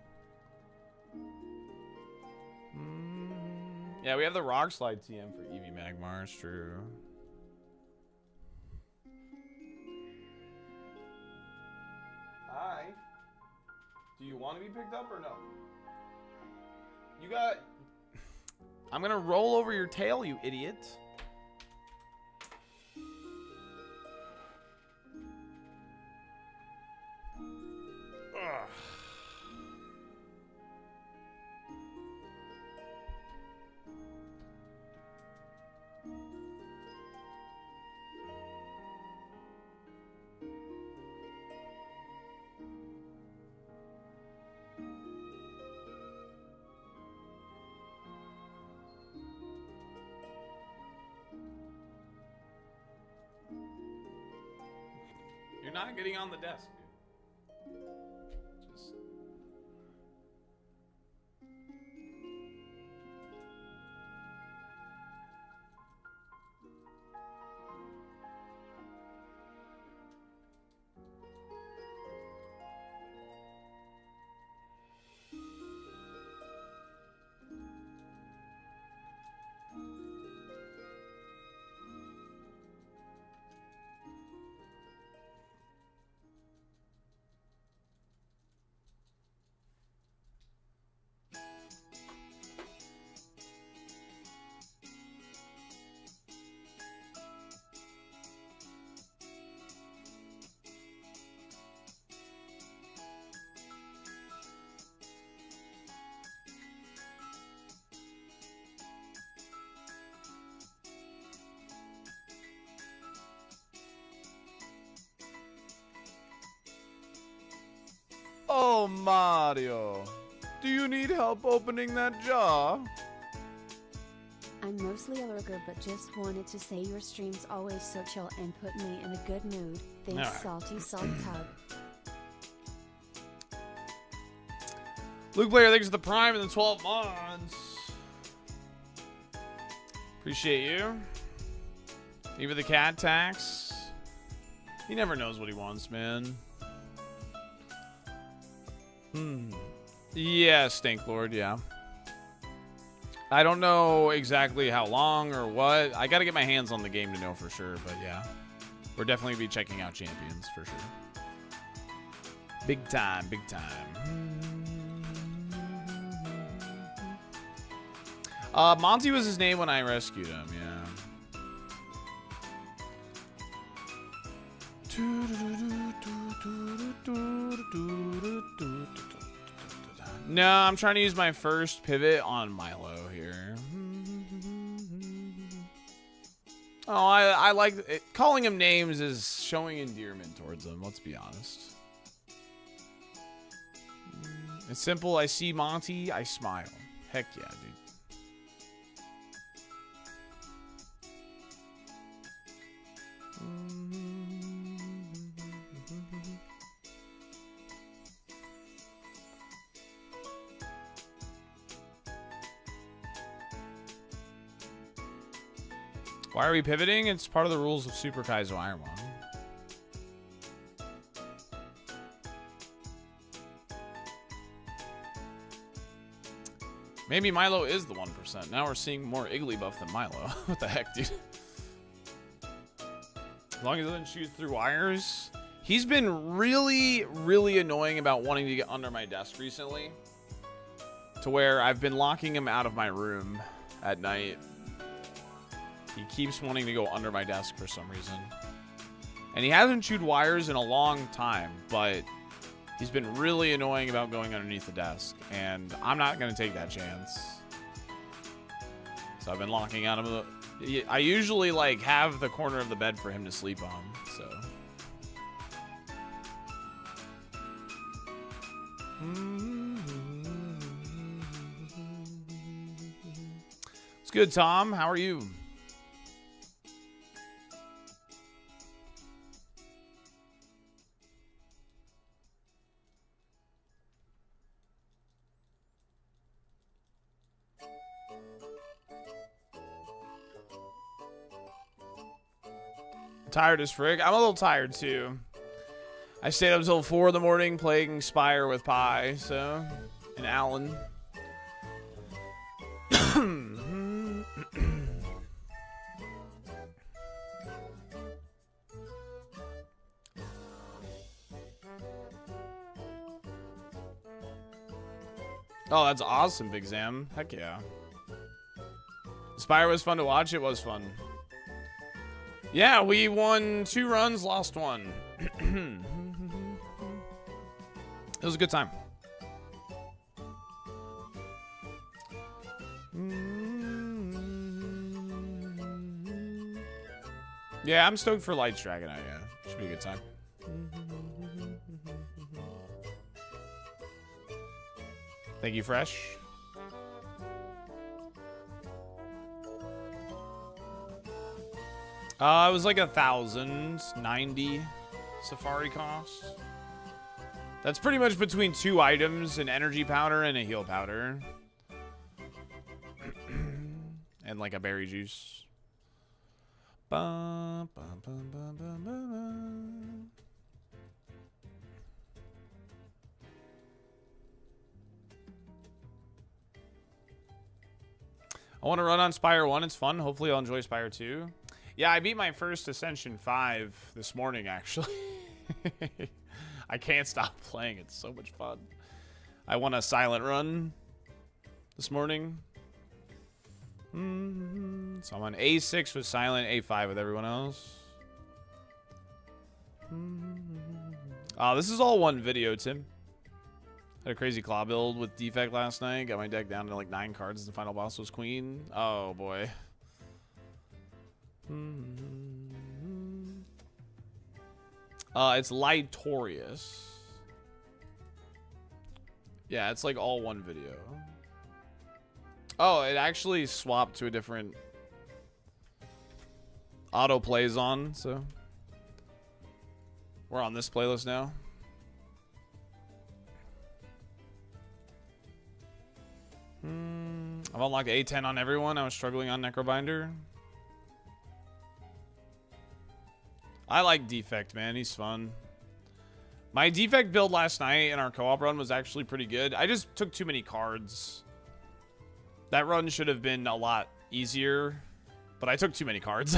Yeah, we have the Rock Slide TM for Eevee Magmar, it's true. Hi. Do you want to be picked up or no? You got... I'm gonna roll over your tail, you idiot. You're not getting on the desk, dude. Just... Oh, Mario. Do you need help opening that jar? I'm mostly a lurker, but just wanted to say your stream's always so chill and put me in a good mood. Thanks, Alright. Salty Salt Tug. Luke Blair, thanks for the Prime and the 12 months. Appreciate you. Even the cat tax. He never knows what he wants, man. Yeah, Stink Lord, yeah. I don't know exactly how long or what. I gotta get my hands on the game to know for sure, but yeah. We're definitely gonna be checking out Champions for sure. Big time, big time. Monty was his name when I rescued him, yeah. No, I'm trying to use my first pivot on Milo here. Oh, I like it. Calling him names is showing endearment towards him, let's be honest. It's simple. I see Monty, I smile. Heck yeah, dude. Why are we pivoting? It's part of the rules of Super KAIZO ironMON. Maybe Milo is the 1%. Now we're seeing more Igglybuff than Milo. What the heck, dude? As long as it doesn't shoot through wires. He's been really, really annoying about wanting to get under my desk recently. To where I've been locking him out of my room at night. He keeps wanting to go under my desk for some reason. And he hasn't chewed wires in a long time, but he's been really annoying about going underneath the desk. And I'm not going to take that chance. So I've been locking out of the... I usually, like, have the corner of the bed for him to sleep on, so... It's good, Tom. How are you? Tired as frig. I'm a little tired too. I stayed up until 4 in the morning playing Spire with Pi, so, and Alan. Oh, that's awesome, Big Zam. Heck yeah. Spire was fun to watch. It was fun. Yeah, we won 2 runs, lost 1. It was a good time. Yeah, I'm stoked for Light's Dragonite, yeah. Should be a good time. Thank you, Fresh. It was like 1,090 Safari cost. That's pretty much between 2 items, an energy powder and a heal powder. And like a berry juice. Bum, bum, bum, bum, bum, bum. I want to run on Spire 1. It's fun. Hopefully I'll enjoy Spire 2. Yeah, I beat my first Ascension 5 this morning, actually. I can't stop playing. It's so much fun. I won a silent run this morning. So I'm on A6 with silent, A5 with everyone else. Oh, this is all one video, Tim. Had a crazy claw build with defect last night. Got my deck down to like 9 cards. The final boss was queen. Oh boy. It's Lightorious. Yeah, it's like all one video. Oh, it actually swapped to a different auto plays on, so we're on this playlist now. I've unlocked A10 on everyone. I was struggling on Necrobinder. I like Defect, man. He's fun. My Defect build last night in our co-op run was actually pretty good. I just took too many cards. That run should have been a lot easier, but I took too many cards.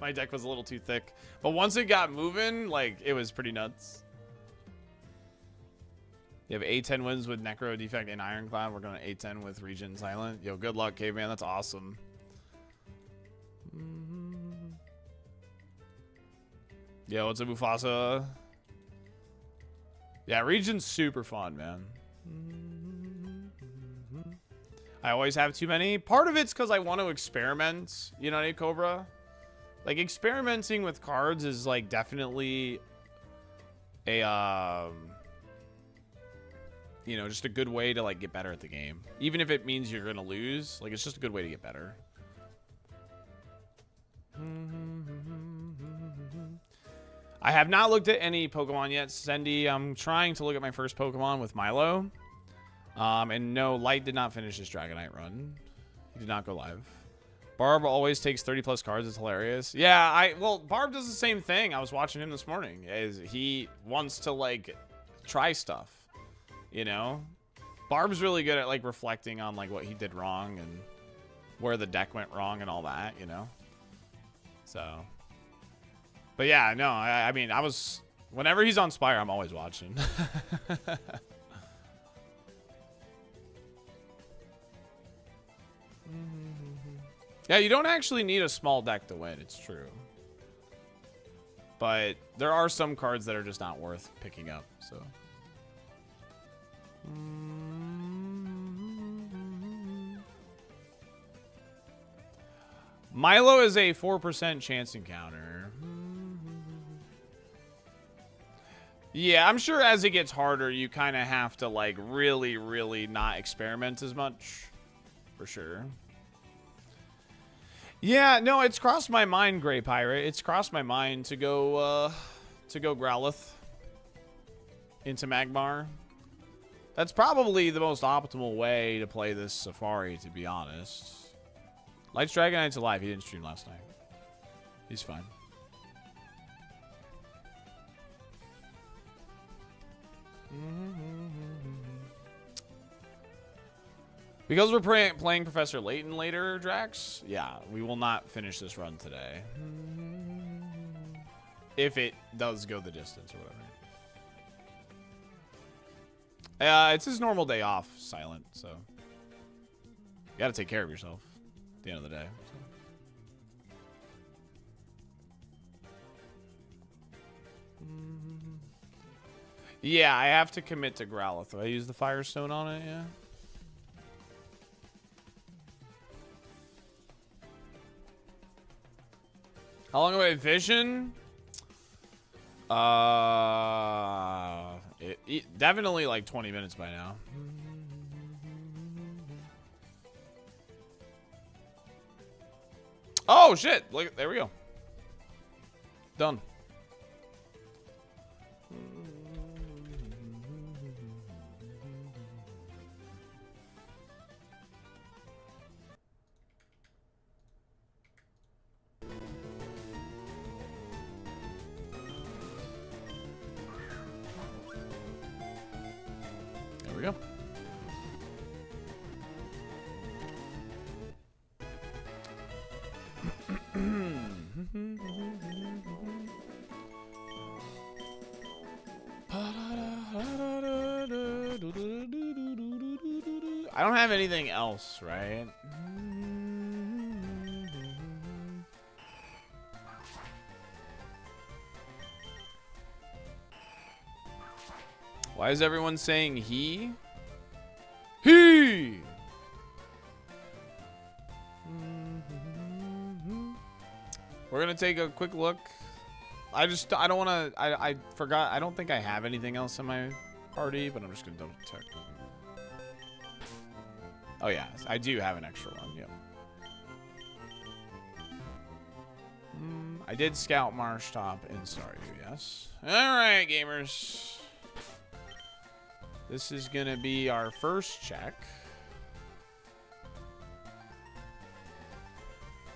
My deck was a little too thick. But once it got moving, like, it was pretty nuts. You have A10 wins with Necro, Defect, and Ironclad. We're going to A10 with Regen Silent. Yo, good luck, Caveman. That's awesome. Yo, what's up, Mufasa? Yeah, Regen's super fun, man. I always have too many. Part of it's because I want to experiment. You know what I mean, Cobra? Like, experimenting with cards is, like, definitely a, you know, just a good way to, like, get better at the game. Even if it means you're going to lose. Like, it's just a good way to get better. I have not looked at any Pokemon yet, Sendy. I'm trying to look at my first Pokemon with Milo. And no, Light did not finish his Dragonite run. He did not go live. Barb always takes 30 plus cards. It's hilarious. Yeah, well, Barb does the same thing. I was watching him this morning. He wants to, like, try stuff, you know? Barb's really good at, like, reflecting on, like, what he did wrong and where the deck went wrong and all that, you know? So, but yeah, no, I mean, whenever he's on Spire, I'm always watching. Yeah, you don't actually need a small deck to win. It's true. But there are some cards that are just not worth picking up, so. Milo is a 4% chance encounter. Yeah, I'm sure as it gets harder, you kind of have to, like, really, really not experiment as much. For sure. Yeah, no, it's crossed my mind, Gray Pirate. It's crossed my mind to go Growlithe into Magmar. That's probably the most optimal way to play this Safari, to be honest. Light's Dragonite's alive. He didn't stream last night. He's fine. Because we're playing Professor Layton later, Drax, yeah, we will not finish this run today. If it does go the distance or whatever. It's his normal day off, Silent, so. You gotta take care of yourself at the end of the day. So. Yeah, I have to commit to Growlithe. I use the Firestone on it, yeah. How long have I vision? Definitely like 20 minutes by now. Oh shit! Look, there we go. Done. I don't have anything else, right? Why is everyone saying he? He! We're gonna take a quick look. I don't wanna, I forgot, I don't think I have anything else in my party, but I'm just gonna double check. Oh yeah, I do have an extra one, yep. I did scout Marsh Top in Staryu, yes. Alright, gamers. This is gonna be our first check.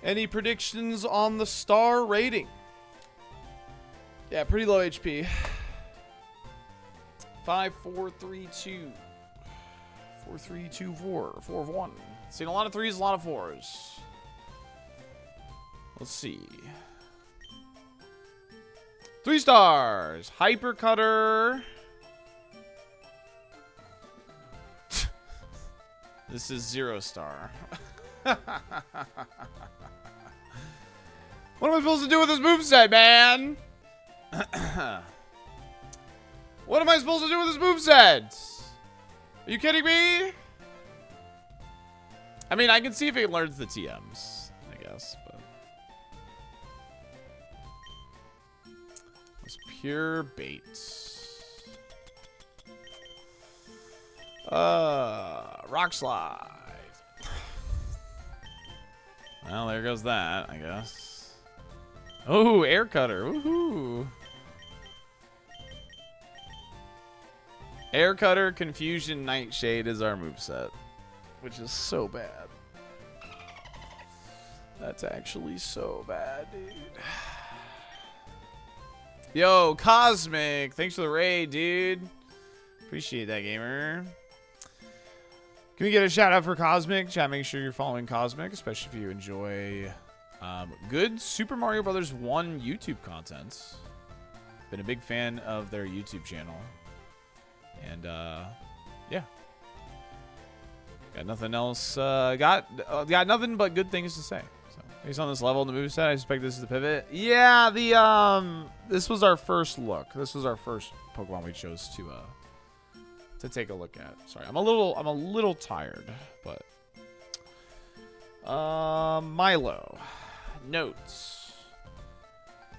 Any predictions on the star rating? Yeah, pretty low HP. 5, 4, 3, 2. 4, 3, 2, 4. 4 of 1. Seen a lot of 3s, a lot of 4s. Let's see. 3 stars. Hyper Cutter. This is 0 star. What am I supposed to do with this moveset, man? What am I supposed to do with this moveset? Are you kidding me? I mean, I can see if it learns the TMs, I guess, but it's pure bait. Rock slide. Well, there goes that, I guess. Oh, air cutter. Woohoo. Air cutter, confusion, nightshade is our moveset, which is so bad. That's actually so bad, dude. Yo, Cosmic, thanks for the raid, dude. Appreciate that, gamer. Can we get a shout out for Cosmic? Chat, make sure you're following Cosmic, especially if you enjoy good Super Mario Brothers 1 YouTube content. Been a big fan of their YouTube channel. And, yeah. Got nothing else. Got nothing but good things to say. So, based on this level in the moveset, I suspect this is the pivot. Yeah, this was our first look. This was our first Pokemon we chose to take a look at. Sorry, I'm a little tired, but Milo. Notes.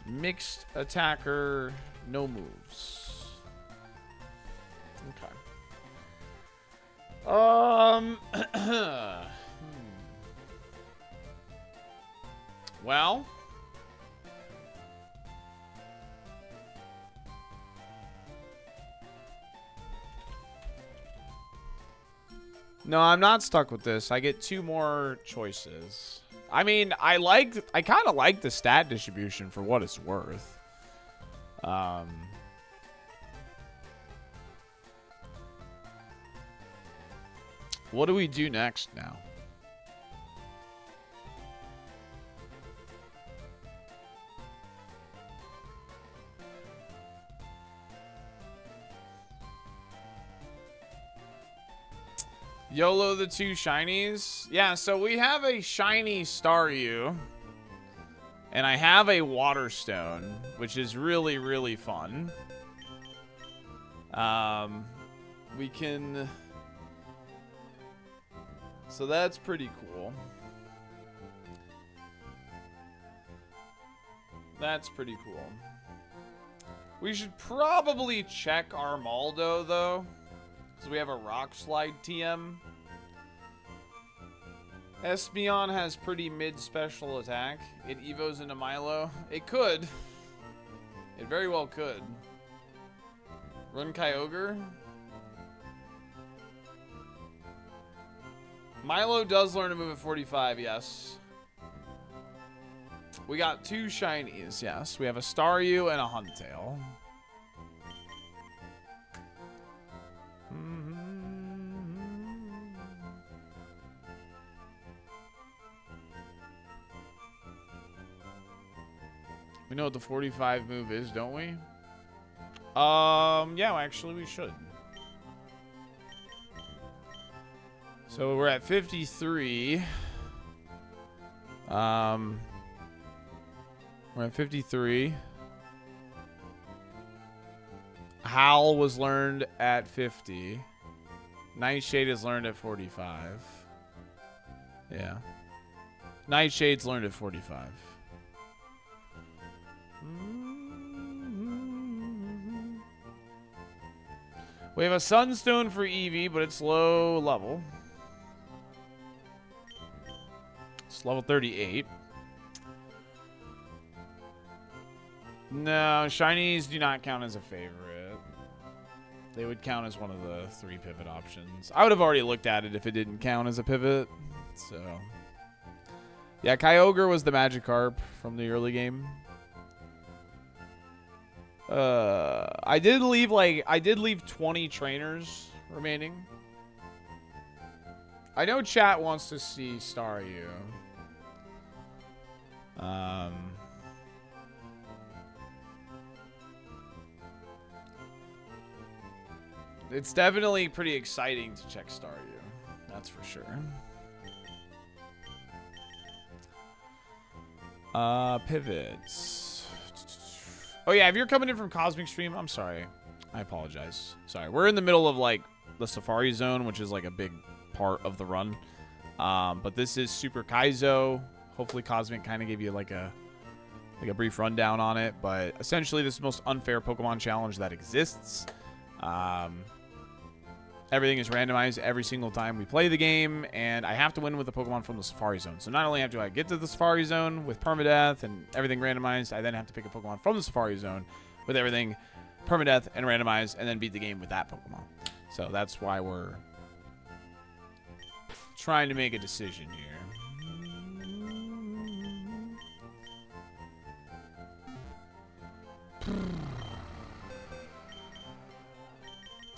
Mixed attacker, no moves. Okay. Well, no, I'm not stuck with this. I get 2 more choices. I mean, I kind of like the stat distribution for what it's worth. What do we do next now? YOLO the 2 shinies? Yeah, so we have a shiny Staryu. And I have a Waterstone, which is really, really fun. We can... So that's pretty cool. That's pretty cool. We should probably check our Maldo, though. Because we have a Rock Slide TM. Espeon has pretty mid-special attack. It evos into Milo. It could. It very well could. Run Kyogre. Milo does learn to move at 45, yes. We got 2 shinies, yes. We have a Staryu and a Huntail. We know what the 45 move is, don't we? Yeah, actually we should. So we're at 53. We're at 53. Howl was learned at 50. Nightshade is learned at 45. Yeah. Nightshade's learned at 45. We have a Sunstone for Eevee, but it's low level. It's level 38. No, shinies do not count as a favorite. They would count as one of the 3 pivot options. I would have already looked at it if it didn't count as a pivot. So, yeah, Kyogre was the Magikarp from the early game. I did leave 20 trainers remaining. I know chat wants to see Staryu. It's definitely pretty exciting to check Staryu. That's for sure. Pivots. Oh yeah, if you're coming in from Cosmic Stream, I'm sorry. I apologize. Sorry. We're in the middle of like the Safari Zone, which is like a big part of the run. But this is Super Kaizo. Hopefully Cosmic kind of gave you like a brief rundown on it, but essentially this is the most unfair Pokemon challenge that exists. Everything is randomized every single time we play the game, and I have to win with the Pokemon from the Safari Zone. So not only do I get to the Safari Zone with permadeath and everything randomized, I then have to pick a Pokemon from the Safari Zone with everything permadeath and randomized, and then beat the game with that Pokemon. So that's why we're trying to make a decision here.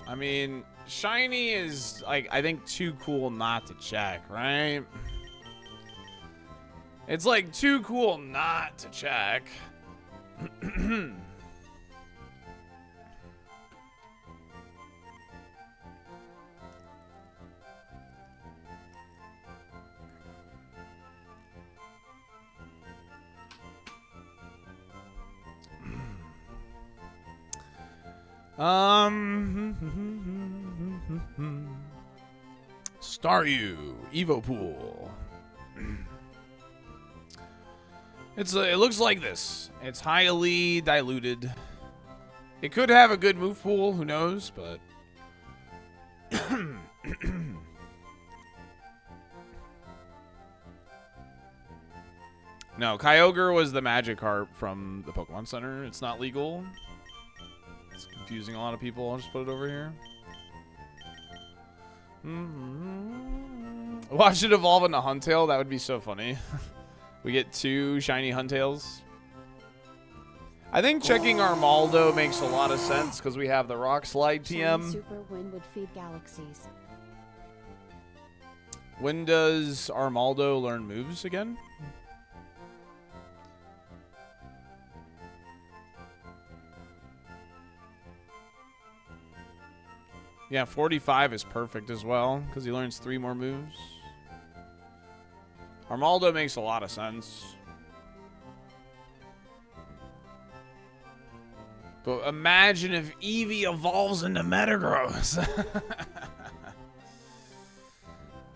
I mean, shiny is, like, I think too cool not to check, right? It's, like, too cool not to check. Staryu, Evopool. It looks like this. It's highly diluted. It could have a good move pool, who knows, but no, Kyogre was the Magikarp from the Pokemon Center. It's not legal. It's confusing a lot of people. I'll just put it over here. Watch it evolve into Huntail. That would be so funny. We get 2 shiny Huntails. I think checking Armaldo makes a lot of sense because we have the Rock Slide TM. Super Wind would feed galaxies. When does Armaldo learn moves again? Yeah, 45 is perfect as well, because he learns 3 more moves. Armaldo makes a lot of sense. But imagine if Eevee evolves into Metagross.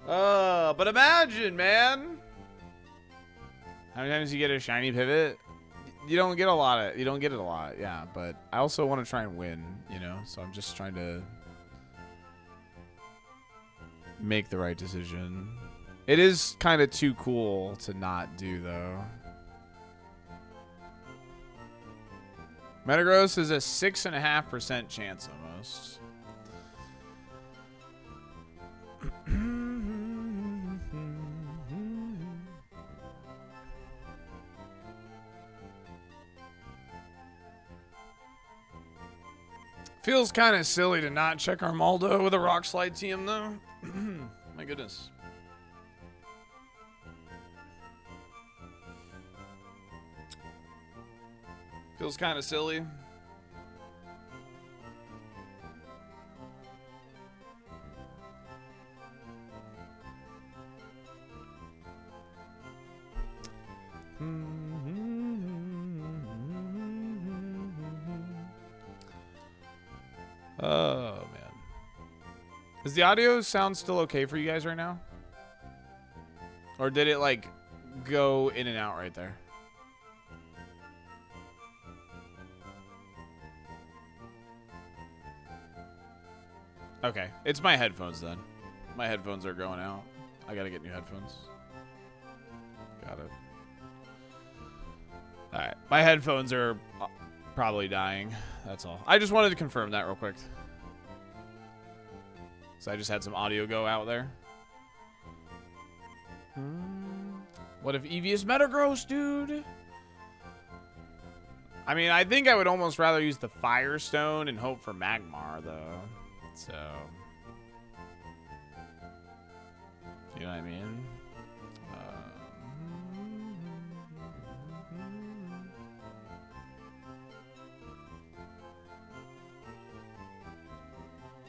But imagine, man. How many times do you get a shiny pivot? You don't get a lot. You don't get it a lot, yeah. But I also want to try and win, you know? So I'm just trying to make the right decision. It is kind of too cool to not do, though. Metagross is a 6.5% chance almost. Feels kind of silly to not check Armaldo with a Rock Slide TM, though. My goodness. Feels kind of silly. Oh, man. Is the audio sound still okay for you guys right now? Or did it, like, go in and out right there? Okay. It's my headphones, then. My headphones are going out. I gotta get new headphones. Got it. Alright. My headphones are probably dying. That's all. I just wanted to confirm that real quick. So I just had some audio go out there. What if Eevee is Metagross, dude? I mean, I think I would almost rather use the Firestone and hope for Magmar, though. So... You know what I mean?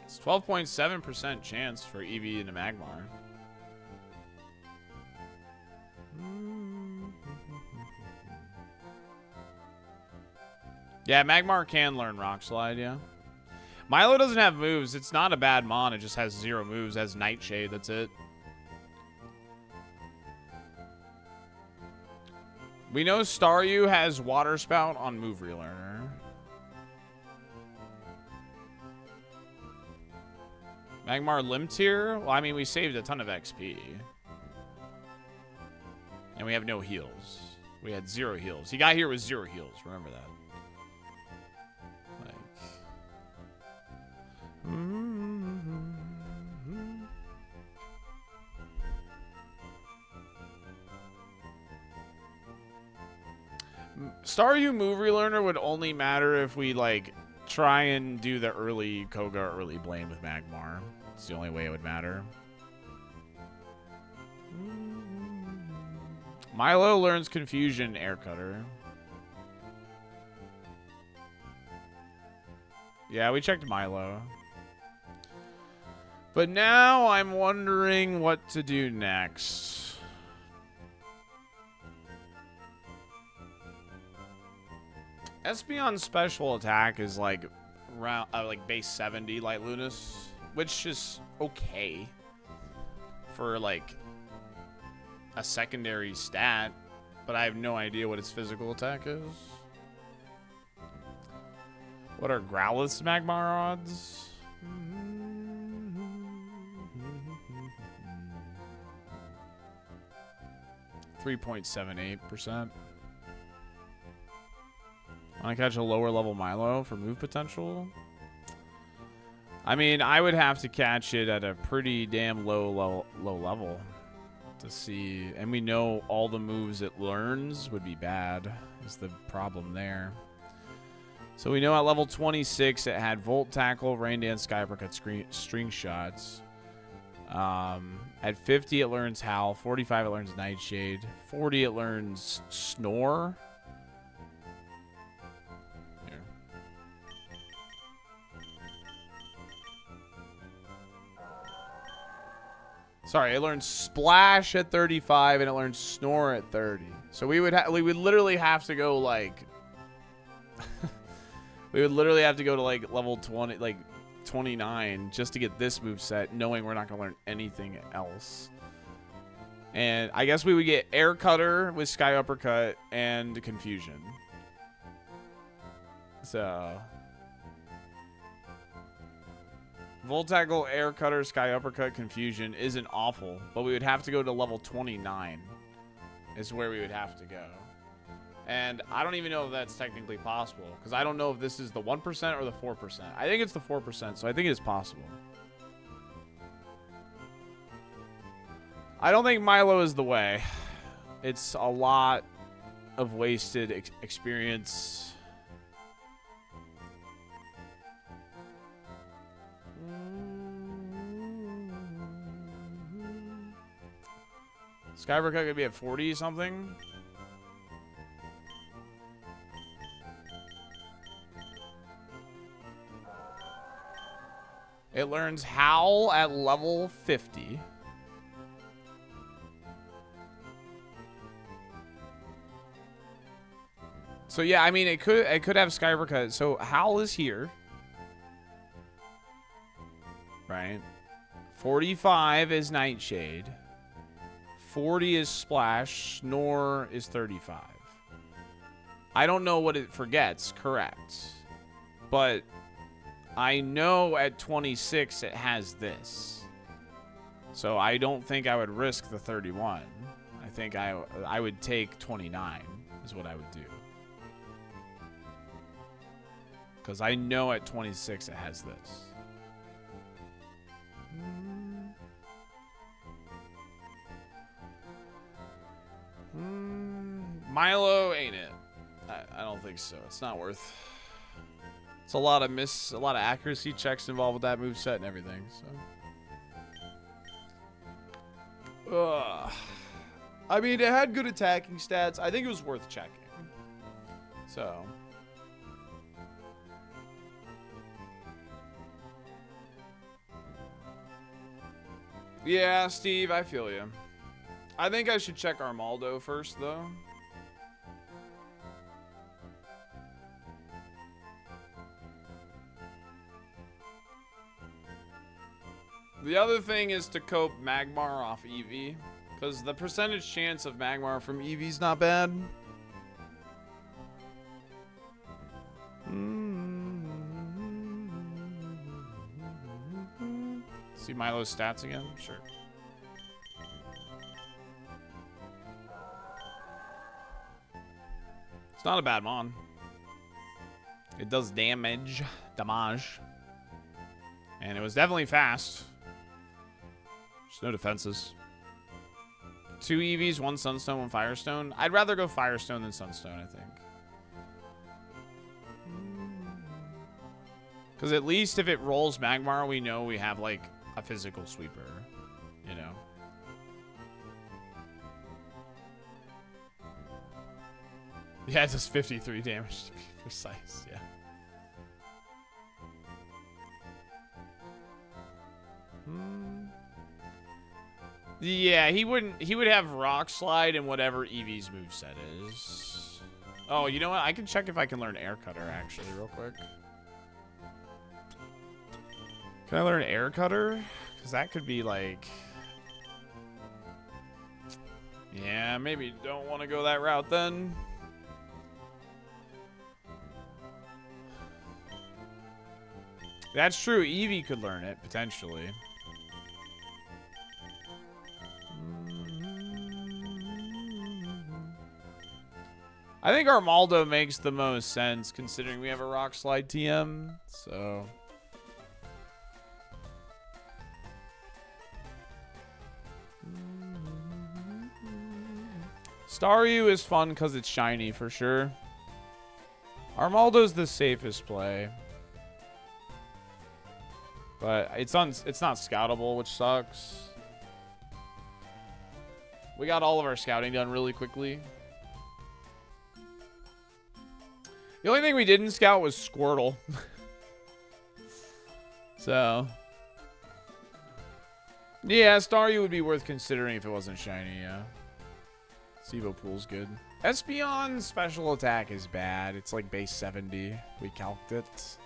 It's 12.7% chance for Eevee and a Magmar. Yeah, Magmar can learn Rock Slide, yeah. Milo doesn't have moves. It's not a bad mon. It just has 0 moves. It has Nightshade. That's it. We know Staryu has Water Spout on Move Relearner. Magmar Limb Tier? Well, I mean, we saved a ton of XP. And we have no heals. We had 0 heals. He got here with 0 heals. Remember that. Like... 'Staryu Move Relearner would only matter if we, like, try and do the early Koga early Blaine with Magmar. It's the only way it would matter. Milo learns Confusion Air Cutter. Yeah, we checked Milo. But now I'm wondering what to do next. Espeon special attack is like like base 70 Light Lunas, which is okay for like a secondary stat, but I have no idea what its physical attack is. What are Growlithe Magmar odds? 3.78%. Want to catch a lower level Milo for move potential? I mean, I would have to catch it at a pretty damn low level to see. And we know all the moves it learns would be bad, is the problem there. So we know at level 26 it had Volt Tackle, Rain Dance, Sky Uppercut, String Shots. At 50 it learns Howl, 45 it learns Nightshade, 40 it learns Snore. Sorry, it learns Splash at 35 and it learns Snore at 30. So we would literally have to go like we would literally have to go to like level 20, like 29 just to get this move set, knowing we're not going to learn anything else. And I guess we would get Air Cutter with Sky Uppercut and Confusion. So Volt Tackle, Air Cutter, Sky Uppercut, Confusion isn't awful, but we would have to go to level 29 is where we would have to go. And I don't even know if that's technically possible, because I don't know if this is the 1% or the 4%. I think it's the 4%, so I think it is possible. I don't think Milo is the way. It's a lot of wasted experience. Sky Uppercut could be at 40 something. It learns Howl at level 50. So yeah, I mean, it could have Skybercut. So Howl is here, right? 45 is Nightshade. 40 is Splash. Snore is 35. I don't know what it forgets, correct. But I know at 26 it has this. So I don't think I would risk the 31. I think I would take 29 is what I would do. Because I know at 26 it has this. Milo ain't it. I don't think so. It's not worth. It's a lot of accuracy checks involved with that moveset and everything. So. Ugh. I mean, it had good attacking stats. I think it was worth checking. So. Yeah, Steve, I feel you. I think I should check Armaldo first, though. The other thing is to cope Magmar off Eevee, because the percentage chance of Magmar from Eevee's not bad. See Milo's stats again? Sure. It's not a bad mon. It does damage. And it was definitely fast. There's no defenses. 2 EVs, 1 Sunstone, 1 Firestone. I'd rather go Firestone than Sunstone, I think. Because at least if it rolls Magmar, we know we have, like, a physical sweeper. You know? Yeah, it does 53 damage to be precise, yeah. Yeah, he would have Rock Slide and whatever Eevee's moveset is. Oh, you know what? I can check if I can learn Air Cutter, actually, real quick. Can I learn Air Cutter? Because that could be like... Yeah, maybe don't want to go that route then. That's true. Eevee could learn it, potentially. I think Armaldo makes the most sense considering we have a Rock Slide TM, so... Staryu is fun because it's shiny for sure. Armaldo's the safest play. But it's not scoutable, which sucks. We got all of our scouting done really quickly. The only thing we didn't scout was Squirtle. So. Yeah, Staryu would be worth considering if it wasn't shiny, yeah. Sevo Pool's good. Espeon's special attack is bad. It's like base 70. We calced it.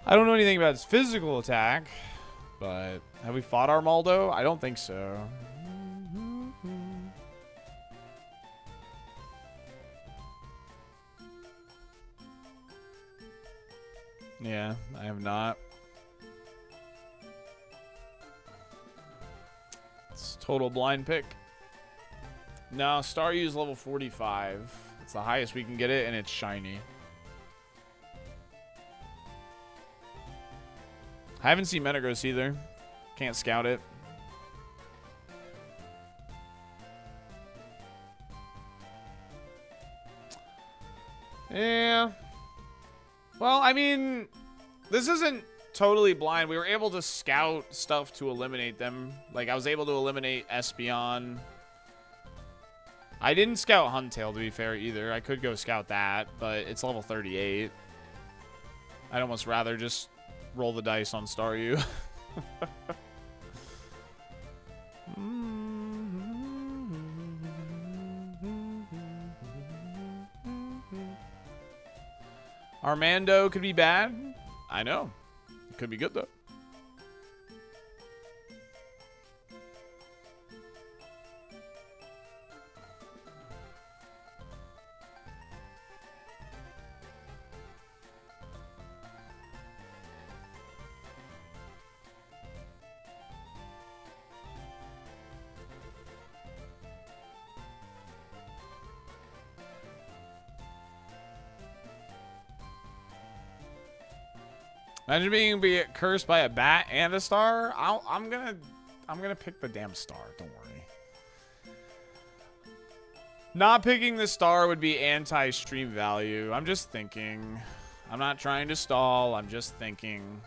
I don't know anything about his physical attack, but have we fought Armaldo? I don't think so. Yeah, I have not. It's total blind pick. No, Staryu's level 45. It's the highest we can get it, and it's shiny. I haven't seen Metagross either. Can't scout it. Yeah. Well, I mean, this isn't totally blind. We were able to scout stuff to eliminate them. Like, I was able to eliminate Espeon. I didn't scout Huntail, to be fair, either. I could go scout that, but it's level 38. I'd almost rather just roll the dice on Staryu. Armando could be bad. I know. It could be good, though. Imagine being cursed by a bat and a star. I'm gonna pick the damn star. Don't worry. Not picking the star would be anti-stream value. I'm just thinking. I'm not trying to stall. I'm just thinking.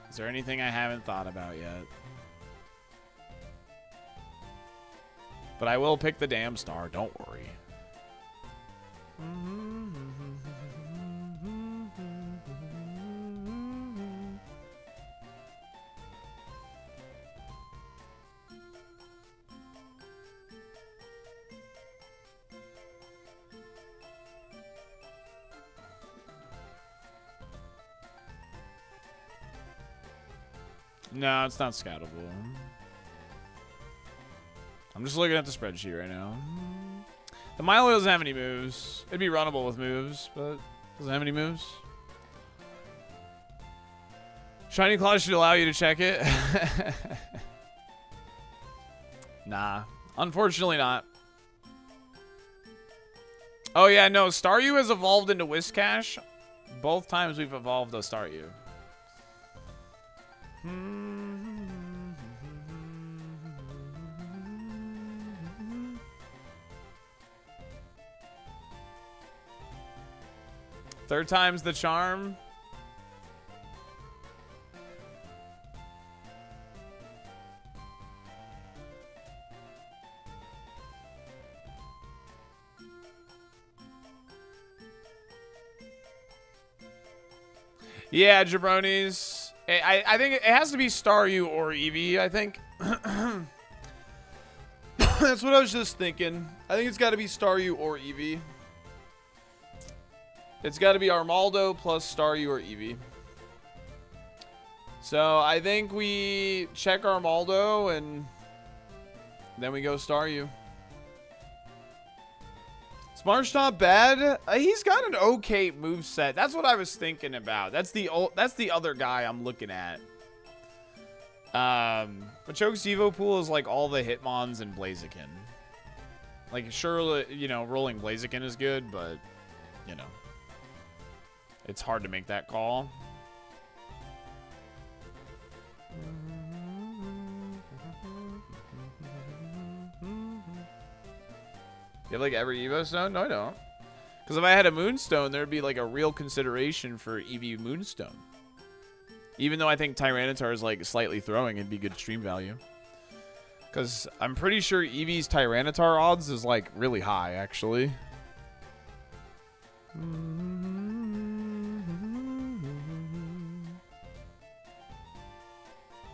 Is there anything I haven't thought about yet? But I will pick the damn star. Don't worry. No, it's not scoutable. I'm just looking at the spreadsheet right now. The Milo doesn't have any moves. It'd be runnable with moves, but doesn't have any moves. Shiny Claw should allow you to check it. Nah, unfortunately not. Oh yeah, no, Staryu has evolved into Whiscash. Both times we've evolved a Staryu. Third time's the charm. Yeah, jabronis. I think it has to be Staryu or Eevee, I think. That's what I was just thinking. I think it's got to be Staryu or Eevee. It's got to be Armaldo plus Staryu or Eevee. So I think we check Armaldo and then we go Staryu. Smart's not bad. He's got an okay moveset. That's what I was thinking about. That's the other guy I'm looking at. But Choke's Evo Pool is like all the Hitmons and Blaziken. Like, sure, you know, rolling Blaziken is good, but, you know, it's hard to make that call. You have like every Evo Stone? No, I don't. Because if I had a Moonstone, there'd be like a real consideration for Eevee Moonstone. Even though I think Tyranitar is like slightly throwing, it'd be good stream value. Because I'm pretty sure Eevee's Tyranitar odds is like really high, actually.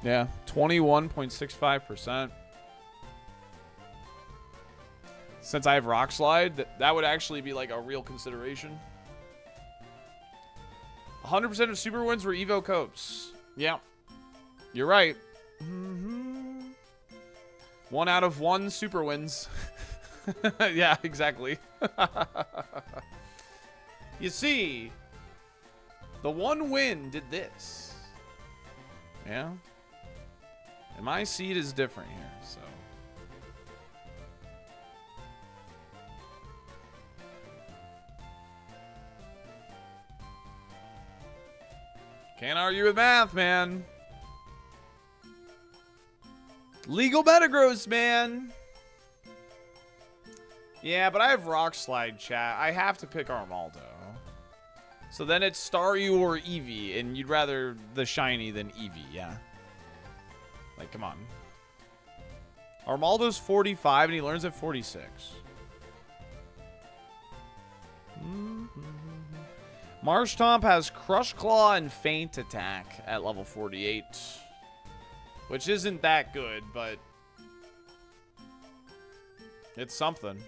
Yeah, 21.65%. Since I have Rock Slide, that would actually be like a real consideration. 100% of super wins were Evo Copes. Yeah, you're right. 1 out of 1 super wins. Yeah, exactly. You see, the one win did this. Yeah. And my seed is different here, so. Can't argue with math, man. Legal Metagross, man. Yeah, but I have Rock Slide, chat. I have to pick Armaldo. So then it's Staryu or Eevee, and you'd rather the shiny than Eevee, yeah. Like, come on. Armaldo's 45, and he learns at 46. Marshtomp has Crush Claw and Feint Attack at level 48. Which isn't that good, but it's something.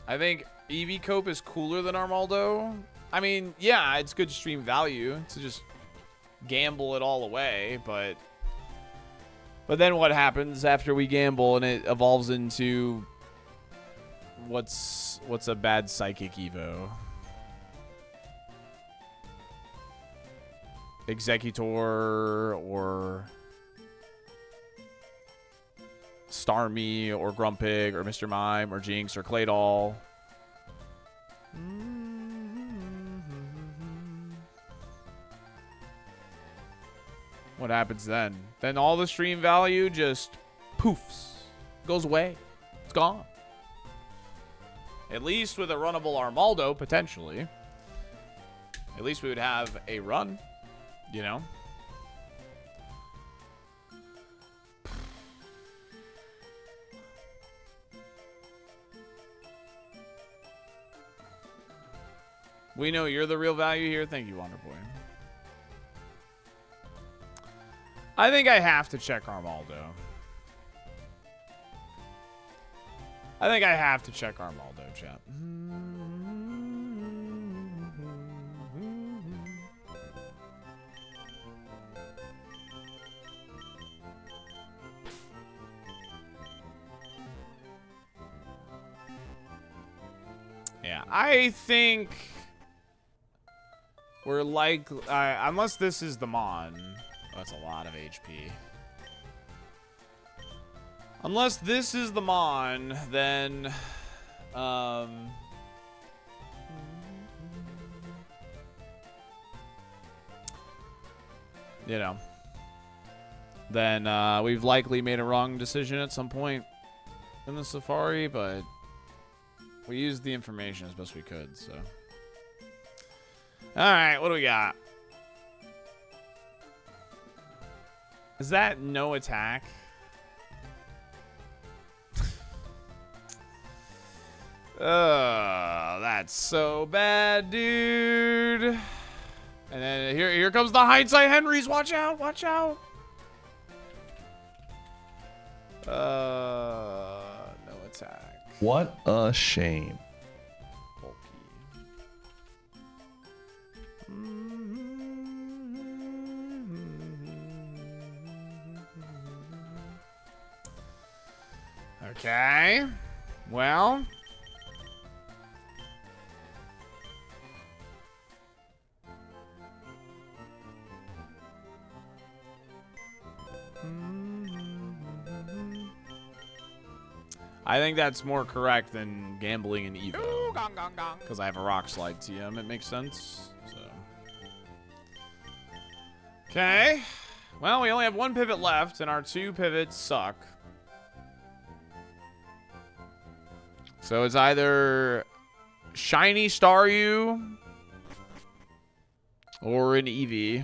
I think EV Cope is cooler than Armaldo. I mean, yeah, it's good stream value to just gamble it all away, but then what happens after we gamble and it evolves into what's a bad psychic Evo? Executor or Starmie or Grumpig or Mr. Mime or Jinx or Claydol. What happens then? Then all the stream value just poofs, goes away. It's gone. At least with a runnable Armaldo, potentially. At least we would have a run, you know? We know you're the real value here. Thank you, Wonderboy. I think I have to check Armaldo. I think I have to check Armaldo, chat. Yeah, I think we're like, unless this is the Mon. Oh, that's a lot of HP. Unless this is the Mon, then you know, then we've likely made a wrong decision at some point in the Safari, but we used the information as best we could, so. Alright, what do we got? Is that no attack? That's so bad, dude. And then here comes the hindsight Henrys. Watch out, watch out. No attack. What a shame. Okay. Well. I think that's more correct than gambling in Evo. Because I have a Rock Slide TM. It makes sense. So. Okay. Well, we only have one pivot left, and our two pivots suck. So it's either Shiny Staryu or an Eevee.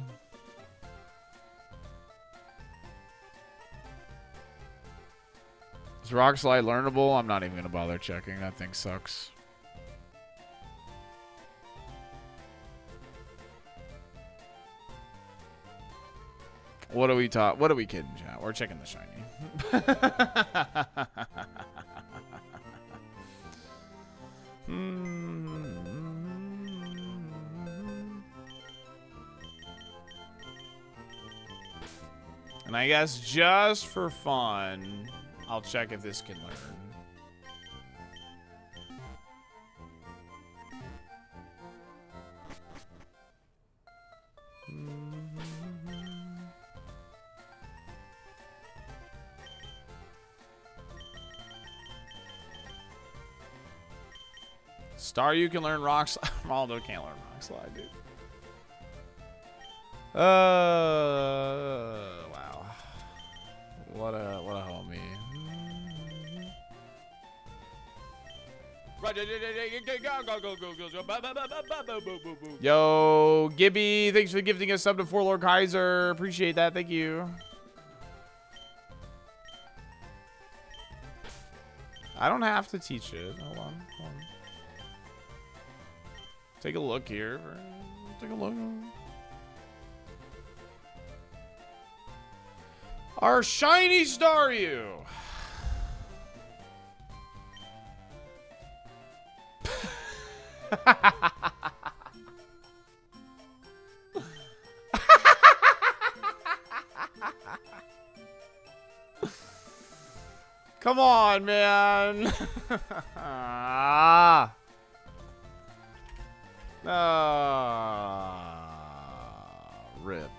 Is Rock Slide learnable? I'm not even going to bother checking. That thing sucks. What are we taught? What are we kidding, chat? We're checking the Shiny. And I guess just for fun, I'll check if this can learn. Staryu can learn Rock Slide. Maldo can't learn Rock Slide, dude. Wow. What a homie. Yo, Gibby, thanks for gifting us sub to 4 Lord Kaiser. Appreciate that. Thank you. I don't have to teach it. Hold on. Take a look here. Take a look. Our shiny Staryu. Come on, man. Ah. Rip.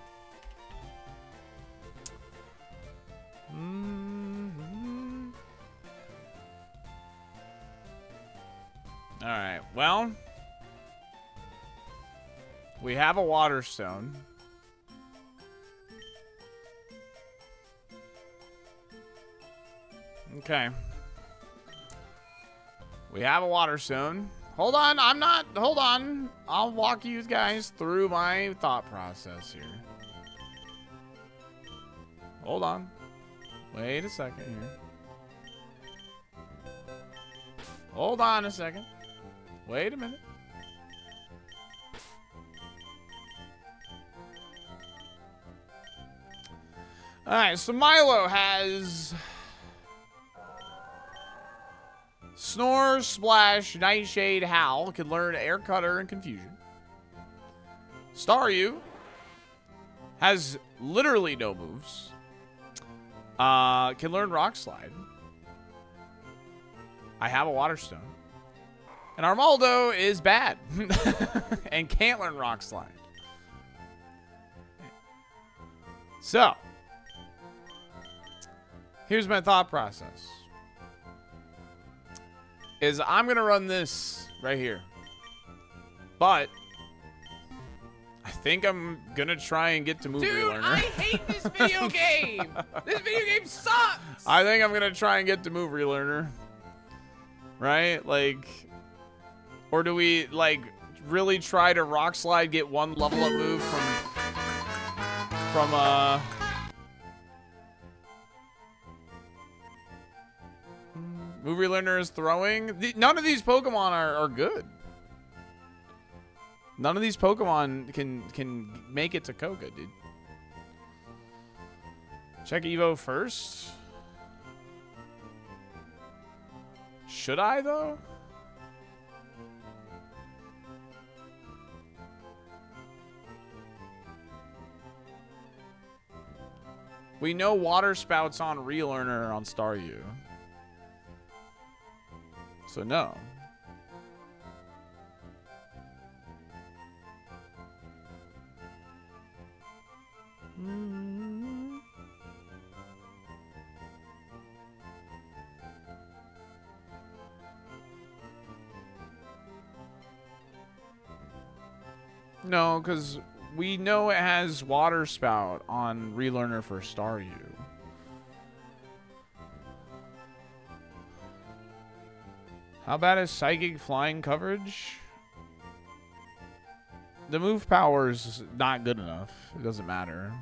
All right. Well, we have a water stone. Okay. We have a water stone. Hold on, hold on. I'll walk you guys through my thought process here. Hold on. Wait a second here. Hold on a second. Wait a minute. Alright, so Milo has Snore, Splash, Nightshade, Howl. Can learn Air Cutter and Confusion. Staryu has literally no moves. Can learn Rock Slide. I have a Water Stone. And Armaldo is bad. And can't learn Rock Slide. So, here's my thought process. Is I'm going to run this right here. But I think I'm going to try and get to Move Relearner. I hate this video game. This video game sucks. I think I'm going to try and get to Move Relearner. Right? Like, or do we, like, really try to Rock Slide, get one level up move from Move Relearner is throwing. None of these Pokemon are good. None of these Pokemon can make it to Koga, dude. Check Evo first. Should I, though? We know Water Spout's on Relearner on Staryu. So no. No, because we know it has Water Spout on Relearner for Staryu. How bad is Psychic Flying coverage? The move power is not good enough. It doesn't matter.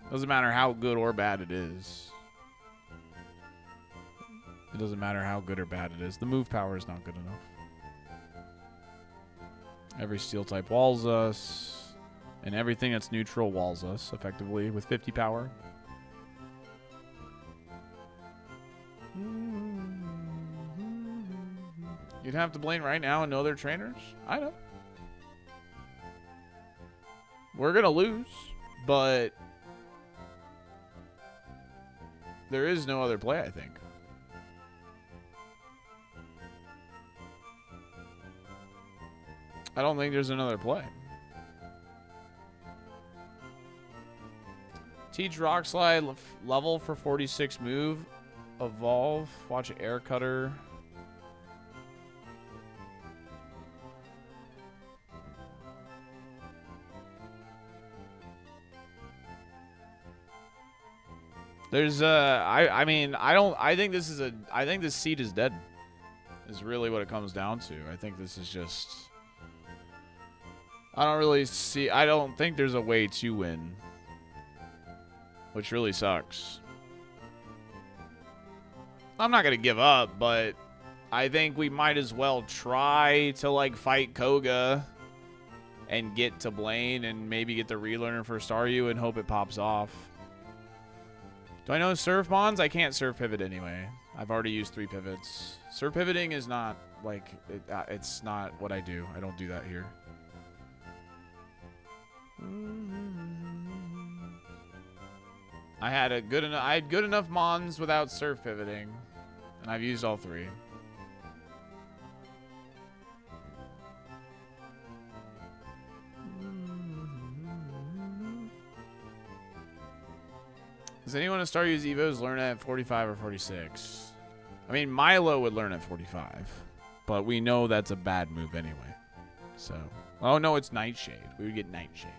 It doesn't matter how good or bad it is. It doesn't matter how good or bad it is. The move power is not good enough. Every steel type walls us. And everything that's neutral walls us, effectively, with 50 power. You'd have to blame right now and know they're trainers? I know. We're going to lose, but there is no other play, I think. I don't think there's another play. Teach Rock Slide level for 46 move. Evolve. Watch Air Cutter. There's I mean, I think this seed is dead. Is really what it comes down to. I think this is just, I don't think there's a way to win. Which really sucks. I'm not going to give up, but I think we might as well try to, like, fight Koga and get to Blaine and maybe get the Relearner for Staryu and hope it pops off. Do I know Surf Mons? I can't Surf Pivot anyway. I've already used 3 pivots. Surf Pivoting is not like, it's not what I do. I don't do that here. I had good enough mons without surf pivoting, and I've used all three. Does anyone in Staryu's Evos learn at 45 or 46? I mean, Milo would learn at 45, but we know that's a bad move anyway. So, oh no, it's Nightshade. We would get Nightshade.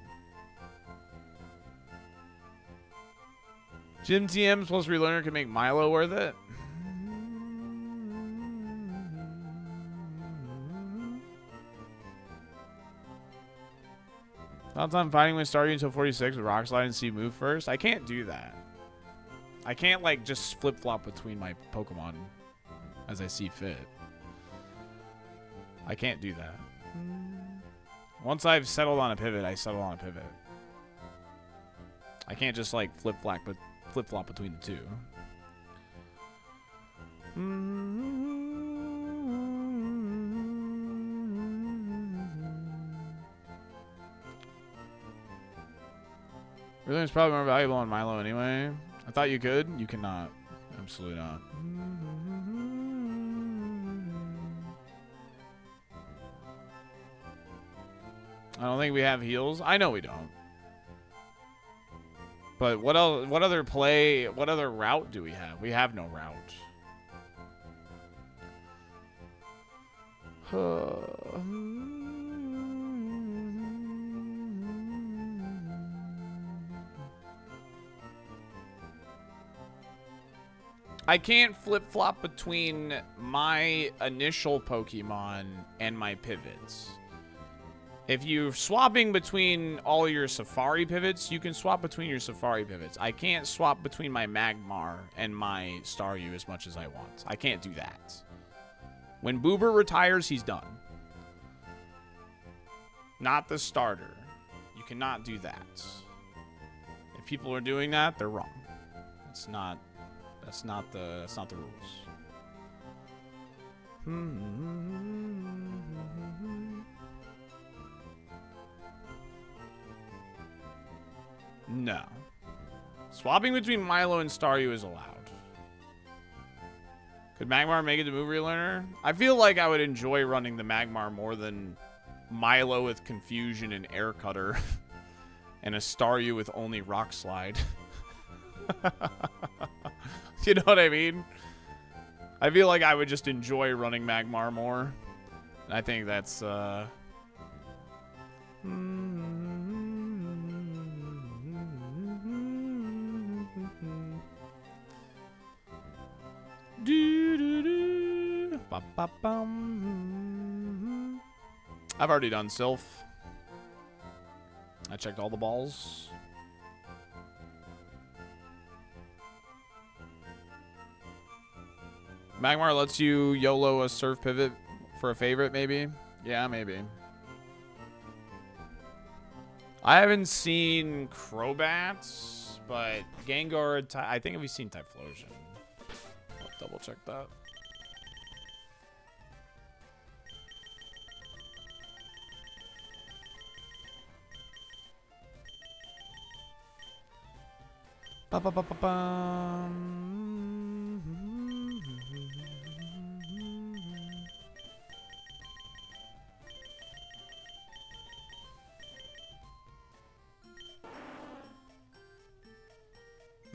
Gym TMs plus relearner can make Milo worth it. Thoughts on fighting with Staryu until 46 with Rock Slide and see move first? I can't do that. I can't, like, just flip-flop between my Pokemon as I see fit. I can't do that. Once I've settled on a pivot, I settle on a pivot. I can't just, like, flip-flop between the two. Really, it's probably more valuable on Milo anyway. I thought you could. You cannot. Absolutely not. I don't think we have heals. I know we don't. But what else? What other play? What other route do we have? We have no route. I can't flip-flop between my initial Pokemon and my pivots. If you're swapping between all your Safari pivots, you can swap between your Safari pivots. I can't swap between my Magmar and my Staryu as much as I want. I can't do that. When Boober retires, he's done. Not the starter. You cannot do that. If people are doing that, they're wrong. That's not the rules. No. Swapping between Milo and Staryu is allowed. Could Magmar make it to move relearner? I feel like I would enjoy running the Magmar more than Milo with Confusion and Air Cutter and a Staryu with only Rock Slide. You know what I mean? I feel like I would just enjoy running Magmar more. I think that's I've already done Silph. I checked all the balls. Magmar lets you YOLO a surf pivot for a favorite, maybe? Yeah, maybe. I haven't seen Crobats, but Gengar, I think we've seen Typhlosion. I'll double check that.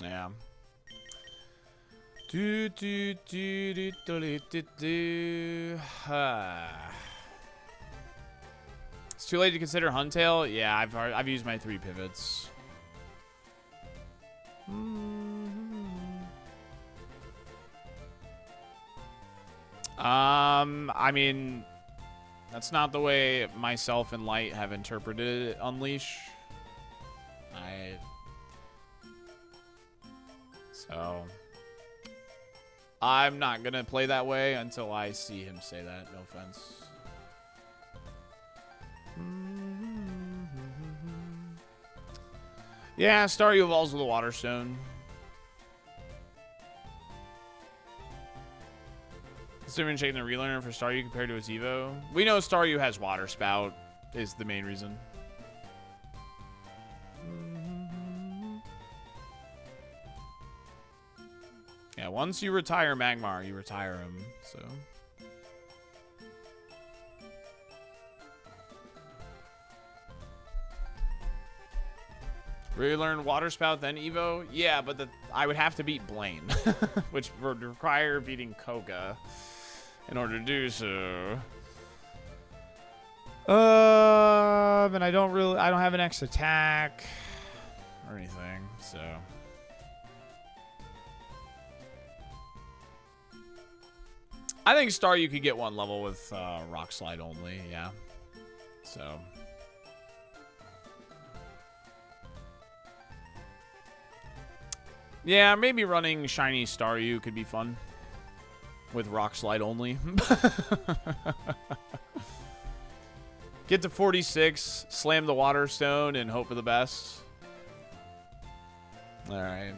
Yeah. It's too late to consider Huntail. Yeah, I've used my 3 pivots. I mean, that's not the way myself and Light have interpreted it, Unleash. So I'm not gonna play that way until I see him say that. No offense. Yeah, Staryu evolves with a Water Stone. Considering checking the relearner for Staryu compared to its Evo. We know Staryu has water spout is the main reason. Yeah, once you retire Magmar, you retire him, so. Relearn water spout, then Evo? Yeah, but I would have to beat Blaine, which would require beating Koga in order to do so. And I don't have an X attack or anything, so. I think Staryu could get one level with Rock Slide only, yeah. So. Yeah, maybe running Shiny Staryu could be fun. With Rock Slide only. Get to 46, slam the Water Stone, and hope for the best. Alright.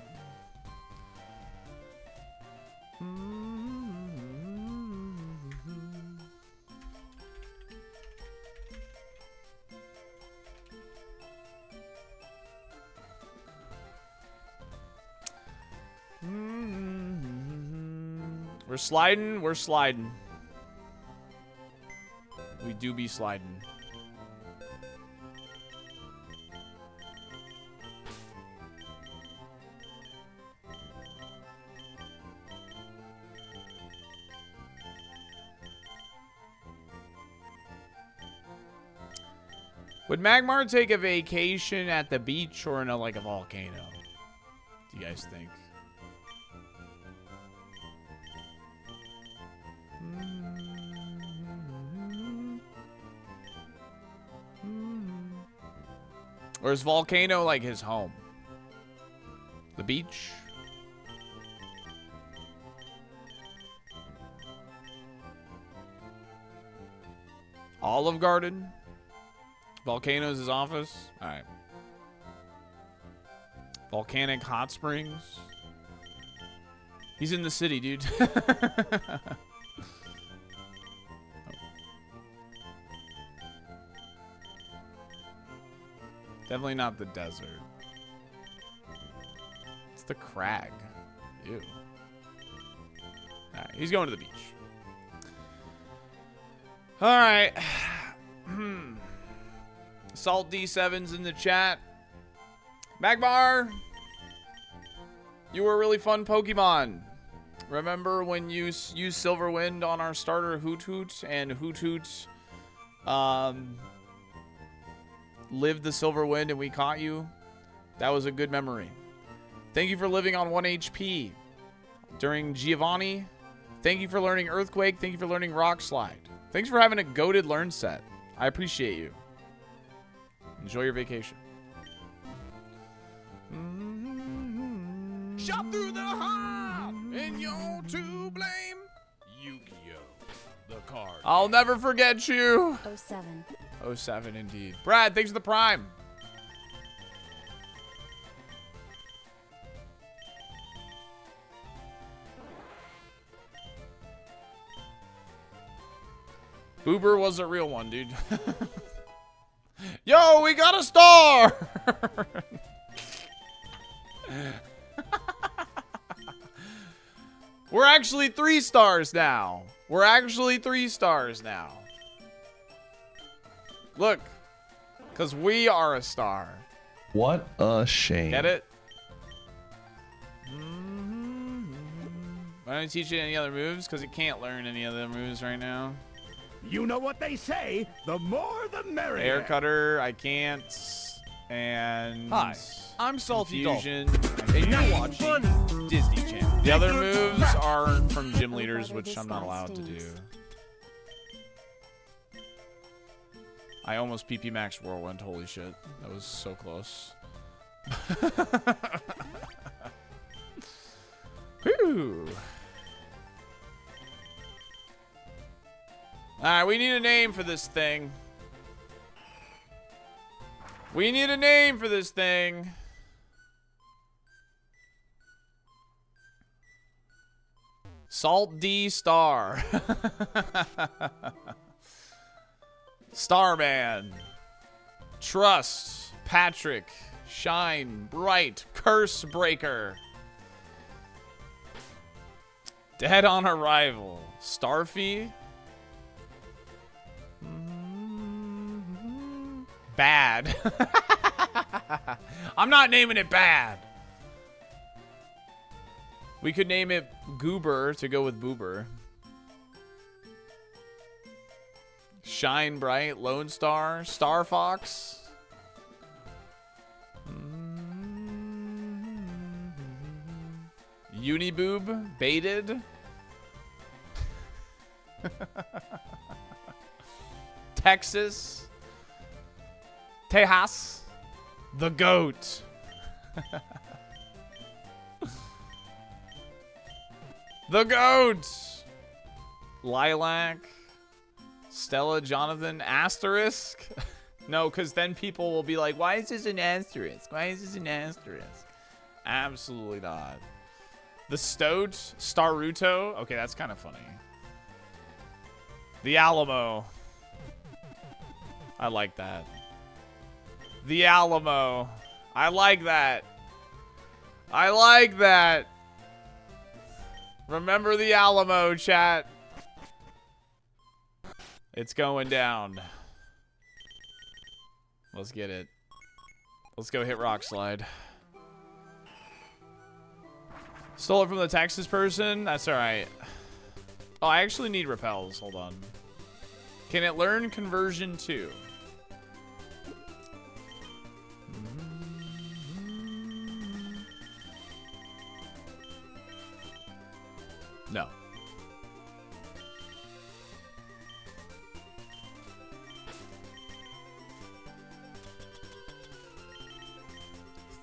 We're sliding. We're sliding. We do be sliding. Would Magmar take a vacation at the beach or in a volcano? Do you guys think? Or is volcano like his home? The beach? Olive Garden? Volcano's his office? Alright. Volcanic Hot Springs? He's in the city, dude. Definitely not the desert. It's the crag. Ew. Alright, he's going to the beach. Alright. Salt D7's in the chat. Magmar, you were a really fun Pokemon. Remember when you used Silverwind on our starter Hoot Hoot and Hoot Hoot lived the Silverwind and we caught you? That was a good memory. Thank you for living on 1 HP during Giovanni. Thank you for learning Earthquake. Thank you for learning Rock Slide. Thanks for having a goated learn set. I appreciate you. Enjoy your vacation. Shot through the heart, and you're to blame. Yu-Gi-Oh! The card. I'll never forget you. 07. 07 indeed. Brad, thanks for the prime. Boober was a real one, dude. Yo, we got a star! We're actually 3 stars now. We're actually 3 stars now. Look. Because we are a star. What a shame. Get it? Why don't you teach it any other moves? Because it can't learn any other moves right now. You know what they say, the more the merrier. Air Cutter, I can't. And Hi, I'm SaltyDolphin, Fusion. and you're watching Disney Channel. The other moves are from gym leaders, which I'm not allowed to do. I almost PP Max Whirlwind. Holy shit. That was so close. Whew. Alright, we need a name for this thing. We need a name for this thing. Salt D Star. Starman. Trust. Patrick. Shine. Bright. Curse Breaker. Dead on Arrival. Starfy. Bad. I'm not naming it bad. We could name it Goober to go with Boober. Shine Bright, Lone Star, Star Fox. Uniboob, Baited. Texas. Tejas. The Goat. The Goat. Lilac. Stella, Jonathan, Asterisk. No, because then people will be like, why is this an asterisk? Why is this an asterisk? Absolutely not. The Stoat. Staruto. Okay, that's kind of funny. The Alamo. I like that. The Alamo. I like that. I like that. Remember the Alamo, chat. It's going down. Let's get it. Let's go hit Rock Slide. Stole it from the Texas person? That's alright. Oh, I actually need repels. Hold on. Can it learn conversion too? No.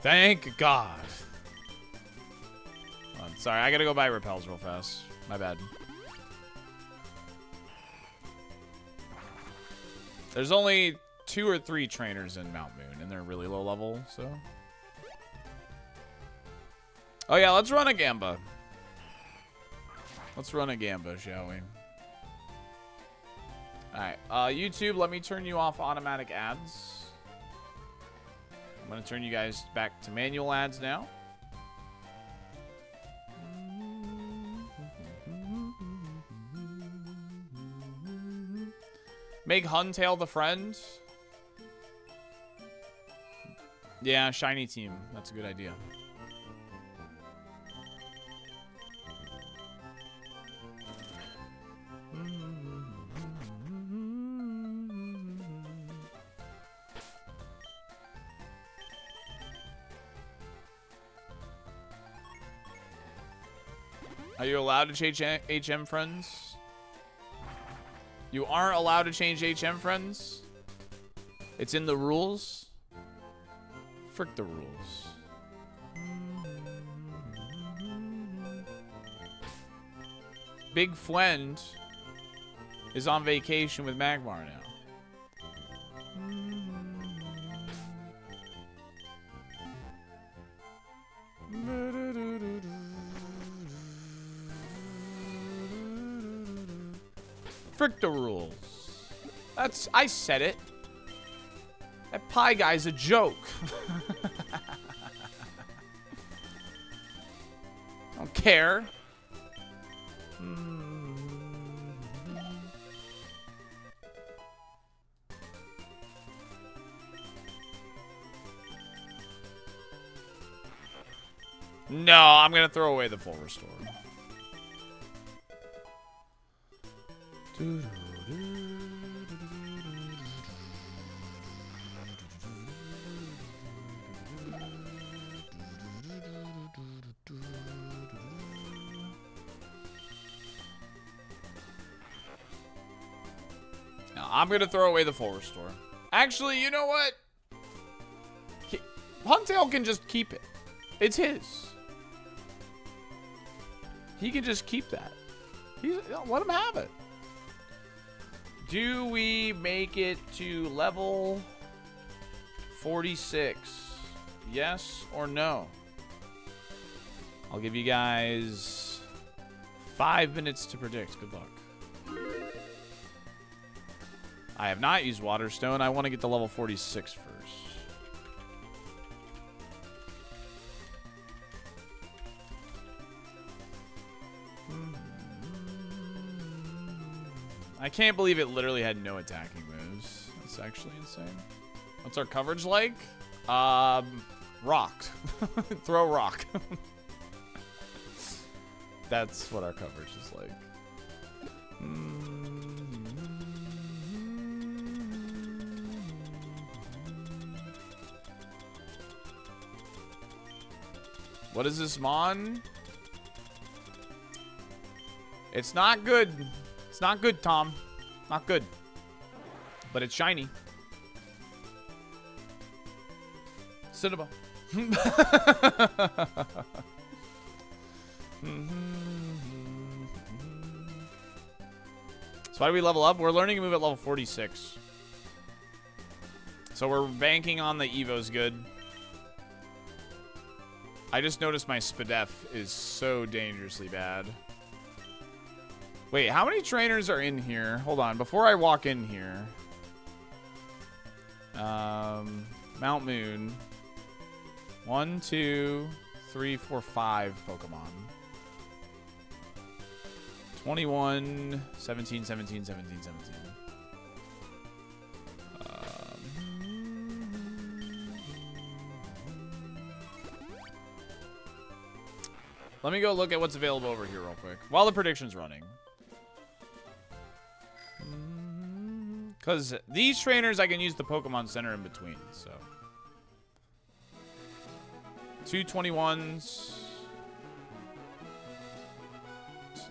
Thank God. Hold on, sorry, I gotta go buy repels real fast. My bad. There's only 2 or 3 trainers in Mount Moon, and they're really low level, so. Oh yeah, let's run a Gamba. Let's run a Gamba, shall we? Alright, YouTube, let me turn you off automatic ads. I'm going to turn you guys back to manual ads now. Make Huntail the friend. Yeah, shiny team. That's a good idea. Are you allowed to change HM friends? You aren't allowed to change HM friends? It's in the rules? Frick the rules. Big Friend is on vacation with Magmar now. Frick the rules. I said it. That pie guy's a joke. Don't care. No, I'm gonna throw away the full restore. Now, I'm gonna throw away the full restore. Actually, you know what? Huntail can just keep it. It's his. He can just keep that. Let him have it. Do we make it to level 46? Yes or no? I'll give you guys 5 minutes to predict. Good luck. I have not used Waterstone. I want to get to level 46 first. I can't believe it literally had no attacking moves. That's actually insane. What's our coverage like? Rock. Throw rock. That's what our coverage is like. What is this mon? It's not good. It's not good, Tom. Not good. But it's shiny. Cinema. So why do we level up? We're learning to move at level 46. So we're banking on the Evo's good. I just noticed my Spadef is so dangerously bad. Wait, how many trainers are in here? Hold on, before I walk in here. Mount Moon. 1, 2, 3, 4, 5 Pokemon. 21, 17, 17, 17, 17. Let me go look at what's available over here real quick while the prediction's running. Because these trainers, I can use the Pokemon Center in between, so. 2 21s.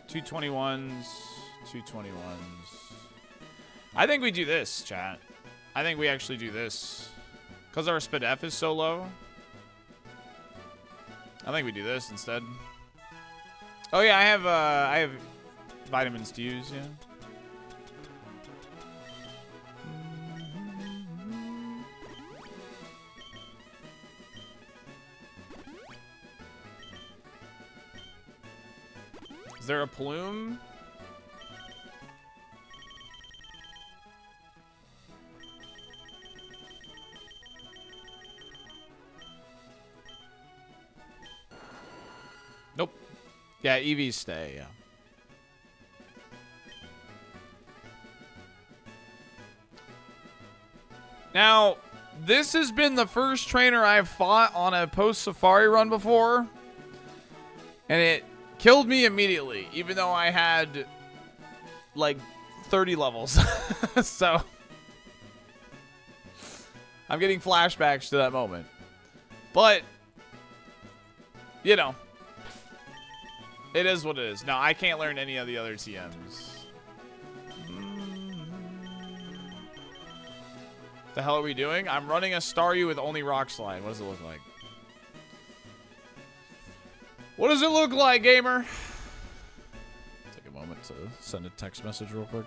2 21s. 2 21s. I think we do this, chat. I think we actually do this. Because our Spadef is so low. I think we do this instead. Oh yeah, I have vitamins to use, yeah. Is there a plume? Nope. Yeah, EVs stay, yeah. Now, this has been the first trainer I've fought on a post-safari run before. And it killed me immediately, even though I had, like, 30 levels. So, I'm getting flashbacks to that moment. But, you know. It is what it is. No, I can't learn any of the other TMs. The hell are we doing? I'm running a Staryu with only Rock Slide. What does it look like? What does it look like, gamer? Take a moment to send a text message real quick.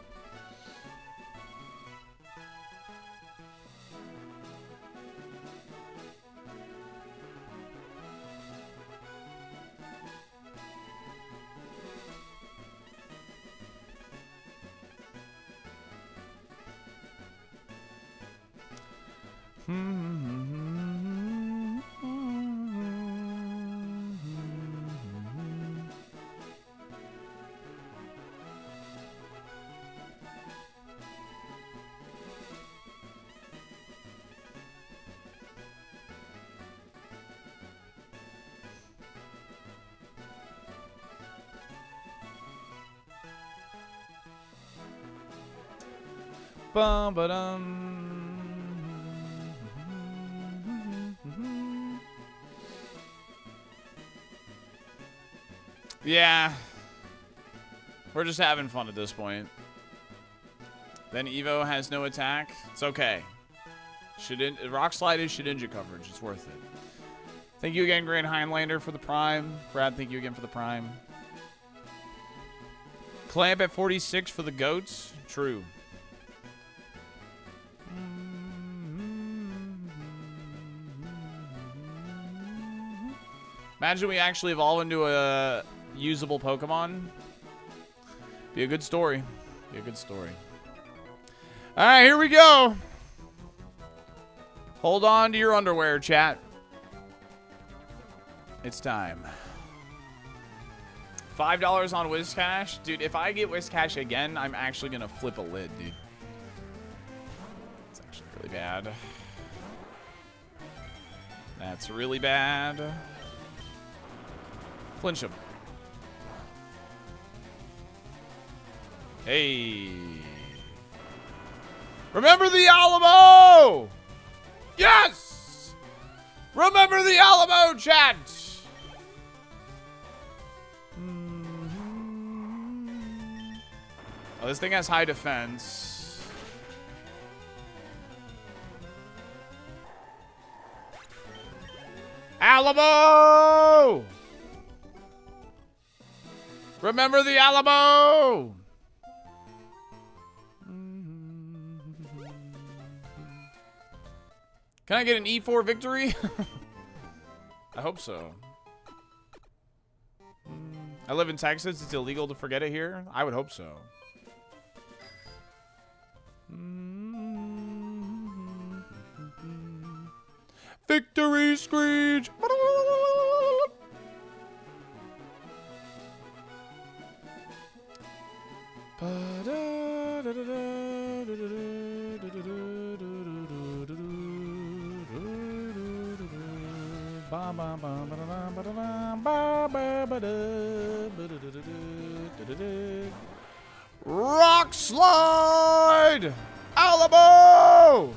Bum ba dum. Yeah. We're just having fun at this point. Then Evo has no attack. It's okay. Rock Slide is Shedinja coverage. It's worth it. Thank you again, Grand Heinlander, for the Prime. Brad, thank you again for the Prime. Clamp at 46 for the goats. True. Imagine we actually evolve into a usable Pokemon. Be a good story. Be a good story. All right, here we go. Hold on to your underwear, chat. It's time. $5 on Wizcash. Dude, if I get Wizcash again, I'm actually going to flip a lid, dude. It's actually really bad. That's really bad. Flinch him. Hey. Remember the Alamo! Yes! Remember the Alamo, chat! Oh, this thing has high defense. Alamo! Remember the Alamo! Can I get an E4 victory? I hope so. I live in Texas. It's illegal to forget it here. I would hope so. Victory screech. Rock slide! Alamo!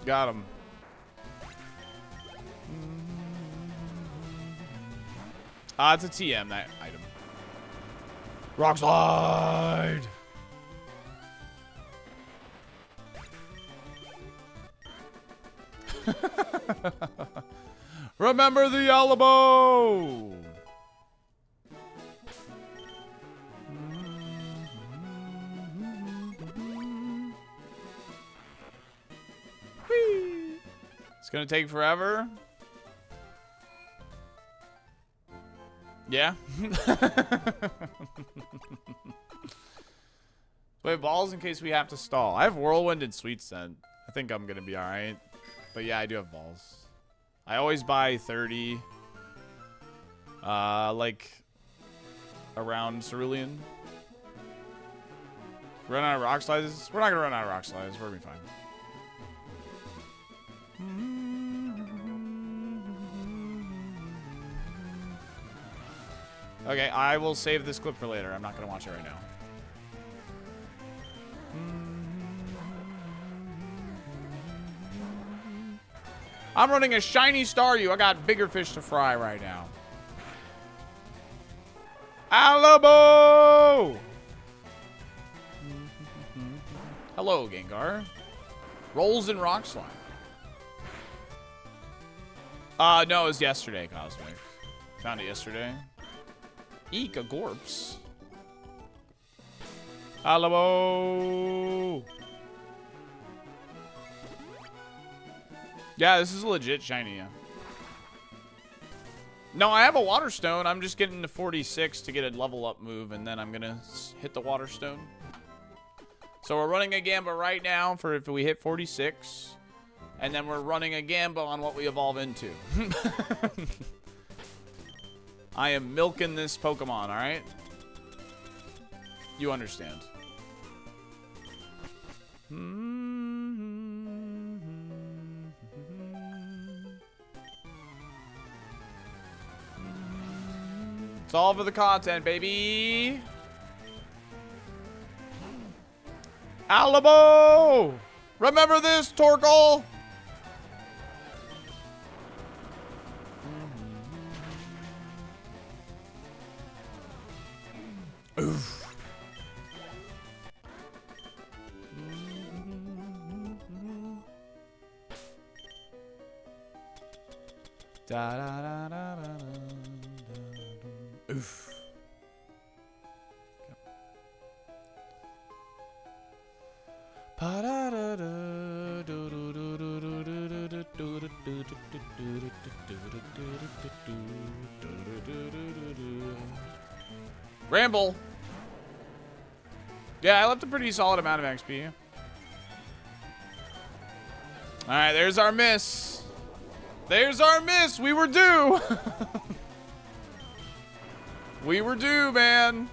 Got him. It's a TM, that item. Rock slide! Remember the Alamo! Whee! It's gonna take forever. Yeah. Wait, balls in case we have to stall. I have Whirlwind and Sweet Scent. I think I'm gonna be alright. But yeah, I do have balls. I always buy 30. Like around Cerulean. Run out of rock slides. We're not gonna run out of rock slides. We're gonna be fine. Okay, I will save this clip for later. I'm not gonna watch it right now. I'm running a shiny Staryu. I got bigger fish to fry right now. Alamo! Hello, Gengar. Rolls and rock slide. No, it was yesterday, Cosmic. Found it yesterday. Eek, a Gorps. Alamo! Yeah, this is legit shiny, yeah. No, I have a Water Stone. I'm just getting to 46 to get a level up move, and then I'm going to hit the Water Stone. So we're running a Gamba right now for if we hit 46. And then we're running a Gamba on what we evolve into. I am milking this Pokemon, alright? You understand. It's all for the content, baby. Alamo! Remember this, Torkoal? Oof. Da, da, da, da, da, da. Oof. Ramble. Yeah, I left a pretty solid amount of XP. All right, there's our miss. There's our miss. We were due. We were due, man.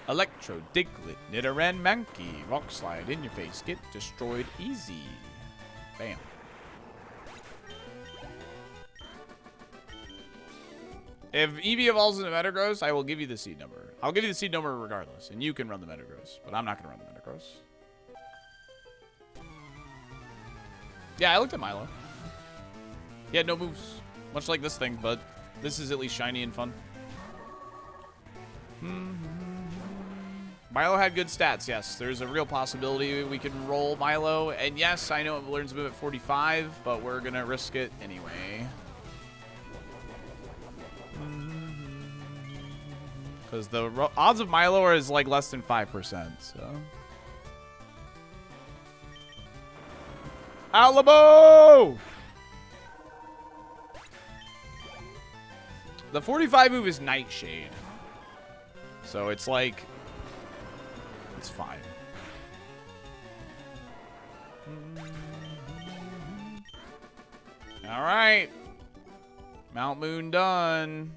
Electro, Diglett, Nidoran, Mankey, Rock Slide in your face, get destroyed easy. Bam. If Eevee evolves into Metagross, I will give you the seed number. I'll give you the seed number regardless, and you can run the Metagross, but I'm not going to run the Metagross. Yeah, I looked at Milo. He had no moves, much like this thing, but this is at least shiny and fun. Milo had good stats, yes. There's a real possibility we can roll Milo, and yes, I know it learns to move at 45, but we're going to risk it anyway. Because the odds of Milo are like less than 5%, so. Alamo! The 45 move is Nightshade. So it's like, it's fine. All right. Mount Moon done.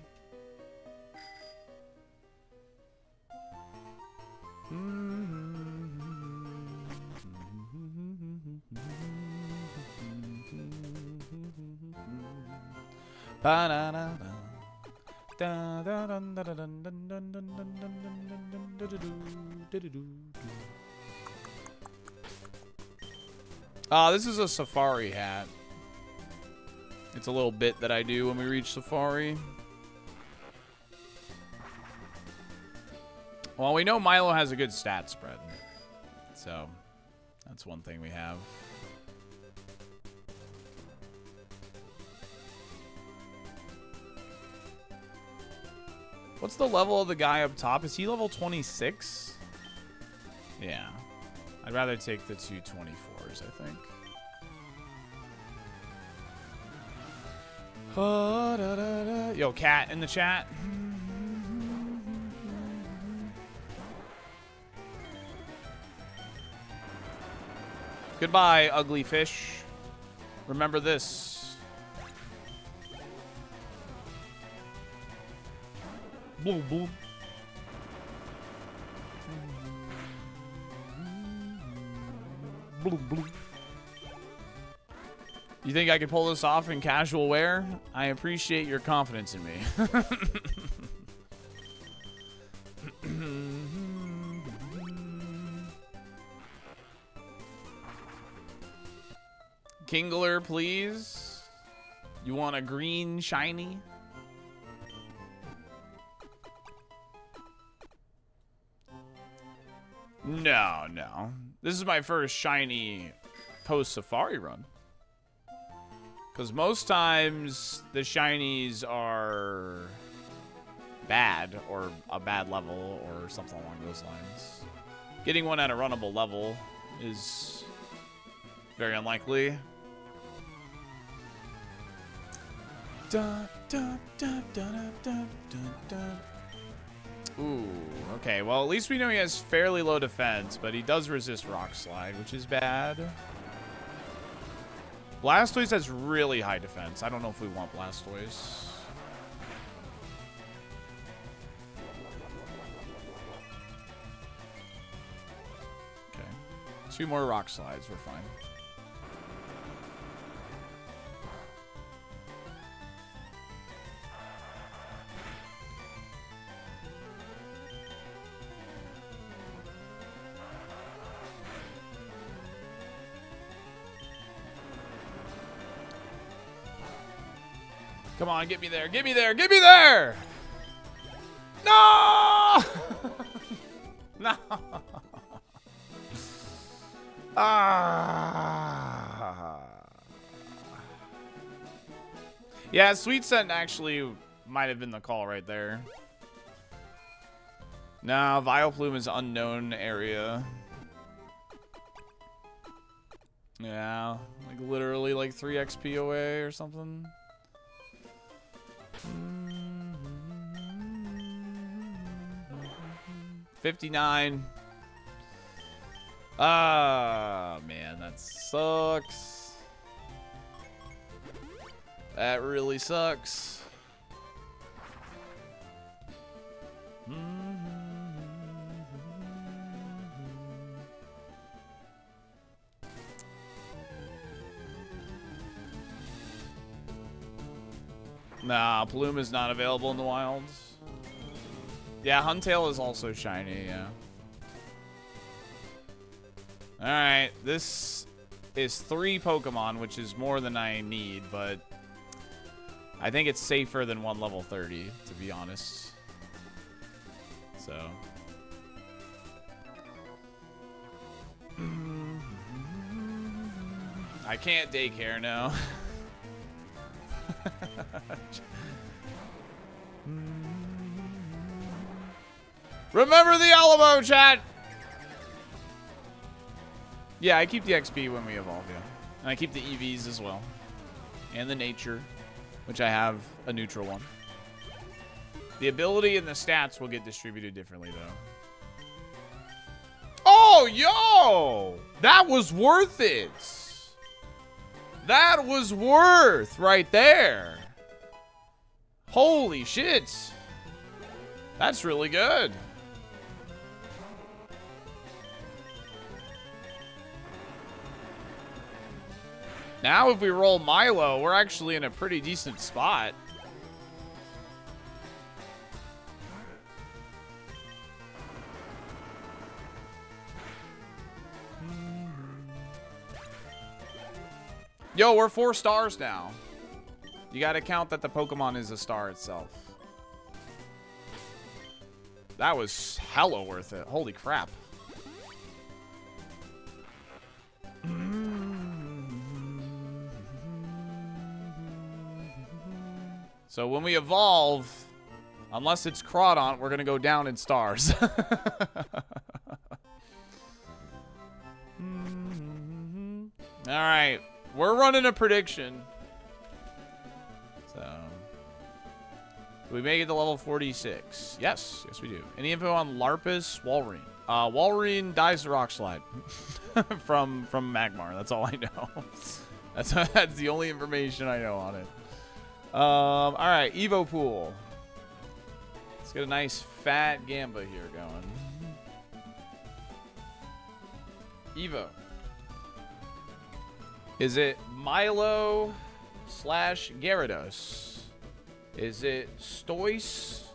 This is a safari hat. It's a little bit that I do when we reach safari. Well, we know Milo has a good stat spread. So, that's one thing we have. What's the level of the guy up top? Is he level 26? Yeah. I'd rather take the 224s, I think. Yo, cat in the chat. Goodbye, ugly fish. Remember this. Boom, boom. Boom, boom. You think I could pull this off in casual wear? I appreciate your confidence in me. Kingler, please. You want a green shiny? No, no. This is my first shiny post-safari run. Because most times the shinies are bad or a bad level or something along those lines. Getting one at a runnable level is very unlikely. Ooh, okay. Well, at least we know he has fairly low defense, but he does resist Rock Slide, which is bad. Blastoise has really high defense. I don't know if we want Blastoise. Okay. 2 more Rock Slides. We're fine. Come on, get me there. Get me there. Get me there. No! No. Ah. Yeah, Sweet Scent actually might have been the call right there. No, Vileplume is unknown area. Yeah, like literally like 3 XP away or something. $59. Ah, man, that sucks. That really sucks. Nah, Plume is not available in the wilds. Yeah, Huntail is also shiny, yeah. Alright, this is 3 Pokemon, which is more than I need, but I think it's safer than 1 level 30, to be honest. So. I can't daycare now. Remember the Alamo, chat! Yeah, I keep the XP when we evolve, yeah. And I keep the EVs as well. And the nature, which I have a neutral one. The ability and the stats will get distributed differently, though. Oh, yo! That was worth it! That was worth right there. Holy shit. That's really good. Now if we roll Milo, we're actually in a pretty decent spot. Yo, we're 4 stars now. You gotta count that the Pokemon is a star itself. That was hella worth it. Holy crap. So when we evolve, unless it's Crawdont, we're gonna go down in stars. Alright. We're running a prediction. So, do we make it to level 46? Yes. Yes, we do. Any info on Larpus Walrein? Walrein dies to Rock Slide. from Magmar. That's all I know. That's the only information I know on it. Alright. Evo Pool. Let's get a nice fat Gamba here going. Evo. Is it Milo / Gyarados? Is it Stoice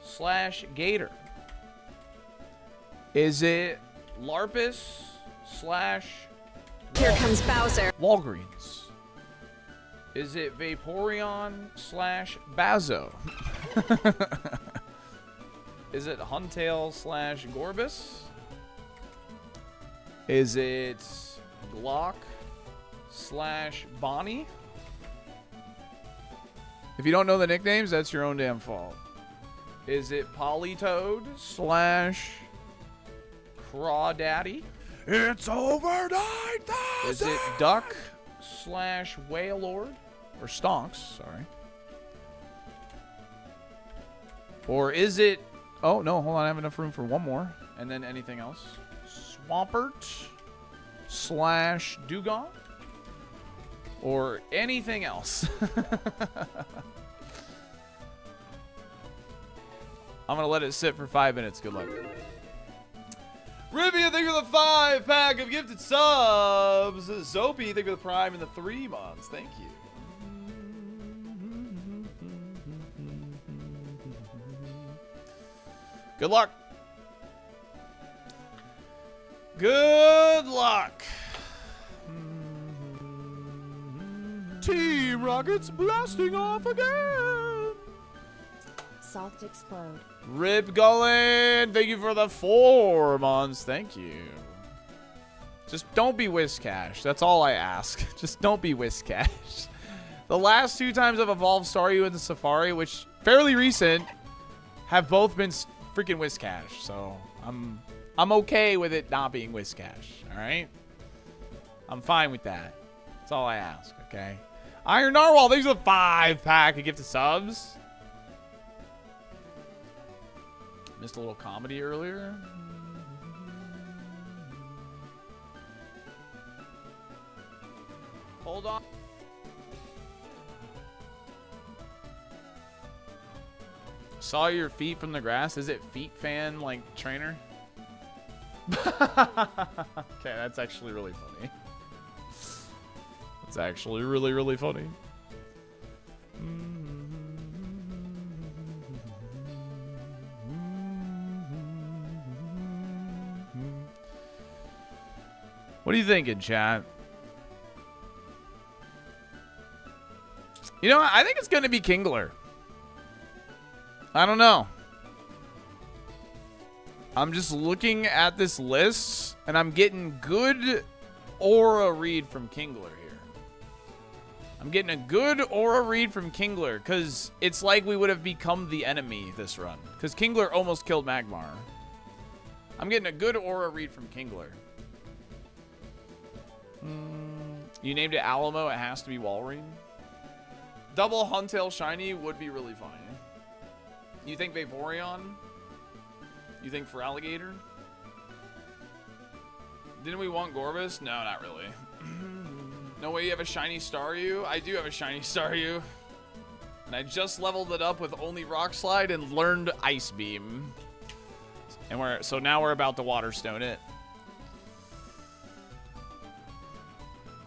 / Gator? Is it Larpus / Here comes Bowser. Walgreens? Is it Vaporeon / Bazo? Is it Huntail / Gorbis? Is it Glock / Bonnie? If you don't know the nicknames, that's your own damn fault. Is it Politoed / Crawdaddy? It's over 9,000! Is it Duck / Wailord? Or Stonks, sorry. Or is it... Oh, no, hold on. I have enough room for one more. And then anything else. Swampert / Dugong? Or anything else. I'm going to let it sit for 5 minutes. Good luck. Rivian, thank you for the 5-pack of gifted subs. Zopi, thank you for the Prime and the 3 months. Thank you. Good luck. Good luck. Team Rocket's blasting off again. Salt explode. Rip Gullen, thank you for the 4 months. Thank you. Just don't be Whiscash. That's all I ask. Just don't be Whiscash. The last 2 times I've evolved Staryu into Safari, which fairly recent, have both been freaking Whiscash. So I'm okay with it not being Whiscash. All right. I'm fine with that. That's all I ask. Okay. Iron Narwhal, thanks for the 5-pack of gifted subs. Missed a little comedy earlier. Hold on. Saw your feet from the grass. Is it feet fan like trainer? Okay, that's actually really funny. That's actually really, really funny. What are you thinking, chat? You know, I think it's going to be Kingler. I don't know. I'm just looking at this list, and I'm getting good aura read from Kingler here. I'm getting a good aura read from Kingler, because it's like we would have become the enemy this run. Because Kingler almost killed Magmar. I'm getting a good aura read from Kingler. You named it Alamo, it has to be Walrein. Double Huntail Shiny would be really fun. You think Vaporeon? You think for Alligator? Didn't we want Gorbis? No, not really. No way you have a shiny Staryu? I do have a shiny Staryu. And I just leveled it up with only Rock Slide and learned Ice Beam. And so now we're about to Water Stone it.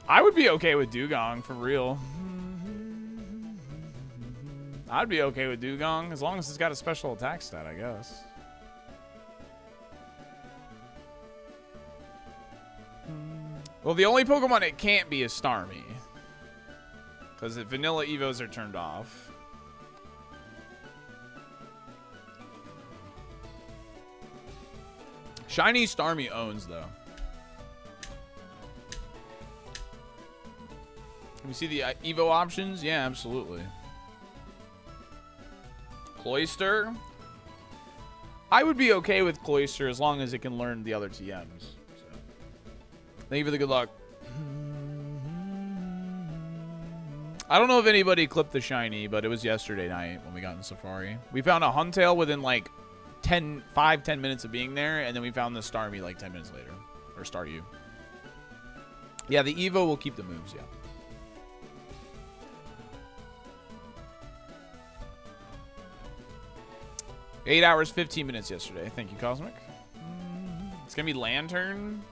I would be okay with Dugong, for real. I'd be okay with Dugong, as long as it's got a special attack stat, I guess. Well, the only Pokemon it can't be is Starmie. Because the vanilla Evos are turned off. Shiny Starmie owns, though. Can we see the Evo options? Yeah, absolutely. Cloyster. I would be okay with Cloyster as long as it can learn the other TMs. So. Thank you for the good luck. I don't know if anybody clipped the shiny, but it was yesterday night when we got in Safari. We found a Huntail within like 10 minutes of being there, and then we found the Starmie like 10 minutes later. Or Staryu. Yeah, the Evo will keep the moves, yeah. Eight hours, 15 minutes yesterday. Thank you, Cosmic. It's going to be Lantern.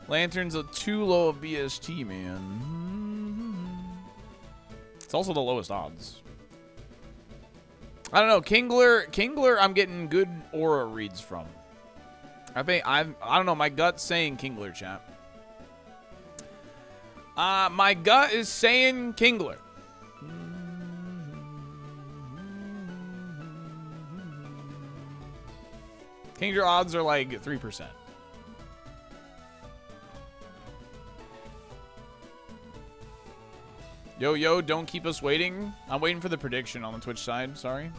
Lantern's a too low of BST, man. It's also the lowest odds. I don't know. Kingler, I'm getting good aura reads from. I don't know. My gut's saying Kingler, chat. My gut is saying Kingler. Kingler odds are like 3%. Yo, don't keep us waiting. I'm waiting for the prediction on the Twitch side. Sorry.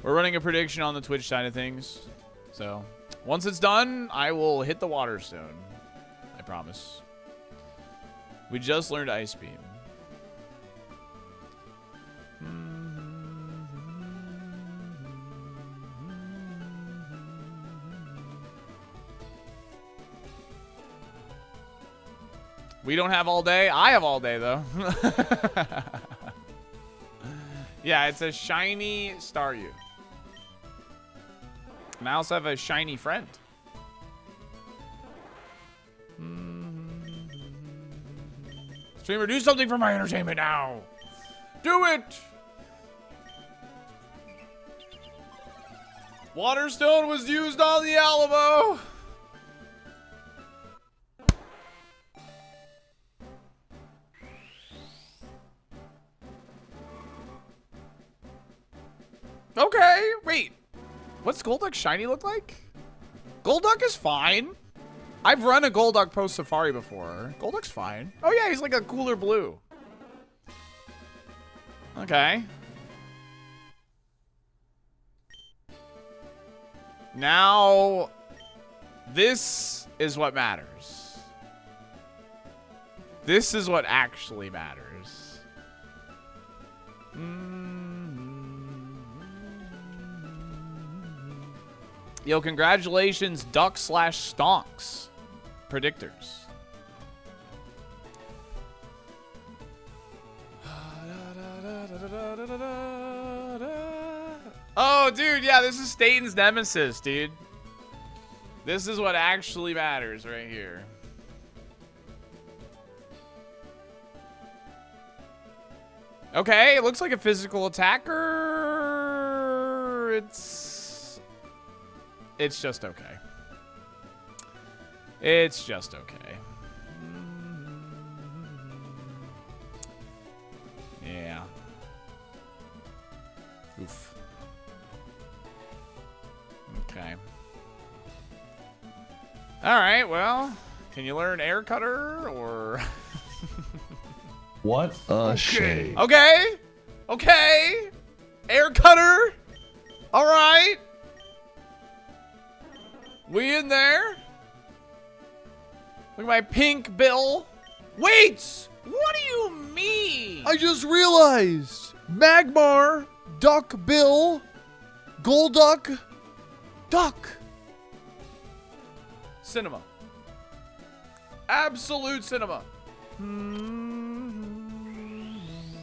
We're running a prediction on the Twitch side of things. So, once it's done, I will hit the Water Stone. I promise. We just learned Ice Beam. We don't have all day. I have all day, though. Yeah, it's a shiny Staryu. And I also have a shiny friend. Streamer, do something for my entertainment now. Do it! Waterstone was used on the Alamo. Okay, wait. What's Golduck shiny look like? Golduck is fine. I've run a Golduck post Safari before. Golduck's fine. Oh yeah, he's like a cooler blue. Okay. Now, this is what matters. This is what actually matters. Yo, congratulations, Duck/Stonks predictors. Oh, dude, yeah, this is Staten's nemesis, dude. This is what actually matters right here. Okay, it looks like a physical attacker. It's just okay. It's just okay. Yeah. Oof. Okay. All right, well, can you learn air cutter or... What a shame. Okay. Okay. Air cutter. All right. We in there? Look at my pink bill. Wait! What do you mean? I just realized. Magmar, Duck Bill, Golduck, Duck. Cinema. Absolute cinema.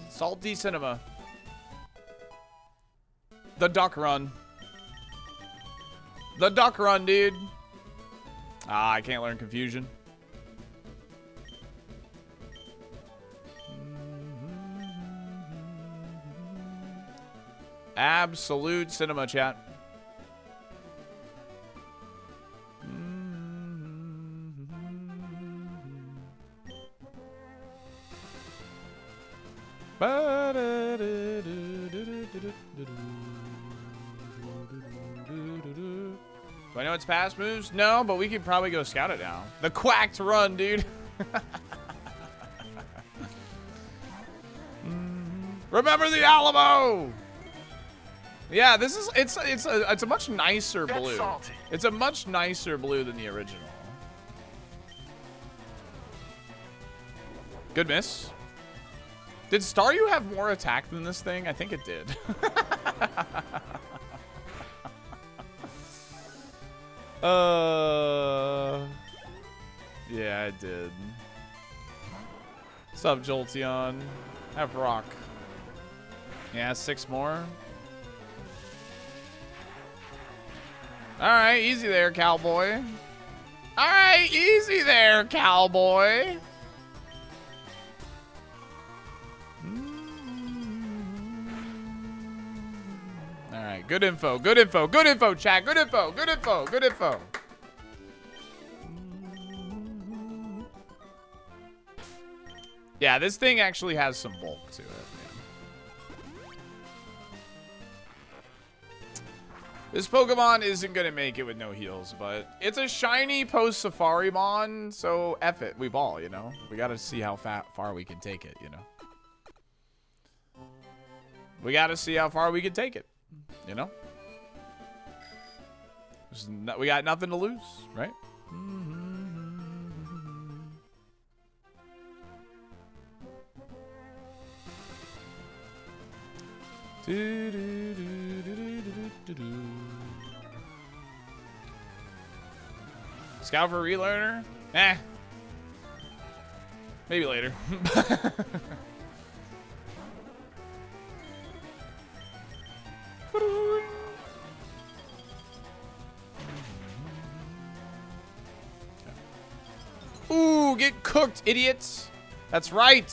Salty cinema. The duck run. The duck run, dude. Ah, I can't learn confusion. Absolute cinema, chat. Do I know its past moves? No, but we could probably go scout it now. The quacked run, dude. Remember the Alamo! Yeah, this is it's a much nicer blue. It's a much nicer blue than the original. Good miss. Did Staryu have more attack than this thing? I think it did. Yeah, it did. What's up, Jolteon? Have rock. Yeah, 6 more. Alright, easy there, cowboy. Alright, easy there, cowboy. Alright, good info, good info, good info, chat. Good info, good info, good info. Yeah, this thing actually has some bulk to it. This Pokemon isn't going to make it with no heals, but it's a shiny post-Safarimon, so F it. We ball, you know? We got to see how far we can take it, you know? We got to see how far we can take it, you know? We got nothing to lose, right? Scout for relearner? Eh. Maybe later. Ooh, get cooked, idiots. That's right.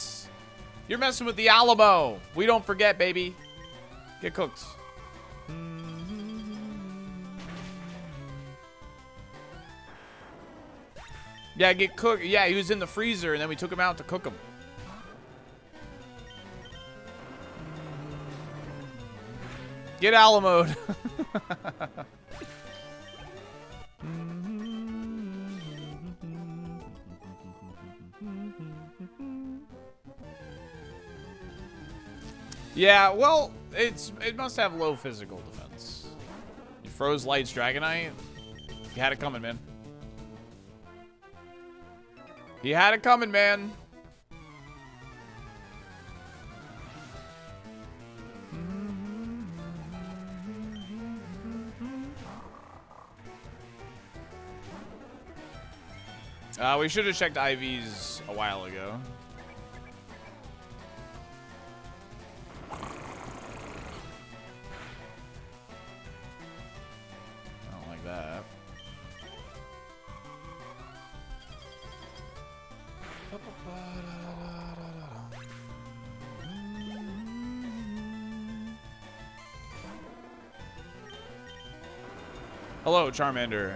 You're messing with the Alamo. We don't forget, baby. Get cooked. Yeah, get cooked. Yeah, he was in the freezer, and then we took him out to cook him. Get Alamoed. Yeah, well, it must have low physical defense. You froze Light's Dragonite. You had it coming, man. He had it coming, man. We should have checked IVs a while ago. I don't like that. Hello, Charmander.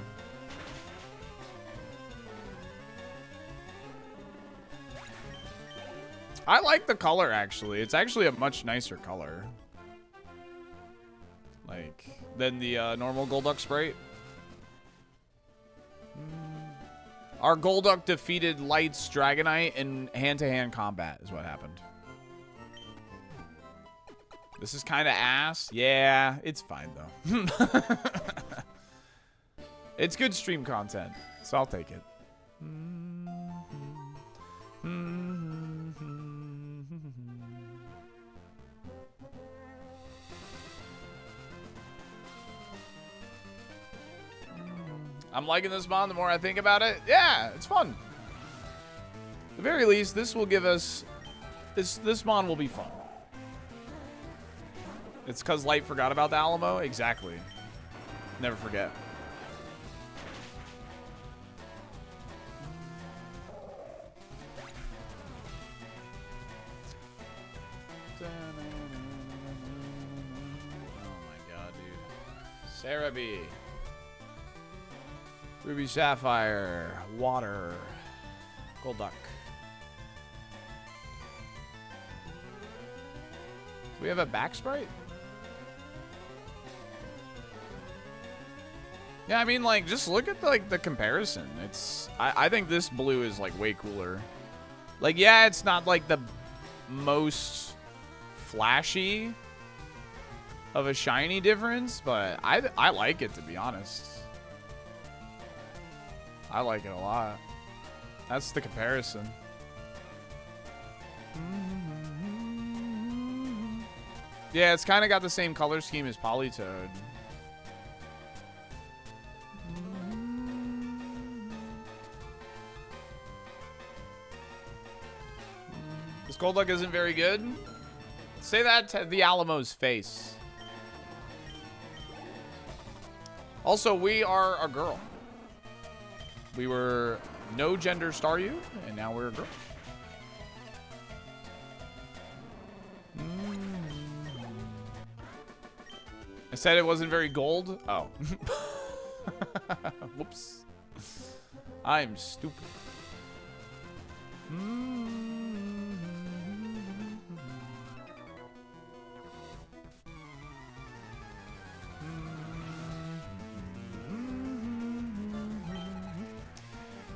I like the color, actually. It's actually a much nicer color. Like, than the normal Golduck Sprite. Our Golduck defeated Light's Dragonite in hand-to-hand combat, is what happened. This is kind of ass. Yeah, it's fine, though. It's good stream content, so I'll take it. I'm liking this mon the more I think about it. Yeah, it's fun. At the very least, this will give us... This mon will be fun. It's because Light forgot about the Alamo? Exactly. Never forget. Cerebi. Ruby Sapphire. Water. Golduck. Do we have a back sprite? Yeah, I mean, like, just look at, like, the comparison. It's... I think this blue is, like, way cooler. Like, yeah, it's not, like, the most flashy of a shiny difference, but I like it, to be honest. I like it a lot. That's the comparison. Yeah, it's kind of got the same color scheme as Politoed. This Golduck isn't very good. Say that to the Alamo's face. Also, we are a girl. We were no gender Staryu, and now we're a girl. I said it wasn't very gold. Oh. Whoops. I'm stupid.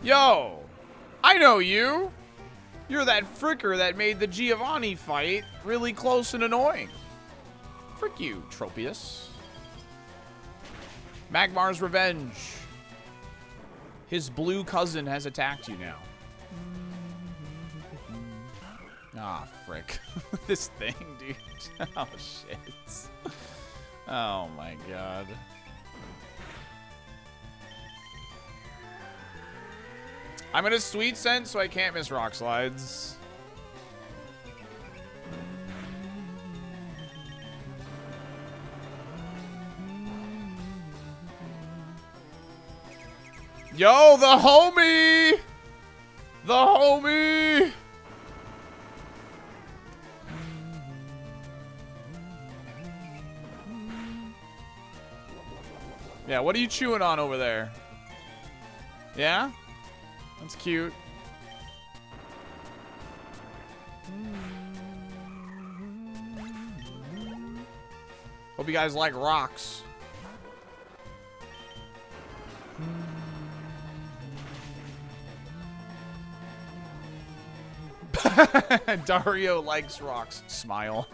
Yo, I know you. You're that fricker that made the Giovanni fight really close and annoying. Frick you, Tropius. Magmar's revenge. His blue cousin has attacked you now. Ah, frick. This thing, dude. Oh, shit. Oh, my God. I'm in a sweet scent, so I can't miss rock slides. Yo, the homie! The homie! Yeah, what are you chewing on over there? Yeah? That's cute. Hope you guys like rocks. Dario likes rocks. Smile.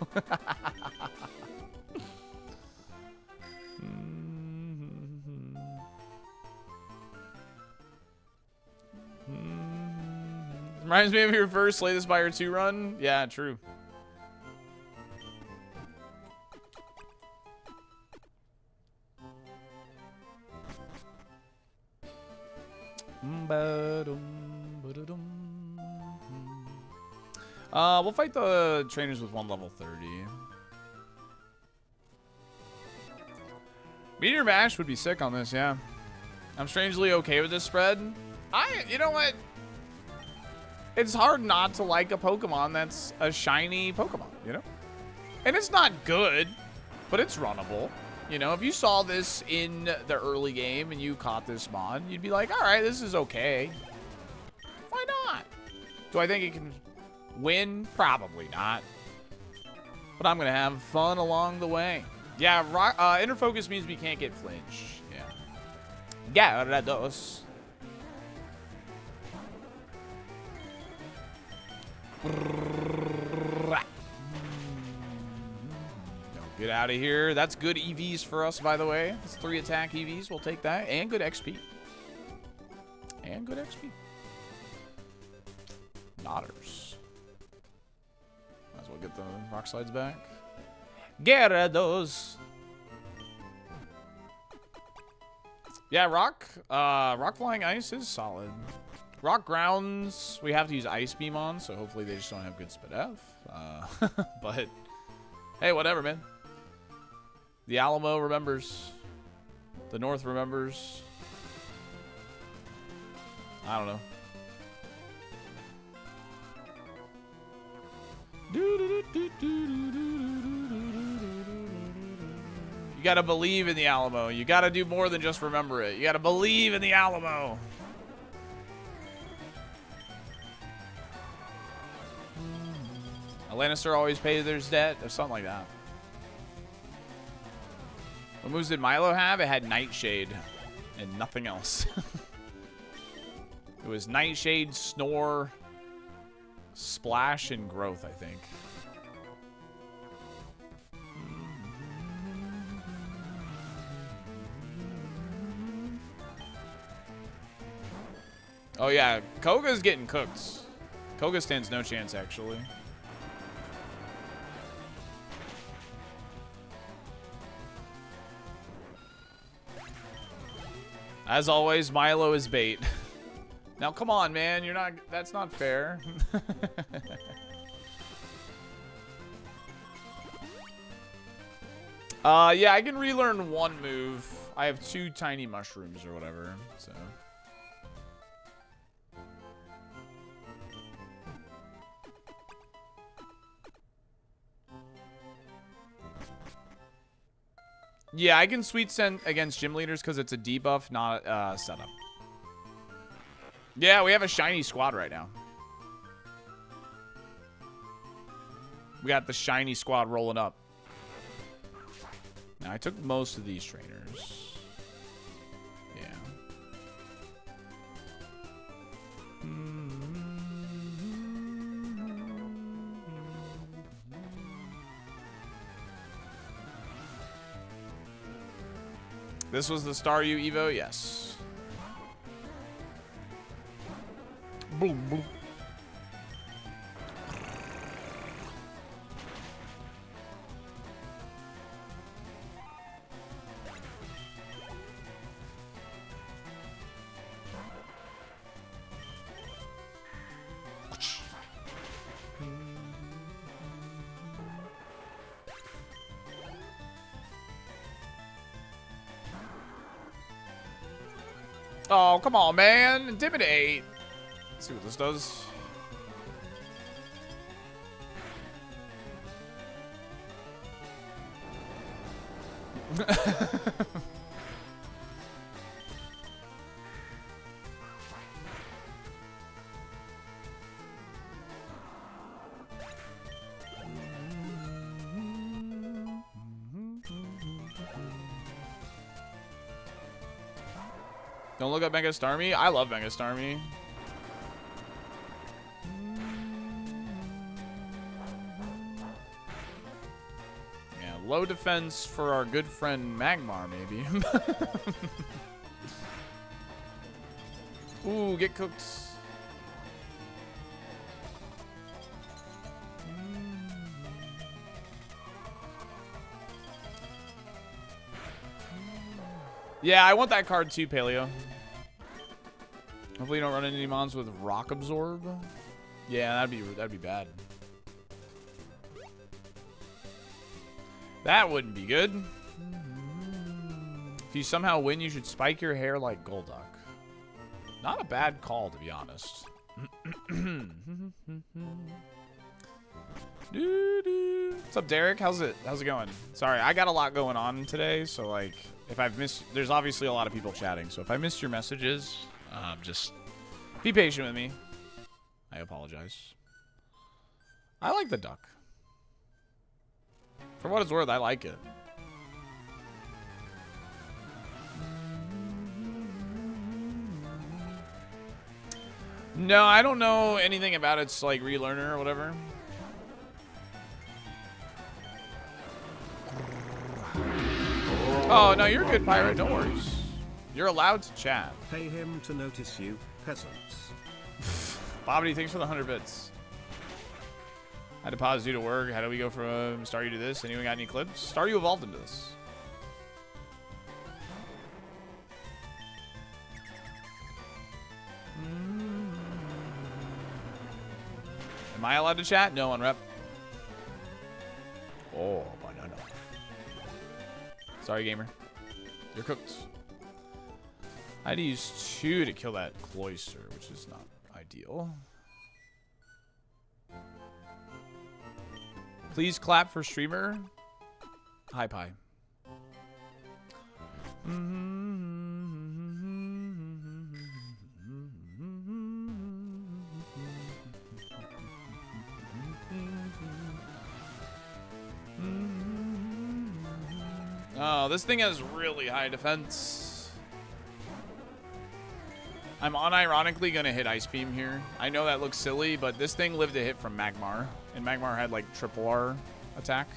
Reminds me of your first Slay the Spire 2 run. Yeah, true. We'll fight the trainers with one level 30. Meteor Mash would be sick on this, yeah. I'm strangely okay with this spread. You know what? It's hard not to like a Pokemon that's a shiny Pokemon, you know? And it's not good, but it's runnable. You know, if you saw this in the early game and you caught this mod, you'd be like, all right, this is okay. Why not? Do I think it can win? Probably not. But I'm going to have fun along the way. Yeah, inner focus means we can't get flinch. Yeah. Gyarados. Get out of here. That's good EVs for us, by the way. It's 3 attack EVs. We'll take that. And good XP. And good XP. Nodders. Might as well get the rock slides back. Gyarados. Yeah, rock flying ice is solid. Rock grounds, we have to use Ice Beam on, so hopefully they just don't have good Spit F. But, hey, whatever, man. The Alamo remembers. The North remembers. I don't know. You gotta believe in the Alamo. You gotta do more than just remember it. You gotta believe in the Alamo. A Lannister always pays their debt, or something like that. What moves did Milo have? It had Nightshade and nothing else. It was Nightshade, Snore, Splash, and Growth, I think. Oh yeah, Koga's getting cooked. Koga stands no chance, actually. As always, Milo is bait. Now, come on, man. You're not... That's not fair. Yeah, I can relearn one move. I have 2 tiny mushrooms or whatever, so... Yeah, I can Sweet Scent against gym leaders because it's a debuff, not a setup. Yeah, we have a shiny squad right now. We got the shiny squad rolling up. Now, I took most of these trainers. Yeah. This was the Staryu Evo? Yes. Boom, boom. Oh, come on, man. Intimidate. Let's see what this does. Don't look up Mega Starmie. I love Mega Starmie. Yeah, low defense for our good friend Magmar, maybe. Ooh, get cooked. Yeah, I want that card too, Paleo. Hopefully you don't run into any mons with rock absorb. Yeah, that'd be bad. That wouldn't be good. If you somehow win, you should spike your hair like Golduck. Not a bad call, to be honest. What's up, Derek? How's it going? Sorry, I got a lot going on today, so like if I've missed, there's obviously a lot of people chatting, so if I missed your messages, just be patient with me. I apologize. I like the duck. For what it's worth, I like it. No, I don't know anything about its like relearner or whatever. Oh, no, you're good, Pirate. Don't worry. You're allowed to chat. Pay him to notice you, peasants. Bobbity, thanks for the 100 bits. I had to pause due to work. How do we go from Staryu to this? Anyone got any clips? Staryu evolved into this. Am I allowed to chat? No, on rep. Oh, banana. Sorry, gamer. You're cooked. I had to use 2 to kill that cloister, which is not ideal. Please clap for streamer. Hi, Pie. Oh, this thing has really high defense. I'm unironically going to hit Ice Beam here. I know that looks silly, but this thing lived a hit from Magmar. And Magmar had like triple R attack.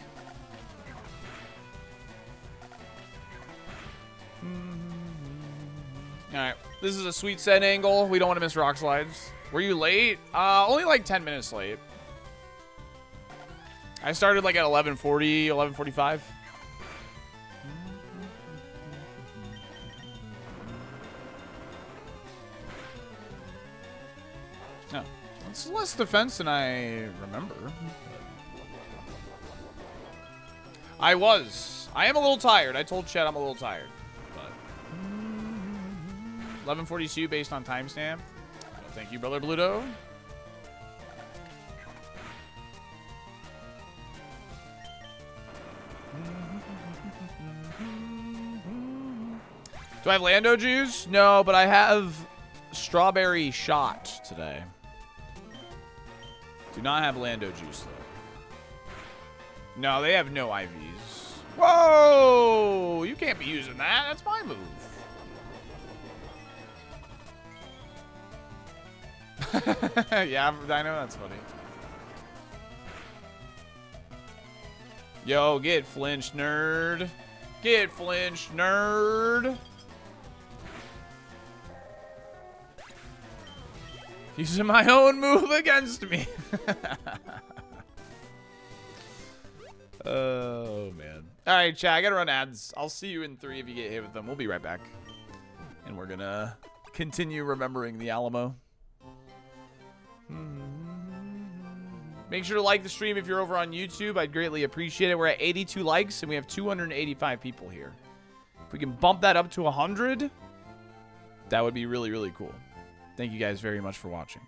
Alright, this is a sweet set angle. We don't want to miss rock slides. Were you late? Only like 10 minutes late. I started like at 11:40, 11:45. No, it's less defense than I remember. I am a little tired. I told Chet I'm a little tired. But 11:42 based on timestamp. Well, thank you, brother Bluto. Do I have Lando juice? No, but I have strawberry shot today. Do not have Lando juice, though. No, they have no IVs. Whoa! You can't be using that. That's my move. Yeah, I know that's funny. Yo, get flinched, nerd. Get flinched, nerd. Using my own move against me. Oh, man. All right, chat. I got to run ads. I'll see you in 3 if you get hit with them. We'll be right back. And we're going to continue remembering the Alamo. Make sure to like the stream if you're over on YouTube. I'd greatly appreciate it. We're at 82 likes, and we have 285 people here. If we can bump that up to 100, that would be really, really cool. Thank you guys very much for watching.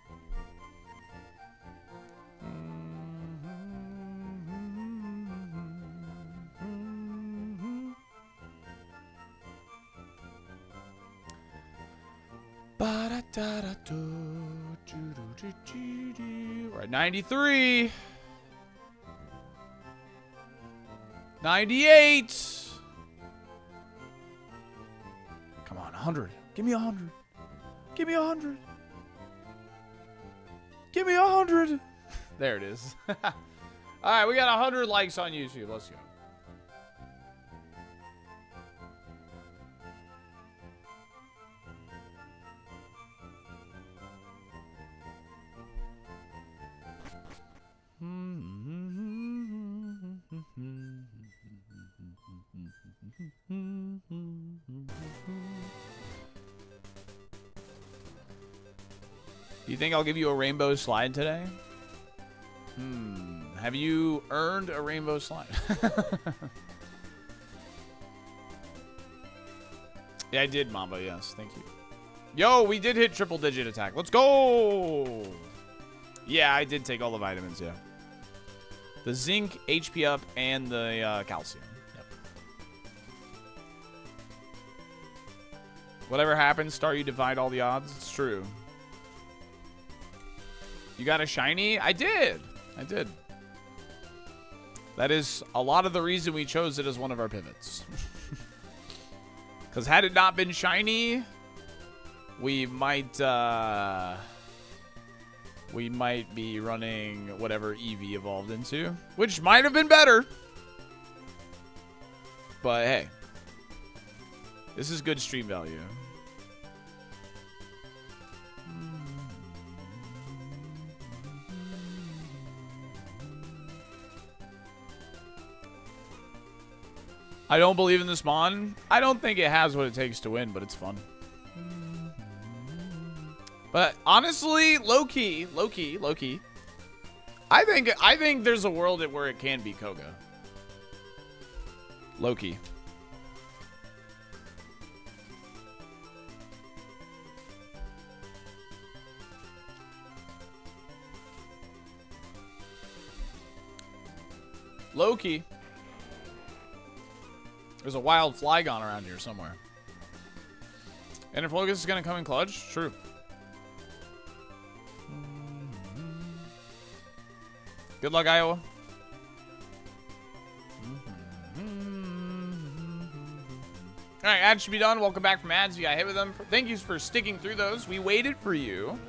We're at 93. 98. Come on, 100. Give me 100. Give me 100. Give me 100. There it is. All right, we got 100 likes on YouTube. Let's go. Do you think I'll give you a rainbow slide today? Have you earned a rainbow slide? Yeah, I did, Mamba. Yes, thank you. Yo, we did hit triple digit attack. Let's go. Yeah, I did take all the vitamins, yeah. The zinc, HP up, and the calcium. Yep. Whatever happens, Staryu divide all the odds. It's true. You got a shiny? I did. I did. That is a lot of the reason we chose it as one of our pivots. Because had it not been shiny, we might be running whatever Eevee evolved into, which might have been better. But hey, this is good stream value. I don't believe in this Mon. I don't think it has what it takes to win, but it's fun. But honestly, low-key. I think there's a world where it can be Koga. Low-key. Low-key. There's a wild Flygon around here somewhere. And if Locust is going to come in clutch, true. Good luck, Iowa. All right, ads should be done. Welcome back from ads. You got hit with them. Thank you for sticking through those. We waited for you.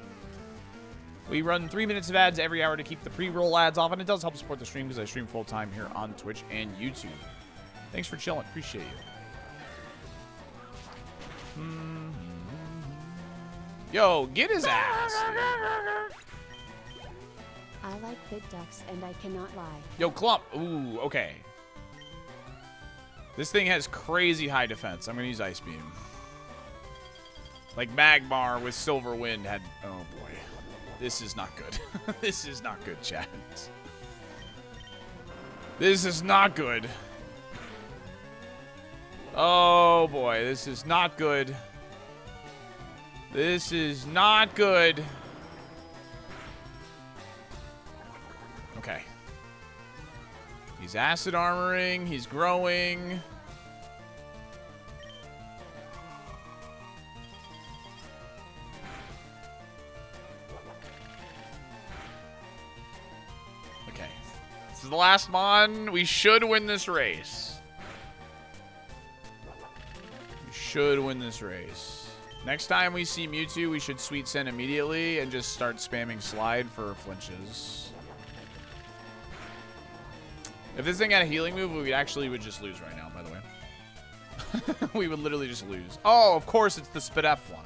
We run 3 minutes of ads every hour to keep the pre-roll ads off, and it does help support the stream because I stream full-time here on Twitch and YouTube. Thanks for chilling. Appreciate you. Yo, get his ass. I like big ducks and I cannot lie. Yo, Clump. Ooh, okay. This thing has crazy high defense. I'm going to use Ice Beam. Like Magmar with Silver Wind had... Oh, boy. This is not good. This is not good, chat. This is not good. Oh, boy. This is not good. This is not good. Okay. He's acid armoring. He's growing. Okay. This is the last Mon. We should win this race. Should win this race. Next time we see Mewtwo, we should Sweet Send immediately and just start spamming Slide for flinches. If this thing had a healing move, we would just lose right now, by the way. We would literally just lose. Oh, of course, it's the Spidef one.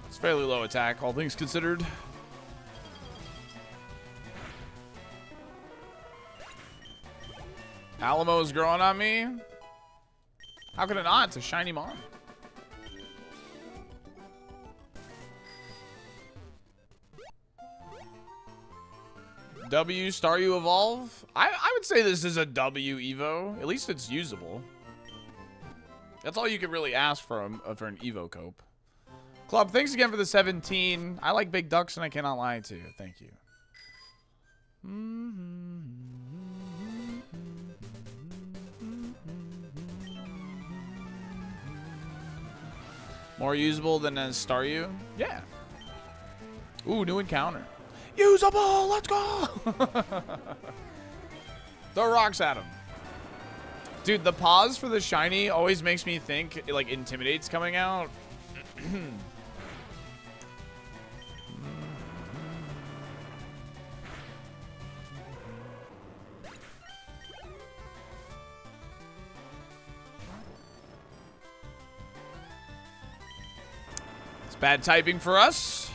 It's fairly low attack, all things considered. Alamo is growing on me. How could it not? It's a shiny Mon. W Staryu evolve. I would say this is a W Evo. At least it's usable. That's all you can really ask for an Evo cope. Club, thanks again for the 17. I like big ducks and I cannot lie to you. Thank you. More usable than as Staryu? Yeah. Ooh, new encounter. Usable! Let's go! Throw rocks at him. Dude, the pause for the shiny always makes me think, like, Intimidate's coming out. It's bad typing for us.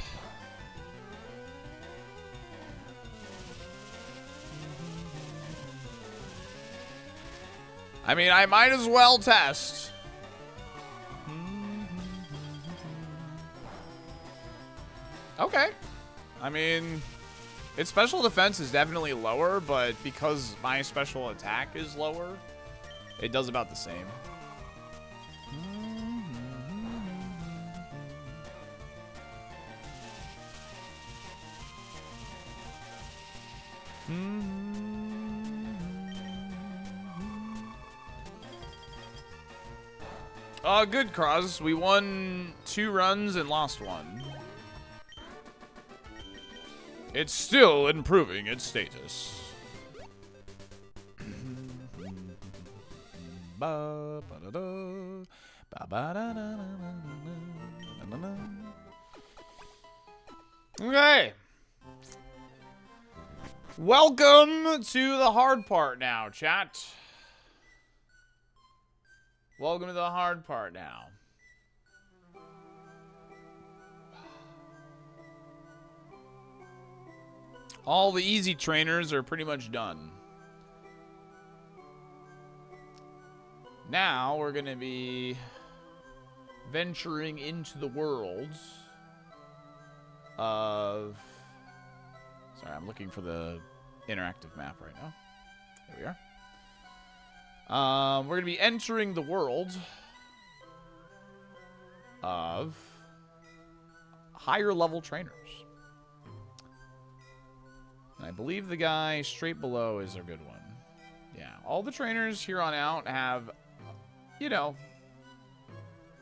I mean, I might as well test. Okay. I mean, its special defense is definitely lower, but because my special attack is lower, it does about the same. Good, Cross. We won 2 runs and lost 1. It's still improving its status. Okay. Welcome to the hard part now, chat. Welcome to the hard part now. All the easy trainers are pretty much done. Now we're going to be venturing into the world of... Sorry, I'm looking for the interactive map right now. There we are. We're going to be entering the world of higher level trainers. And I believe the guy straight below is a good one. Yeah, all the trainers here on out have, you know,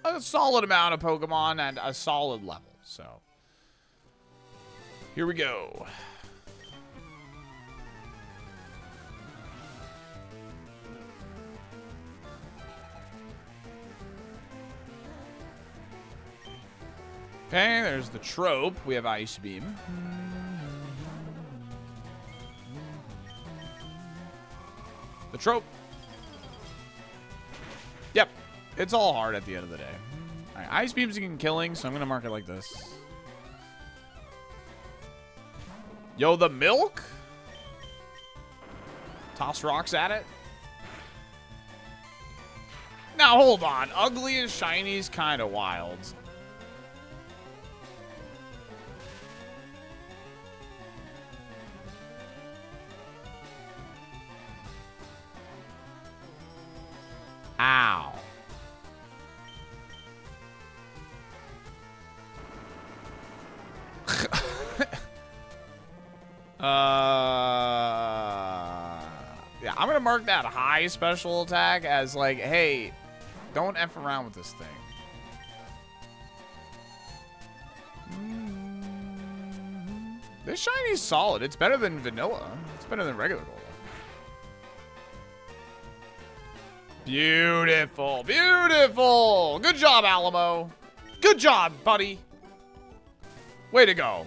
a solid amount of Pokemon at a solid level. So, here we go. Okay, there's the trope. We have Ice Beam. The trope. Yep. It's all hard at the end of the day. All right, Ice Beam's getting killing, so I'm going to mark it like this. Yo, the milk? Toss rocks at it? Now, hold on. Ugly as shiny's kind of wild. Ow. Yeah, I'm gonna mark that high special attack as like, hey, don't F around with this thing. This shiny's solid. It's better than vanilla. It's better than regular gold. Beautiful, beautiful. Good job, Alamo. Good job, buddy. Way to go.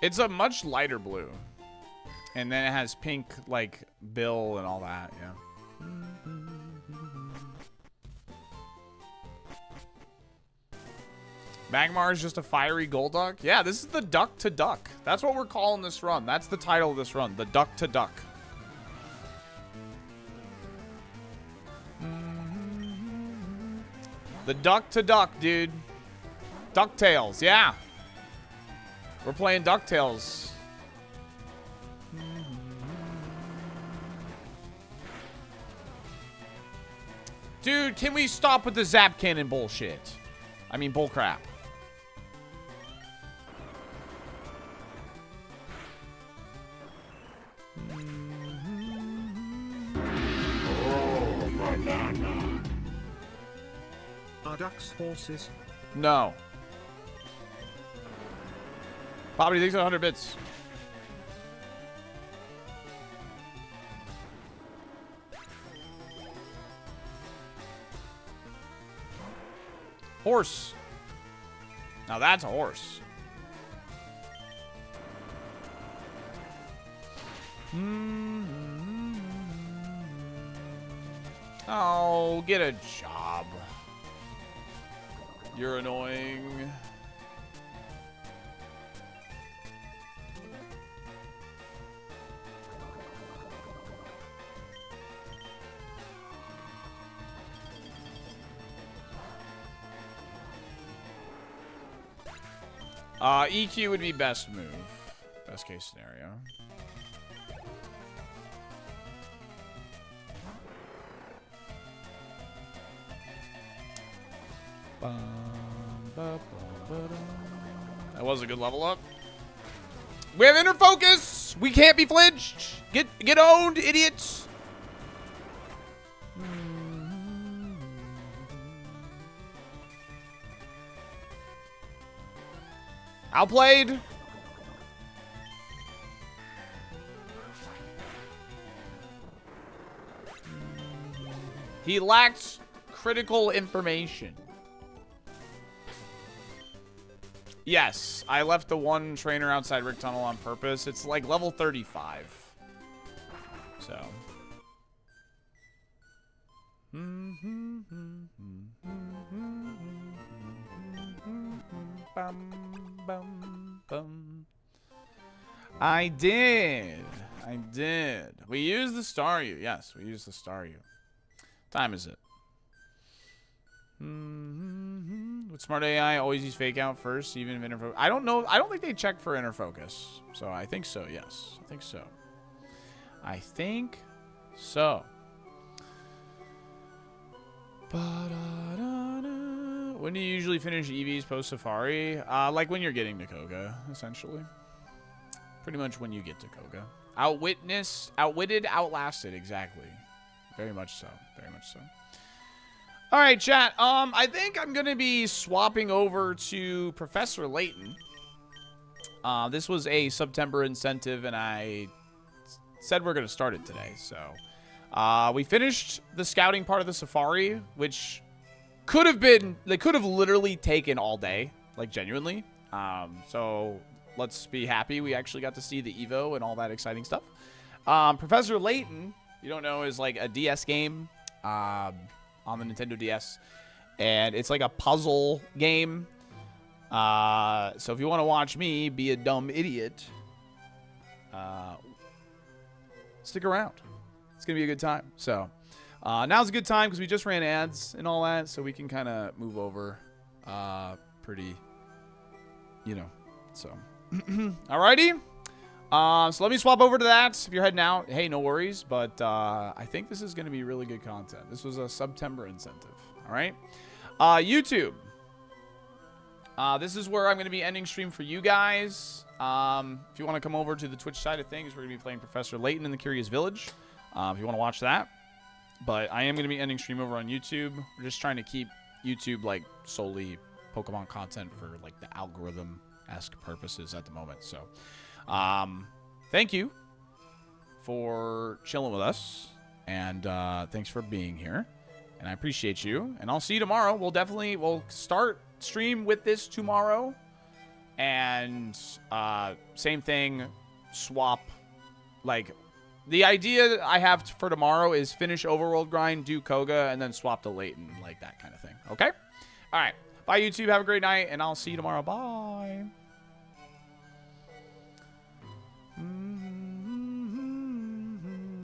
It's a much lighter blue. And then it has pink, like, bill and all that, yeah. Magmar is just a fiery Golduck? Yeah, this is the duck to duck. That's what we're calling this run. That's the title of this run, the duck to duck. The duck to duck, dude. DuckTales, yeah. We're playing DuckTales. Dude, can we stop with the Zap Cannon bullshit? I mean, bullcrap. Are ducks horses? No. Poppy thinks 100 bits. Horse. Now that's a horse. Oh, get a job. You're annoying. EQ would be best move. Best case scenario. That was a good level up. We have inner focus. We can't be flinched. Get owned, idiots. Outplayed. He lacked critical information. Yes, I left the one trainer outside Rick Tunnel on purpose. It's like level 35. So. I did. We used the Staryu. Yes, we used the Staryu. Time is it? With smart AI, always use fake out first, even if inner focus. I don't know. I don't think they check for inner focus. So I think so. Yes, I think so. I think so. When do you usually finish EVs post Safari? Like when you're getting to Koga, essentially. Pretty much when you get to Koga. Outwitted, outlasted, exactly. Very much so. Very much so. All right, chat. I think I'm going to be swapping over to Professor Layton. This was a September incentive, and I said we're going to start it today. So we finished the scouting part of the Safari, which could have been, they could have literally taken all day, like genuinely. So let's be happy we actually got to see the Evo and all that exciting stuff. Professor Layton, you don't know, is like a DS game on the Nintendo DS. And it's like a puzzle game. So if you want to watch me be a dumb idiot, stick around. It's going to be a good time. So now's a good time because we just ran ads and all that. So we can kind of move over pretty, you know, so. Alrighty. So let me swap over to that. If you're heading out, hey, no worries. But I think this is going to be really good content. This was a September incentive. All right. YouTube. This is where I'm going to be ending stream for you guys. If you want to come over to the Twitch side of things, we're going to be playing Professor Layton in the Curious Village. If you want to watch that. But I am going to be ending stream over on YouTube. We're just trying to keep YouTube like solely Pokemon content for like the algorithm-esque purposes at the moment. So thank you for chilling with us. And thanks for being here. And I appreciate you. And I'll see you tomorrow. We'll start stream with this tomorrow. And same thing, swap. Like, the idea I have for tomorrow is finish Overworld grind, do Koga, and then swap to Layton. Like that kind of thing. Okay? All right. Bye, YouTube. Have a great night. And I'll see you tomorrow. Bye.